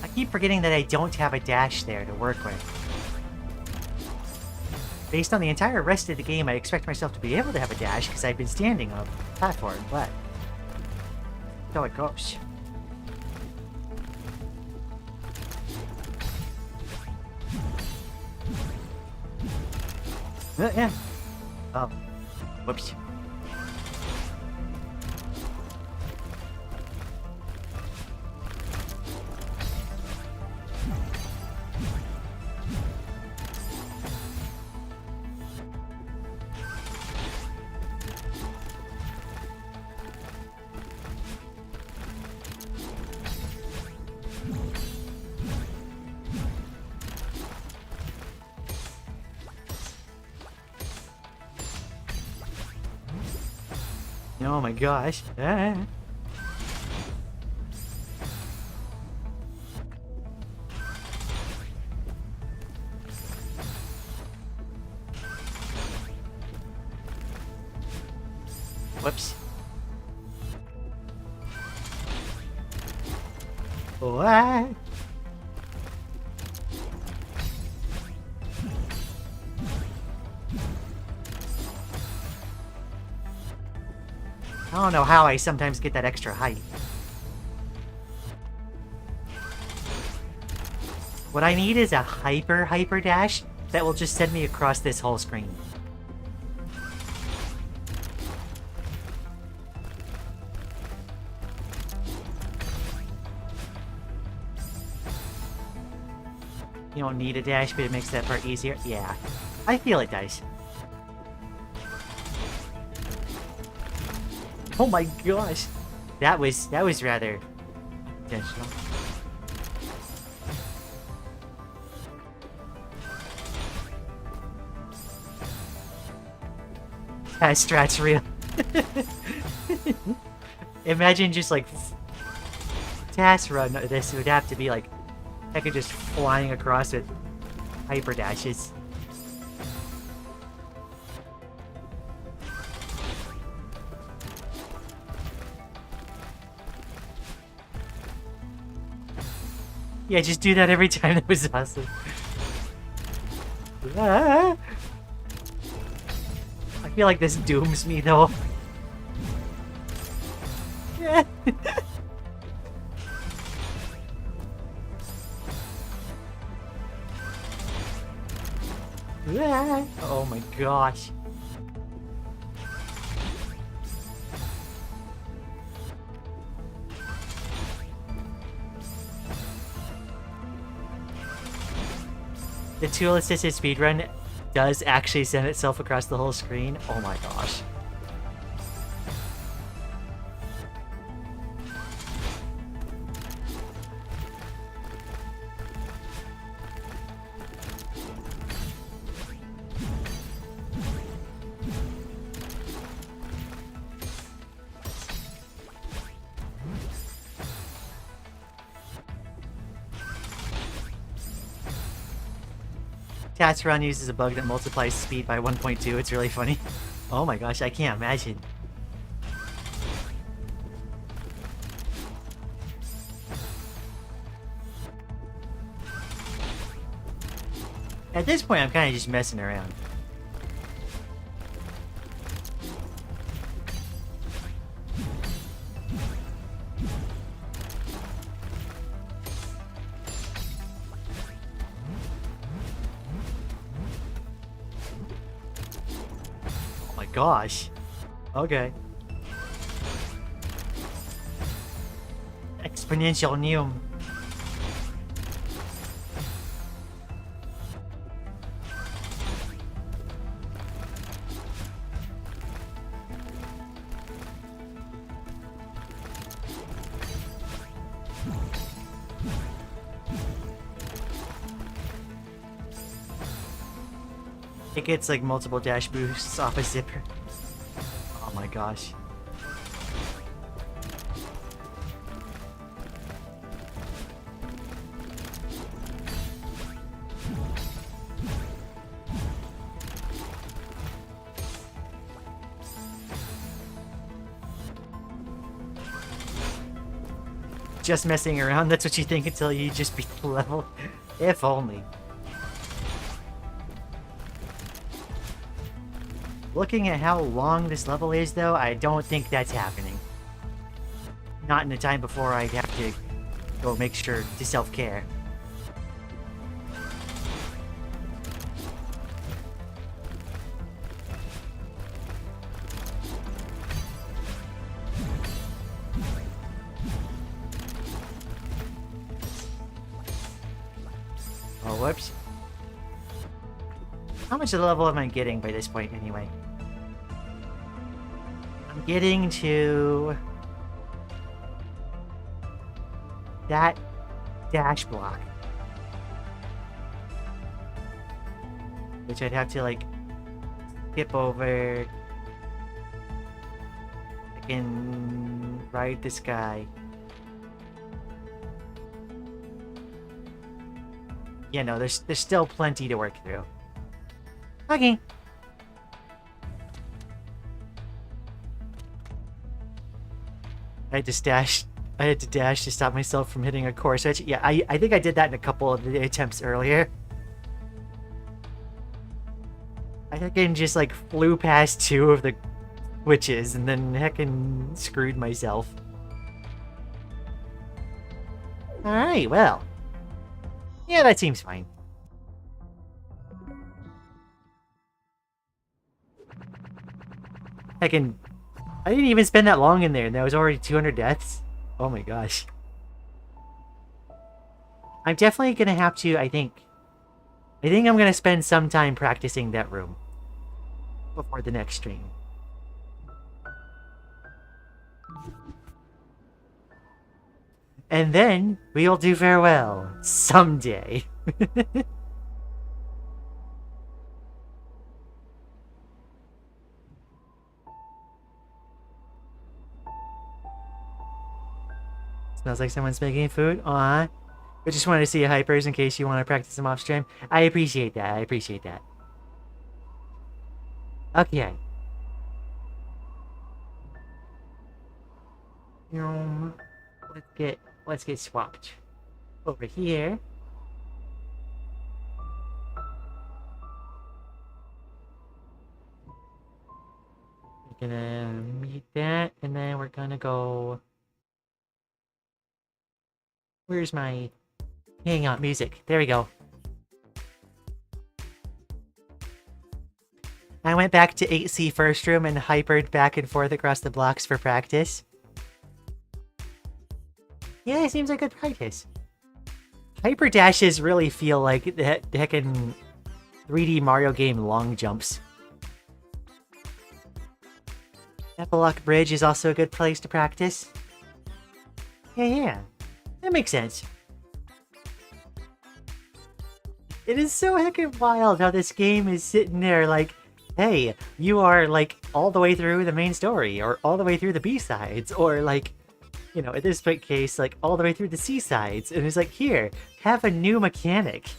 I keep forgetting that I don't have a dash there to work with. Based on the entire rest of the game, I expect myself to be able to have a dash because I've been standing on a platform, but so it goes. Yeah. Oh. Whoops. Oh my gosh. Ah. Whoops. What? I don't know how I sometimes get that extra height. What I need is a hyper dash that will just send me across this whole screen. You don't need a dash, but it makes that part easier. Yeah, I feel it does. Oh my gosh, that was rather intentional. That strat's real. Imagine just like task run. This would have to be like I could just flying across with hyper dashes. Yeah, just do that every time. That was awesome. Ah! I feel like this dooms me though. Yeah. Oh my gosh. The tool-assisted speedrun does actually send itself across the whole screen. Oh my gosh. Task Run uses a bug that multiplies speed by 1.2. It's really funny. Oh my gosh, I can't imagine. At this point, I'm kind of just messing around. Gosh. Okay. Exponential Neum. It gets like multiple dash boosts off a zipper. Oh my gosh. Just messing around, that's what you think until you just beat the level. If only. Looking at how long this level is, though, I don't think that's happening. Not in the time before I'd have to go make sure to self-care. Oh, whoops. How much of the level am I getting by this point, anyway? I'm getting to that dash block, which I'd have to like skip over, I can ride this guy. Yeah, no, there's still plenty to work through. Okay. I had to dash to stop myself from hitting a core switch. Yeah, I think I did that in a couple of the attempts earlier. I heckin' just like flew past 2 of the switches and then heckin' screwed myself. Alright, well. Yeah, that seems fine. I didn't even spend that long in there, and there was already 200 deaths. Oh my gosh. I'm definitely gonna have to, I think I'm gonna spend some time practicing that room before the next stream. And then we'll do farewell someday. Smells like someone's making food. Aw. I just wanted to see hypers in case you want to practice them off stream. I appreciate that. I appreciate that. Okay. Let's get swapped over here. We're gonna meet that, and then we're gonna go. Where's my hangout music? There we go. I went back to 8C first room and hypered back and forth across the blocks for practice. Yeah, it seems like good practice. Hyper dashes really feel like the heckin' 3D Mario game long jumps. Epilock Bridge is also a good place to practice. Yeah. That makes sense. It is so heckin' wild how this game is sitting there like, hey, you are like all the way through the main story, or all the way through the B-sides, or like, you know, in this case, like all the way through the C-sides, and it's like, here, have a new mechanic.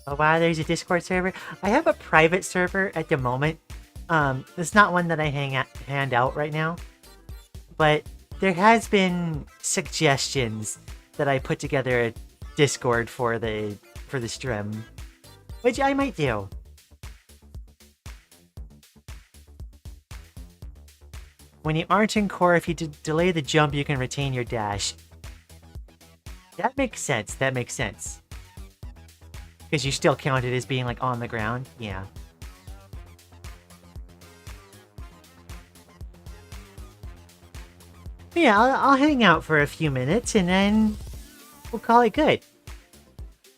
Oh wow, there's a Discord server. I have a private server at the moment. It's not one that I hand out right now, but there has been suggestions that I put together a Discord for the stream, which I might do. When you aren't in core, if you delay the jump, you can retain your dash. That makes sense. That makes sense. Because you still count it as being like on the ground. Yeah. Yeah, I'll hang out for a few minutes and then we'll call it good.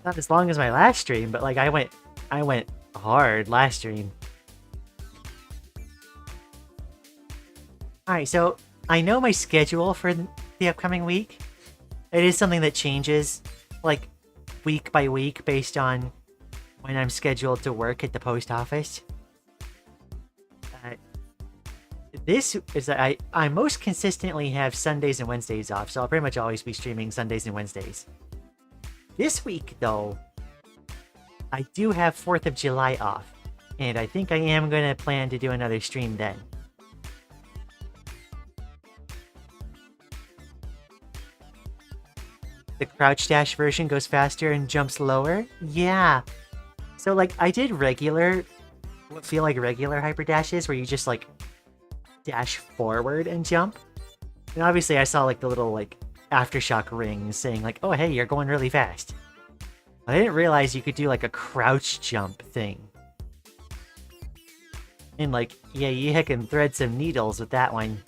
Not as long as my last stream, but like I went hard last stream. Alright, so I know my schedule for the upcoming week. It is something that changes like week by week based on when I'm scheduled to work at the post office. This is that I most consistently have Sundays and Wednesdays off, so I'll pretty much always be streaming Sundays and Wednesdays. This week, though, I do have 4th of July off, and I think I am going to plan to do another stream then. The crouch dash version goes faster and jumps lower? Yeah. So, like, I did what feel like regular hyper dashes, where you just, like, dash forward and jump. And obviously I saw like the little like aftershock rings saying like, oh hey, you're going really fast. I didn't realize you could do like a crouch jump thing. And like, yeah, you heckin' thread some needles with that one.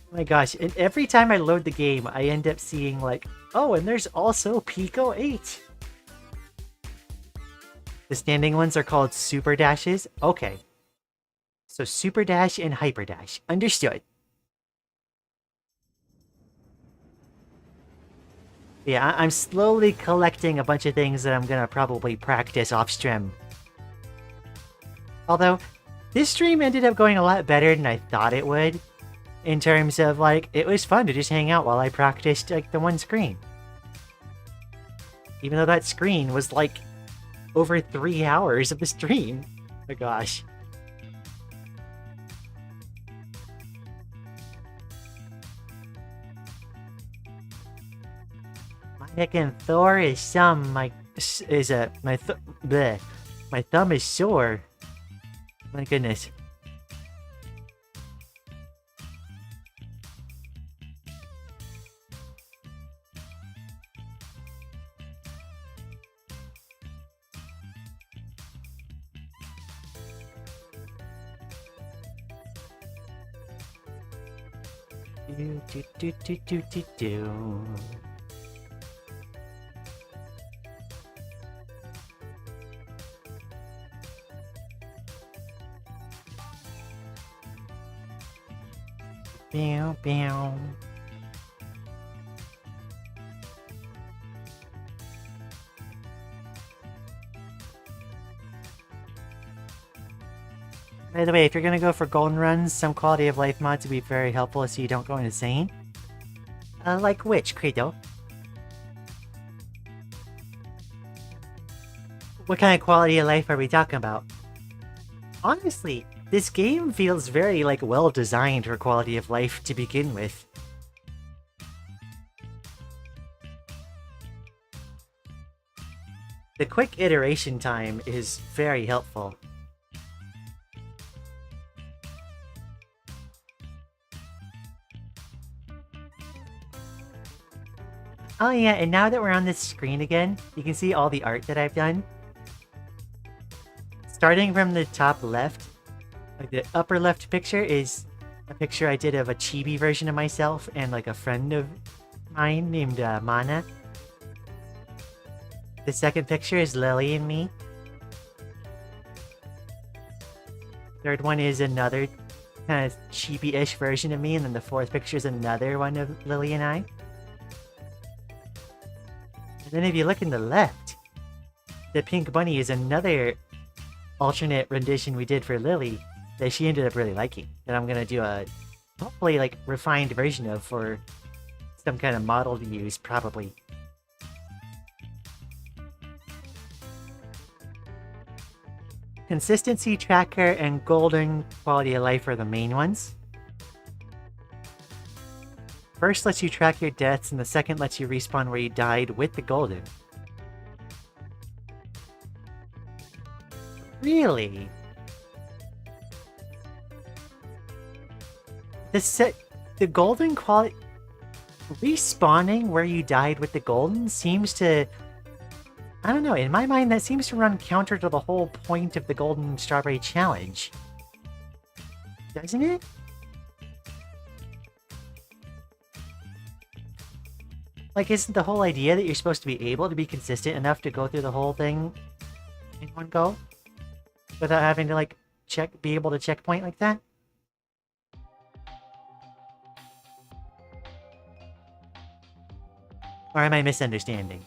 Oh my gosh, and every time I load the game, I end up seeing like, oh, and there's also Pico 8. The standing ones are called super dashes? Okay. So super dash and hyper dash. Understood. Yeah, I'm slowly collecting a bunch of things that I'm gonna probably practice off stream. Although, this stream ended up going a lot better than I thought it would. In terms of, like, it was fun to just hang out while I practiced, like, the one screen. Even though that screen was, like, over 3 hours of the stream. Oh my gosh. My heckin' Thor is some, my thumb is sore. My goodness. Do. Bow, bow. By the way, if you're gonna go for golden runs, some quality of life mods would be very helpful so you don't go insane. Like which, Credo? What kind of quality of life are we talking about? Honestly, this game feels very, like, well designed for quality of life to begin with. The quick iteration time is very helpful. Oh yeah, and now that we're on this screen again, you can see all the art that I've done. Starting from the top left, like the upper left picture is a picture I did of a chibi version of myself and like a friend of mine named Mana. The second picture is Lily and me. Third one is another kind of chibi-ish version of me, and then the fourth picture is another one of Lily and I. And then if you look in the left, the pink bunny is another alternate rendition we did for Lily that she ended up really liking. That I'm gonna do a hopefully like refined version of for some kind of model to use, probably. Consistency tracker and golden quality of life are the main ones. First lets you track your deaths, and the second lets you respawn where you died with the golden. Really? The golden quality... Respawning where you died with the golden seems to... I don't know, in my mind that seems to run counter to the whole point of the Golden Strawberry Challenge. Doesn't it? Like, isn't the whole idea that you're supposed to be able to be consistent enough to go through the whole thing in one go? Without having to, like, be able to checkpoint like that? Or am I misunderstanding?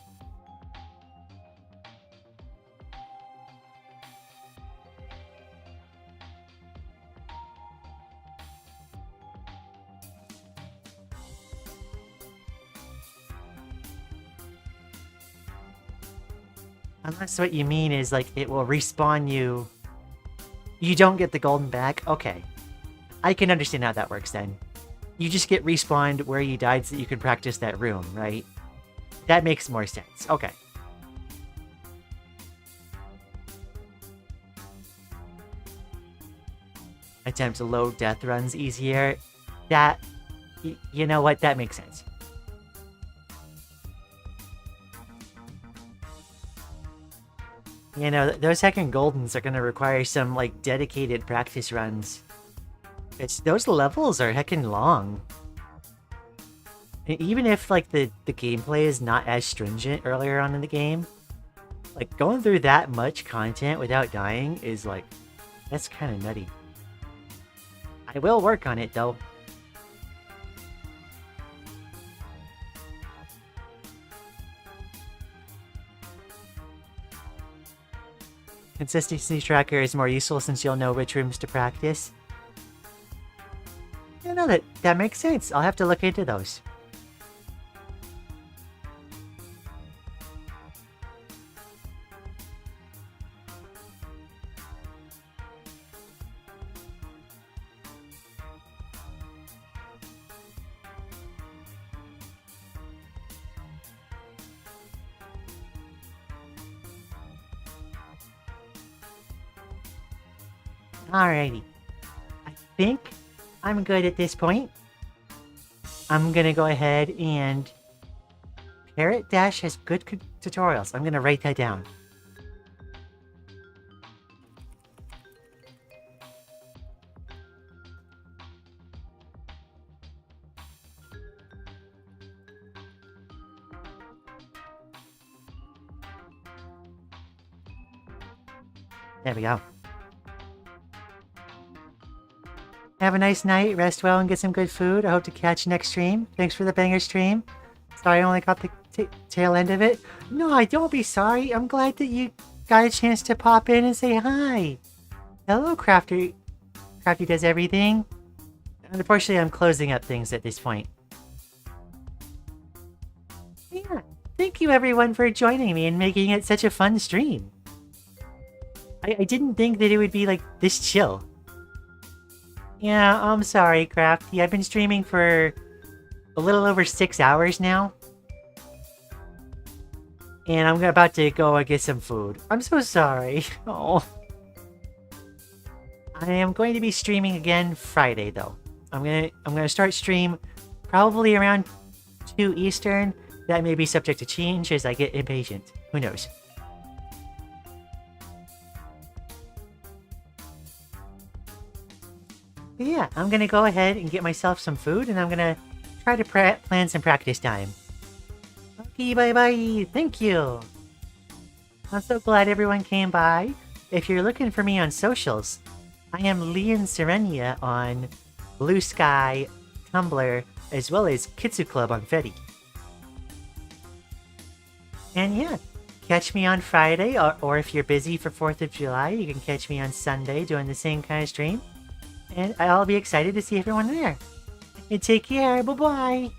Unless what you mean is, like, it will respawn you... You don't get the golden back? Okay. I can understand how that works, then. You just get respawned where you died so that you can practice that room, right? That makes more sense. Okay. Attempt low death runs easier. That... You know what? That makes sense. You know, those heckin' Goldens are gonna require some, like, dedicated practice runs. Those levels are heckin' long. And even if, like, the gameplay is not as stringent earlier on in the game, like, going through that much content without dying is, like, that's kinda nutty. I will work on it, though. Consistency tracker is more useful since you'll know which rooms to practice. You know, that makes sense. I'll have to look into those. Alrighty. I think I'm good at this point. I'm gonna go ahead and... Parrot Dash has good tutorials. I'm gonna write that down. There we go. Have a nice night, rest well, and get some good food. I hope to catch you next stream. Thanks for the banger stream. Sorry I only got the tail end of it. No, don't be sorry. I'm glad that you got a chance to pop in and say hi. Hello, Crafty. Crafty does everything. Unfortunately, I'm closing up things at this point. Yeah, thank you everyone for joining me and making it such a fun stream. I didn't think that it would be like this chill. Yeah, I'm sorry, Crafty. I've been streaming for a little over 6 hours now. And I'm about to go and get some food. I'm so sorry. Oh. I am going to be streaming again Friday, though. I'm gonna start stream probably around 2 Eastern. That may be subject to change as I get impatient. Who knows? But yeah, I'm gonna go ahead and get myself some food, and I'm gonna try to plan some practice time. Okay, bye-bye. Thank you. I'm so glad everyone came by. If you're looking for me on socials, I am Lian Sirenia on Blue Sky, Tumblr, as well as Kitsu Club on Fetty. And yeah, catch me on Friday, or if you're busy for 4th of July, you can catch me on Sunday doing the same kind of stream. And I'll be excited to see everyone there. And take care. Bye-bye.